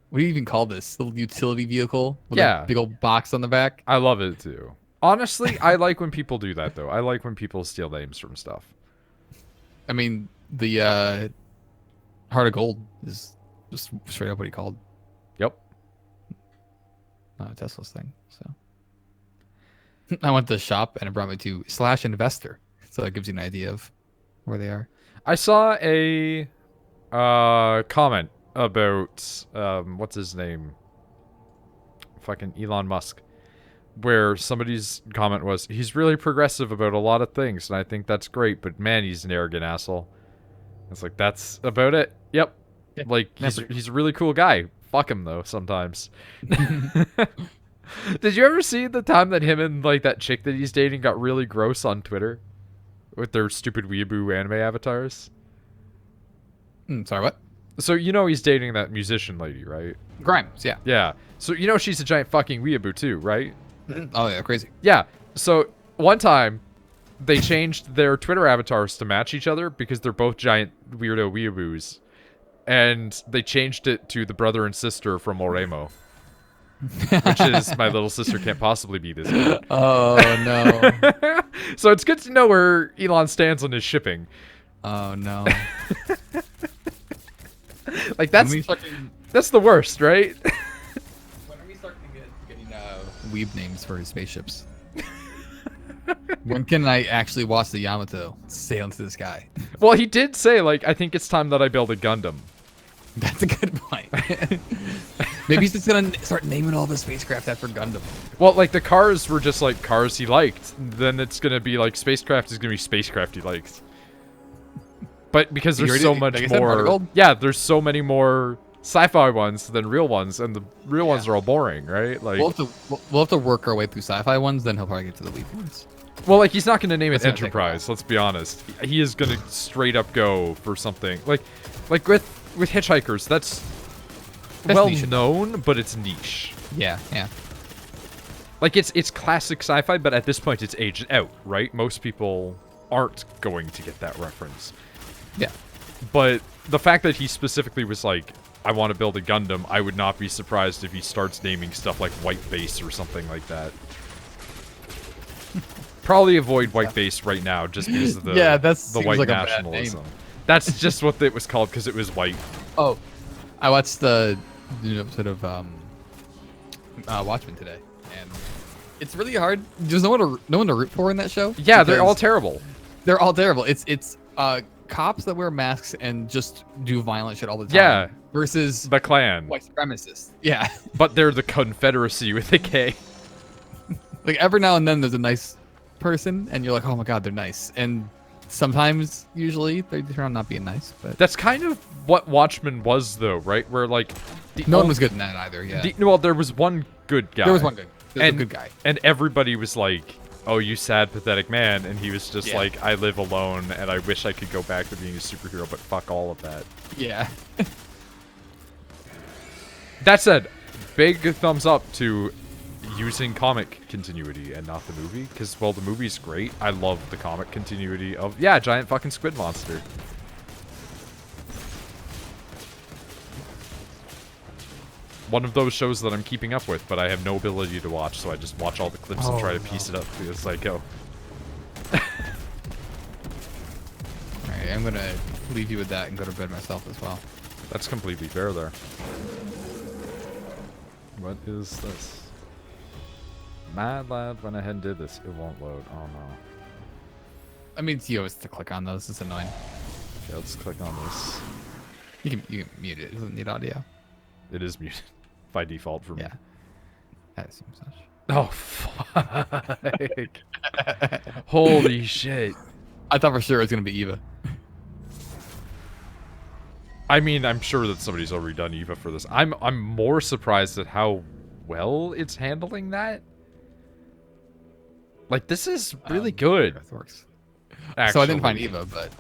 what do you even call this? Little utility vehicle with Yeah. a big old box on the back. I love it, too. Honestly, I like when people do that, though. I like when people steal names from stuff. I mean, the Heart of Gold is just straight up what he called Yep. Tesla's thing. So I went to the shop and it brought me to /investor. So that gives you an idea of where they are. I saw a comment about what's his name? Fucking Elon Musk. Where somebody's comment was, he's really progressive about a lot of things, and I think that's great, but man, he's an arrogant asshole. It's like, that's about it. Yep. Yeah, Like, he's a really cool guy. Fuck him, though, sometimes. Did you ever see the time that him and, like, that chick that he's dating got really gross on Twitter? With their stupid weeaboo anime avatars? Sorry, what? So, you know he's dating that musician lady, right? Grimes, yeah. Yeah. So, you know she's a giant fucking weeaboo, too, right? Oh, yeah, crazy. Yeah. So, one time, they changed their Twitter avatars to match each other because they're both giant weirdo weeaboos. And they changed it to the brother and sister from Oremo. Which is, my little sister can't possibly be this good. Oh, no. So it's good to know where Elon stands on his shipping. Oh, no. Like, that's the worst, right? When are we starting to getting weeb names for his spaceships? When can I actually watch the Yamato sail into the sky? Well, he did say, like, I think it's time that I build a Gundam. That's a good point. Maybe he's just gonna start naming all of his spacecraft after Gundam. Well, like, the cars were just, like, cars he liked. Then it's gonna be, like, spacecraft is gonna be spacecraft he liked. But because there's so much more... Yeah, there's so many more sci-fi ones than real ones, and the real ones are all boring, right? Like, we'll have to work our way through sci-fi ones, then he'll probably get to the weeb ones. well, like, he's not gonna name it That's gonna take a Enterprise, let's be honest. He is gonna straight up go for something. Like with Hitchhikers, that's well niche. known, but it's niche. Yeah, yeah. Like, it's classic sci-fi, but at this point it's aged out, right? Most people aren't going to get that reference. Yeah. But the fact that he specifically was like, I want to build a Gundam, I would not be surprised if he starts naming stuff like White Base or something like that. Probably avoid White Base right now just because of the, the seems white like a bad nationalism. name. That's just what it was called because it was white. Oh, I watched the new episode of Watchmen today, and it's really hard. There's no one to root for in that show. Yeah, they're all because terrible. They're all terrible. It's cops that wear masks and just do violent shit all the time. Yeah. Versus The Klan. white supremacists. Yeah. But they're the Confederacy with a K. Like every now and then there's a nice person and you're like, oh my god, they're nice. And sometimes, usually, they turn out not being nice. But That's kind of what Watchmen was, though, right? Where, like... no one was good in that either, yeah. Well, there was one good guy. There was one good. There's a good guy. And everybody was like, oh, you sad, pathetic man. And he was just Yeah. like, I live alone, and I wish I could go back to being a superhero, but fuck all of that. Yeah. That said, big thumbs up to using comic continuity and not the movie. Because, well, the movie's great. I love the comic continuity of, yeah, giant fucking squid monster. One of those shows that I'm keeping up with, but I have no ability to watch, so I just watch all the clips and try to piece it up as I go. Alright, I'm gonna leave you with that and go to bed myself as well. That's completely fair there. What is this? Mad Lad went ahead and did this. It won't load. Oh I mean, it's you always to click on those. It's annoying. Yeah, let's click on this. You can mute it. It doesn't need audio. It is muted by default for me. Yeah. I assume such. Oh, fuck. Holy shit. I thought for sure it was gonna be Eva. I mean, I'm sure that somebody's already done Eva for this. I'm more surprised at how well it's handling that. Like, this is really good. Earthworks. Actually. So I didn't find Eva, but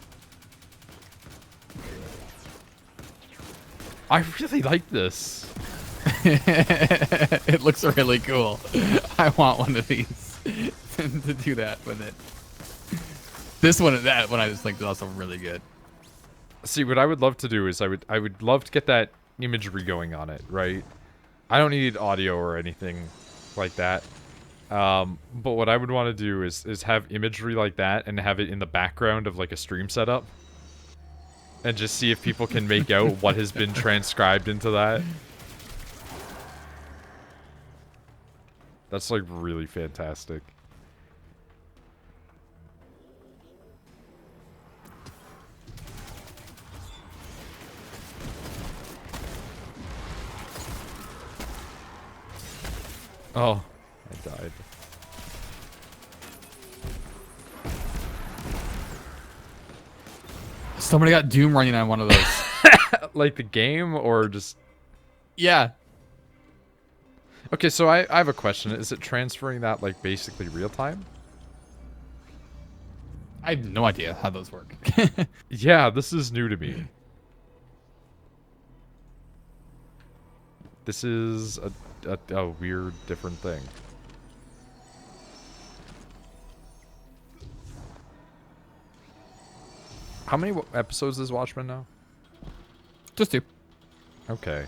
I really like this. it looks really cool. I want one of these to do that with it. This one and that one I just think is also really good. See, what I would love to do is I would love to get that imagery going on it, right? I don't need audio or anything like that. But what I would want to do is have imagery like that and have it in the background of like a stream setup. And just see if people can make out what has been transcribed into that. That's like really fantastic. Oh, I died. Somebody got Doom running on one of those. Like the game or just... Yeah. Okay, so I have a question. Is it transferring that like basically real time? I have no idea how those work. Yeah, this is new to me. This is a weird, different thing. How many episodes is Watchmen now? Just 2. Okay.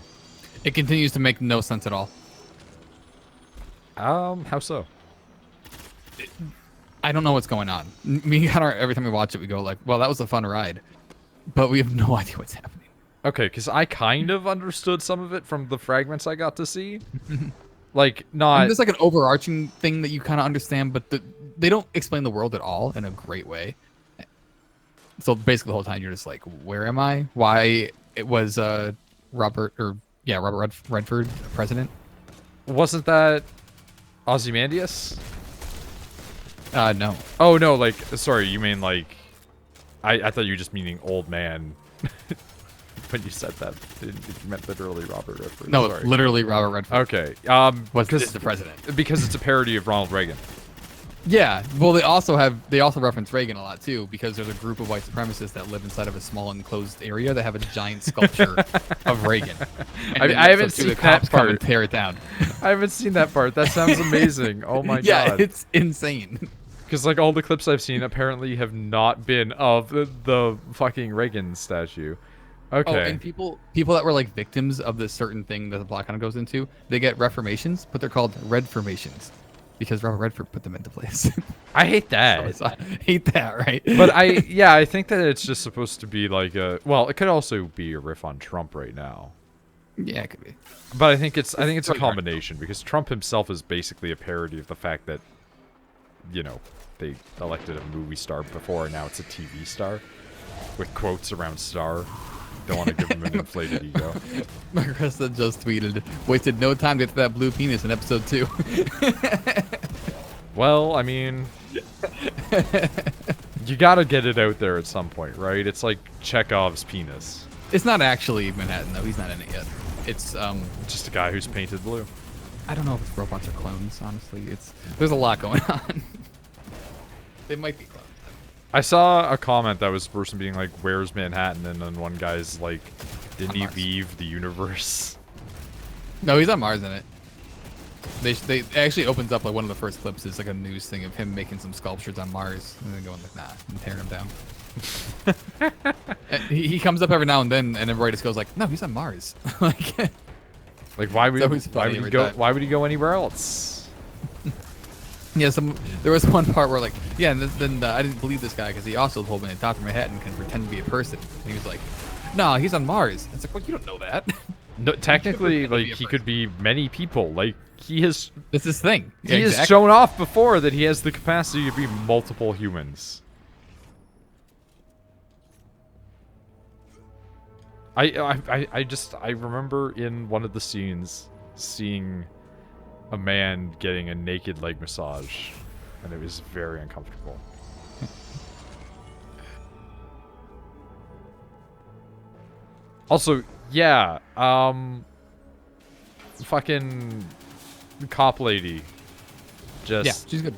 It continues to make no sense at all. How so? I don't know what's going on. Me and every time we watch it, we go like, well, that was a fun ride. But we have no idea what's happening. Okay, because I kind of understood some of it from the fragments I got to see. Like, not... I mean, there's like an overarching thing that you kind of understand, but they don't explain the world at all in a great way. So basically the whole time you're just like, where am I? Why it was Robert Redford president? Wasn't that Ozymandias? No. Oh, no, like, sorry, you mean like... I thought you were just meaning old man. When you said that, you meant literally Robert Redford. No, sorry. literally Robert Redford. Okay. Was the president? Because it's a parody of Ronald Reagan. Yeah. Well, they also reference Reagan a lot too, because there's a group of white supremacists that live inside of a small enclosed area that have a giant sculpture of Reagan. I haven't seen the that cops come part. and tear it down. I haven't seen that part. That sounds amazing. Oh my Yeah, god. it's insane. Because like all the clips I've seen apparently have not been of the fucking Reagan statue. Okay. Oh, and people that were like victims of this certain thing that the plot kind of goes into, they get reformations, but they're called Redformations because Robert Redford put them into place. I hate that. So I hate that, right? But I think that it's just supposed to be like a, well, it could also be a riff on Trump right now. Yeah, it could be. But I think it's a combination because Trump himself is basically a parody of the fact that, you know, they elected a movie star before and now it's a TV star with quotes around star. Don't want to give him an inflated ego. Marissa just tweeted, wasted no time to get to that blue penis in episode 2. Well, I mean, you gotta get it out there at some point, right? It's like Chekhov's penis. It's not actually Manhattan, though. He's not in it yet. It's just a guy who's painted blue. I don't know if it's robots or clones, honestly. There's a lot going on. They might be clones. I saw a comment that was a person being like, where's Manhattan? And then one guy's like, didn't he leave the universe? No, he's on Mars in it. They actually opens up like one of the first clips is like a news thing of him making some sculptures on Mars and then going like, nah, and tearing them down. he comes up every now and then everybody just goes like, no, he's on Mars. like why would he go anywhere else? Yeah, there was one part where like, yeah, and then I didn't believe this guy because he also told me that Dr. Manhattan can pretend to be a person. And he was like, no, he's on Mars. It's like, well, you don't know that. No, technically, like, he could be many people. Like, he has... It's his thing. He has shown off before that he has the capacity to be multiple humans. I remember in one of the scenes seeing a man getting a naked leg massage, and it was very uncomfortable. Also, yeah, fucking cop lady, just Yeah, she's good.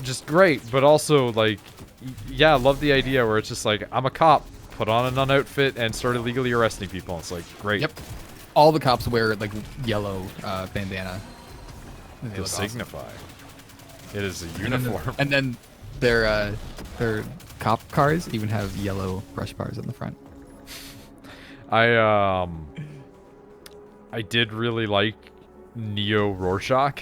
just great, but also like, yeah, I love the idea where it's just like, I'm a cop, put on a nun outfit and start illegally arresting people. It's like, great. Yep. All the cops wear like yellow bandana. They To look awesome. signify. It is a And then the- uniform. And then their cop cars even have yellow brush bars on the front. I did really like Neo Rorschach.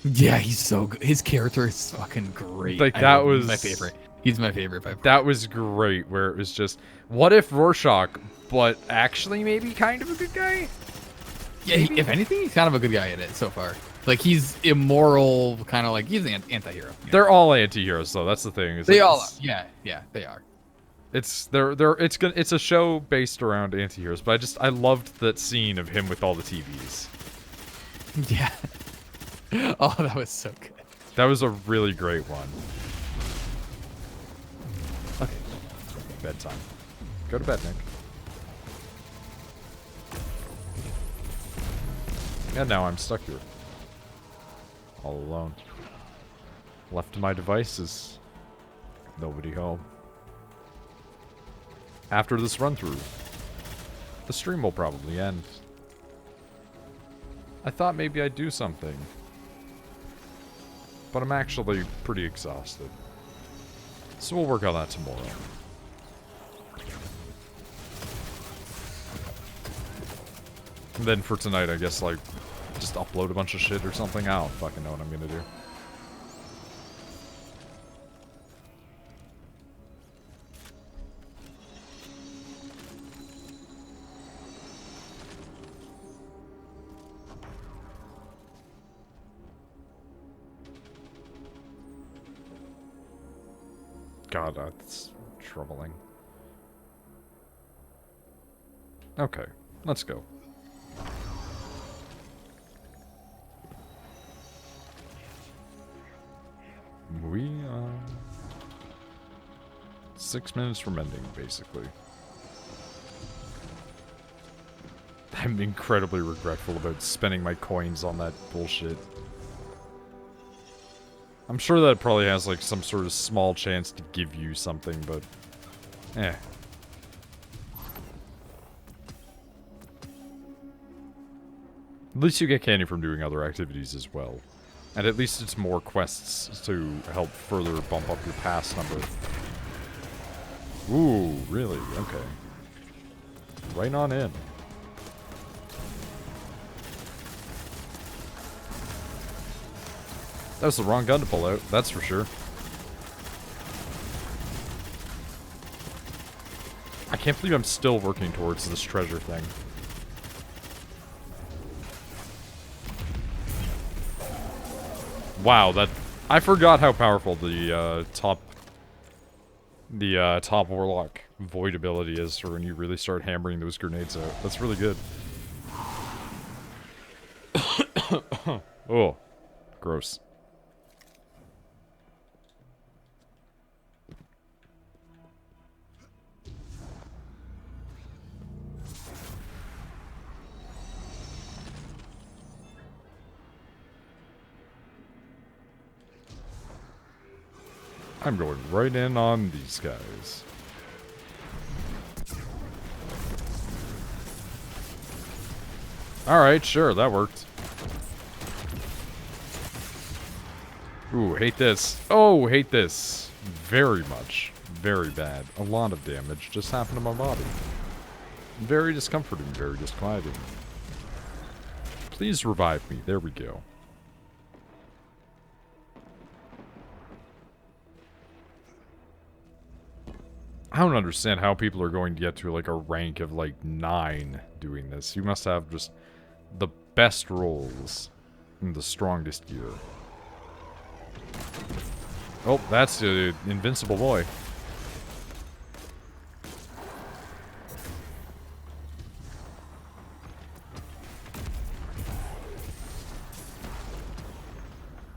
Yeah, he's so good. His character is fucking great. Like, I that love him. was- He's my favorite. He's my favorite by far. That was great, where it was just, what if Rorschach, but actually maybe kind of a good guy? Yeah, if anything, he's kind of a good guy at it so far. Like, he's immoral, kind of like, he's an anti-hero. you know? They're all anti-heroes, though. That's the thing. Is They like, all are. it's- Yeah, they are. It's a show based around anti-heroes, but I loved that scene of him with all the TVs. Yeah. Oh, that was so good. That was a really great one. Okay. Bedtime. Go to bed, Nick. And now I'm stuck here. All alone. Left to my devices. Nobody home. After this run-through, the stream will probably end. I thought maybe I'd do something. But I'm actually pretty exhausted. So we'll work on that tomorrow. And then for tonight, I guess, like, just upload a bunch of shit or something. I don't fucking know what I'm gonna do. God, that's troubling. Okay, let's go. We, 6 minutes from ending, basically. I'm incredibly regretful about spending my coins on that bullshit. I'm sure that probably has, like, some sort of small chance to give you something, but... eh. At least you get candy from doing other activities as well. And at least it's more quests to help further bump up your pass number. Ooh, really? Okay. Right on in. That was the wrong gun to pull out, that's for sure. I can't believe I'm still working towards this treasure thing. Wow, that... I forgot how powerful the, top Warlock Void ability is for when you really start hammering those grenades out. That's really good. Oh. Gross. I'm going right in on these guys. Alright, sure, that worked. Ooh, hate this. Oh, hate this. Very much. Very bad. A lot of damage just happened to my body. Very discomforting, very disquieting. Please revive me. There we go. I don't understand how people are going to get to, like, a rank of, like, 9 doing this. You must have just the best rolls and the strongest gear. Oh, that's the invincible boy.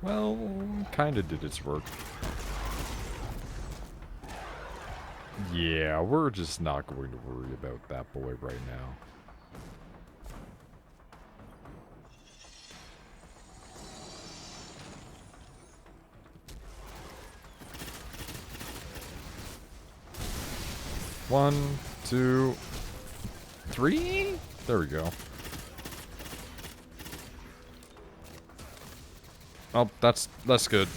Well, kinda did its work. Yeah, we're just not going to worry about that boy right now. One, two, three? There we go. Oh, that's good.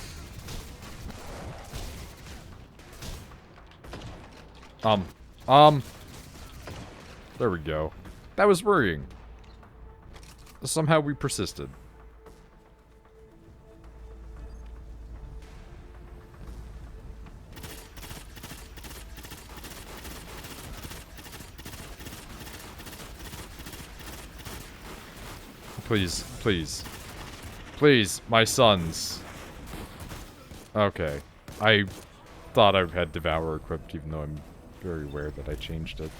There we go. That was worrying. Somehow we persisted. Please, please. Please, my sons. Okay. I thought I had Devour equipped, even though I'm very aware that I changed it.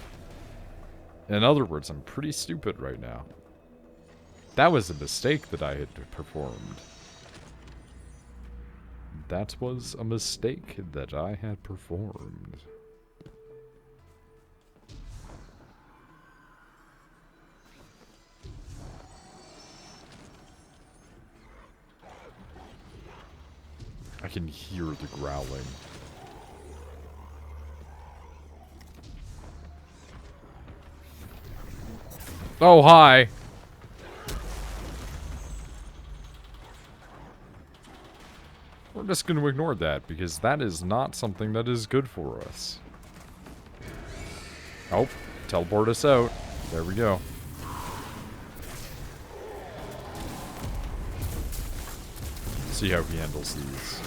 In other words, I'm pretty stupid right now. That was a mistake that I had performed. That was a mistake that I had performed. I can hear the growling. Oh, hi! We're just going to ignore that, because that is not something that is good for us. Oh, teleport us out. There we go. See how he handles these.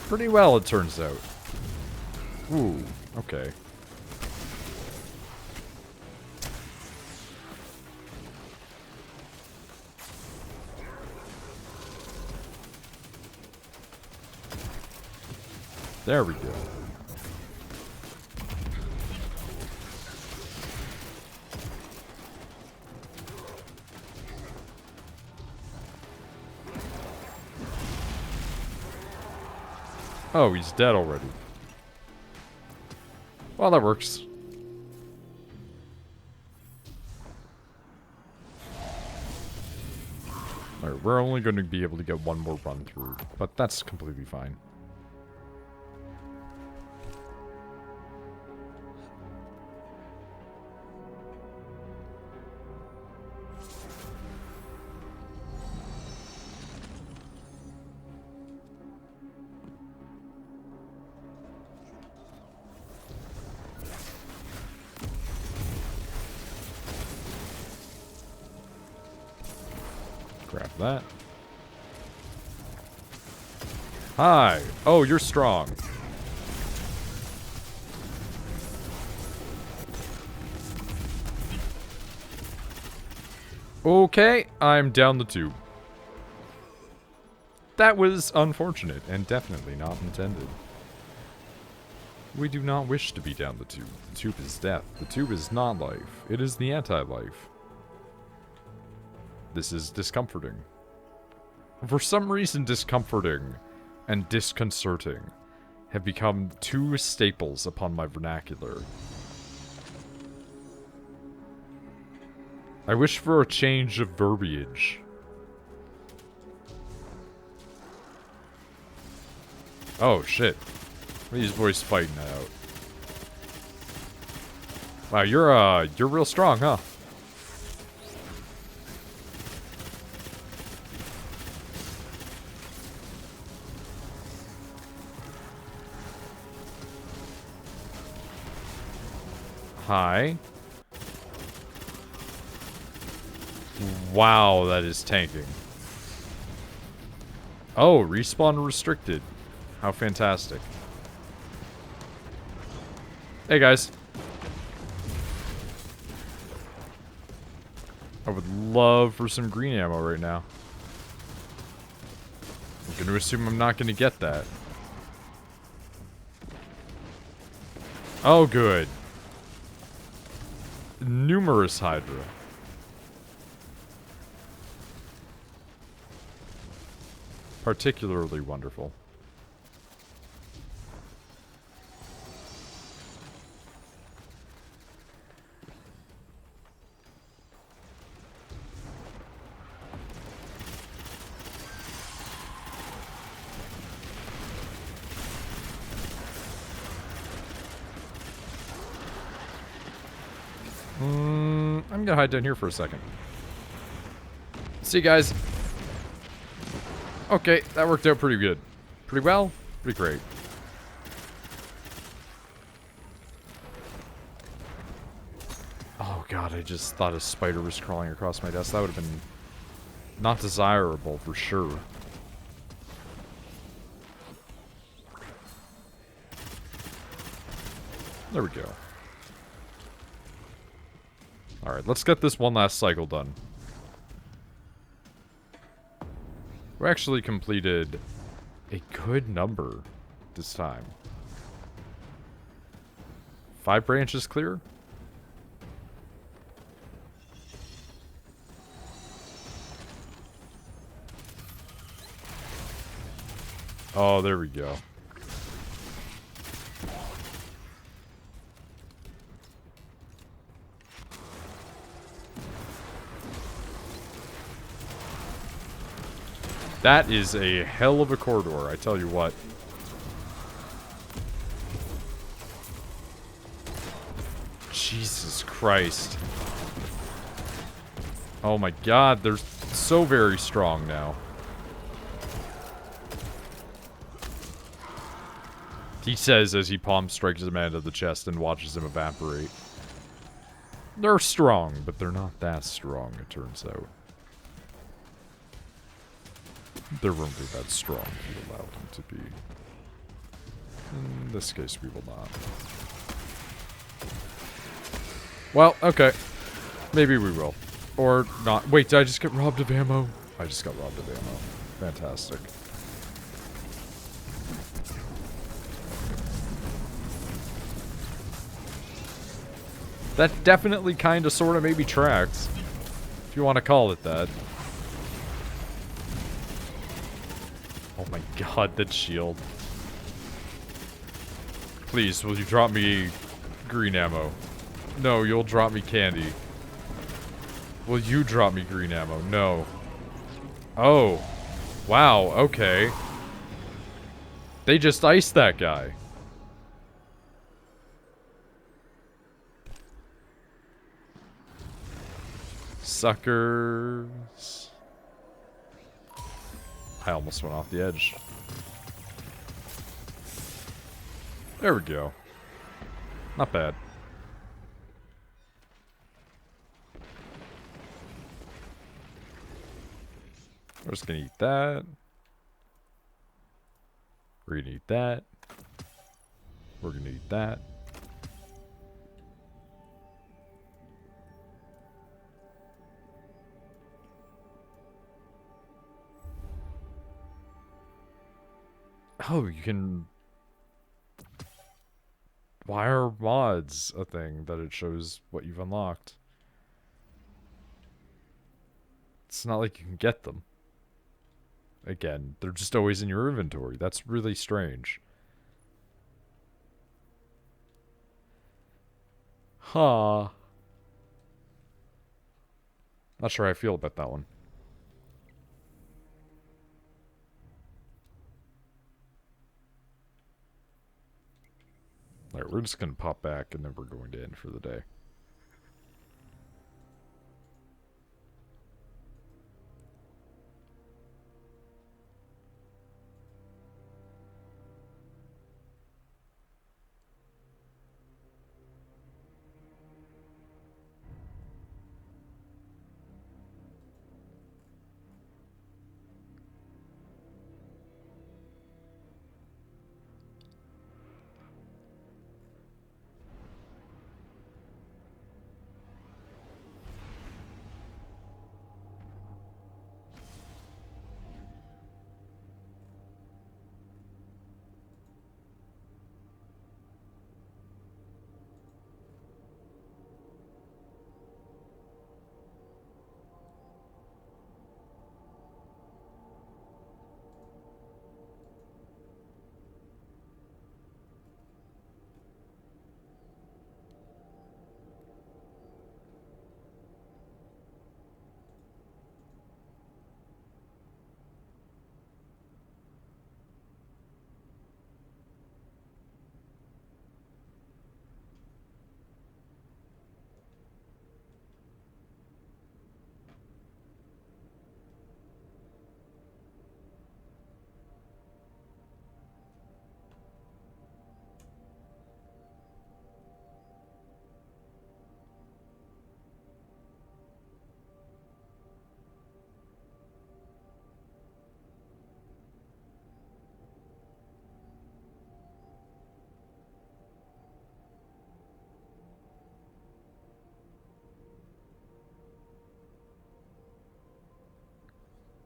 Pretty well, it turns out. Ooh, okay. There we go. Oh, he's dead already. Well, that works. Alright, we're only going to be able to get one more run through, but that's completely fine. Grab that. Hi. Oh, you're strong. Okay, I'm down the tube. That was unfortunate and definitely not intended. We do not wish to be down the tube. The tube is death. The tube is not life. It is the anti-life. This is discomforting. For some reason, discomforting and disconcerting have become two staples upon my vernacular. I wish for a change of verbiage. Oh, shit. These boys fighting it out. Wow, you're real strong, huh? Hi. Wow, that is tanking. Oh, respawn restricted. How fantastic. Hey, guys. I would love for some green ammo right now. I'm going to assume I'm not going to get that. Oh, good. Numerous Hydra. particularly wonderful. I'm gonna hide down here for a second. See you guys. Okay, that worked out pretty good. Pretty well? Pretty great. Oh god, I just thought a spider was crawling across my desk. That would have been not desirable for sure. There we go. Alright, let's get this one last cycle done. We actually completed a good number this time. 5 branches clear? Oh, there we go. That is a hell of a corridor, I tell you what. Jesus Christ. Oh my god, they're so very strong now. He says as he palm strikes him out of the chest and watches him evaporate. They're strong, but they're not that strong, it turns out. They won't be that strong if you allow them to be. In this case, we will not. Well, okay. Maybe we will. Or not. Wait, did I just get robbed of ammo? I just got robbed of ammo. Fantastic. That definitely kind of sort of maybe tracks. If you want to call it that. Oh my god, that shield. Please, will you drop me green ammo? No, you'll drop me candy. Will you drop me green ammo? No. Oh. Wow, okay. They just iced that guy. Suckers. I almost went off the edge. There we go. Not bad. We're just gonna eat that. We're gonna eat that. We're gonna eat that. Oh, you can... Why are mods a thing that it shows what you've unlocked? It's not like you can get them. Again, they're just always in your inventory. That's really strange. Huh. Not sure how I feel about that one. Alright, we're just gonna pop back and then we're going to end for the day.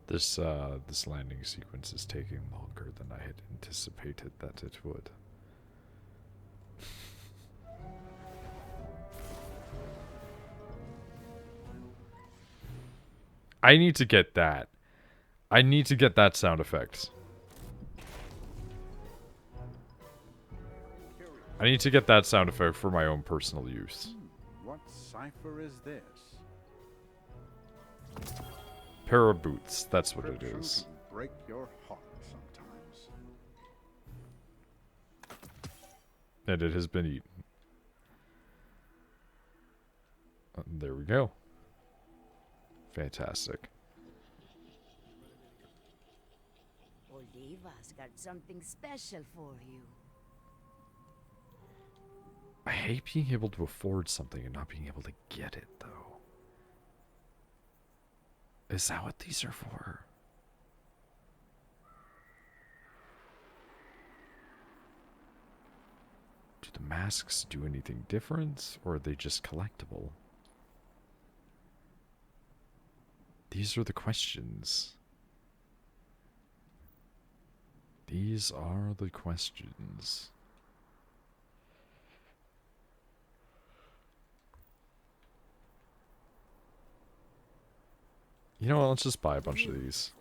This landing sequence is taking longer than I had anticipated that it would. I need to get that. I need to get that sound effect. I need to get that sound effect for my own personal use. What cipher is this? Pair of boots, that's what it Encryption is. can break your heart sometimes. And it has been eaten. There we go. Fantastic. Oliva's got something special for you. I hate being able to afford something and not being able to get it, though. Is that what these are for? Do the masks do anything different, or are they just collectible? These are the questions. These are the questions. You know what, let's just buy a bunch of these.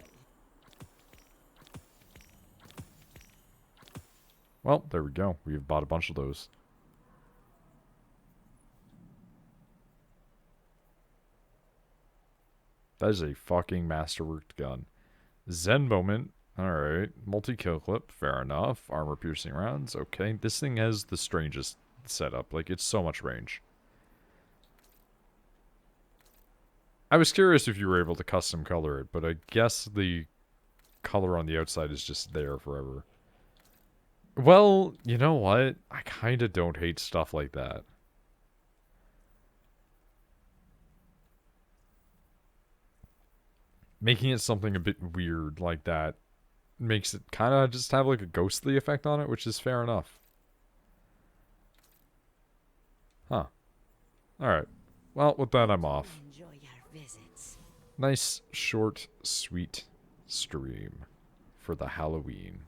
Well, there we go. We've bought a bunch of those. That is a fucking masterworked gun. Zen moment. Alright. Multi-kill clip. Fair enough. Armor piercing rounds. Okay. This thing has the strangest setup. Like, it's so much range. I was curious if you were able to custom color it, but I guess the color on the outside is just there forever. Well, you know what? I kind of don't hate stuff like that. Making it something a bit weird like that makes it kind of just have like a ghostly effect on it, which is fair enough. Huh. Alright. Well, with that, I'm off. Enjoy your visits. Nice, short, sweet stream for the Halloween.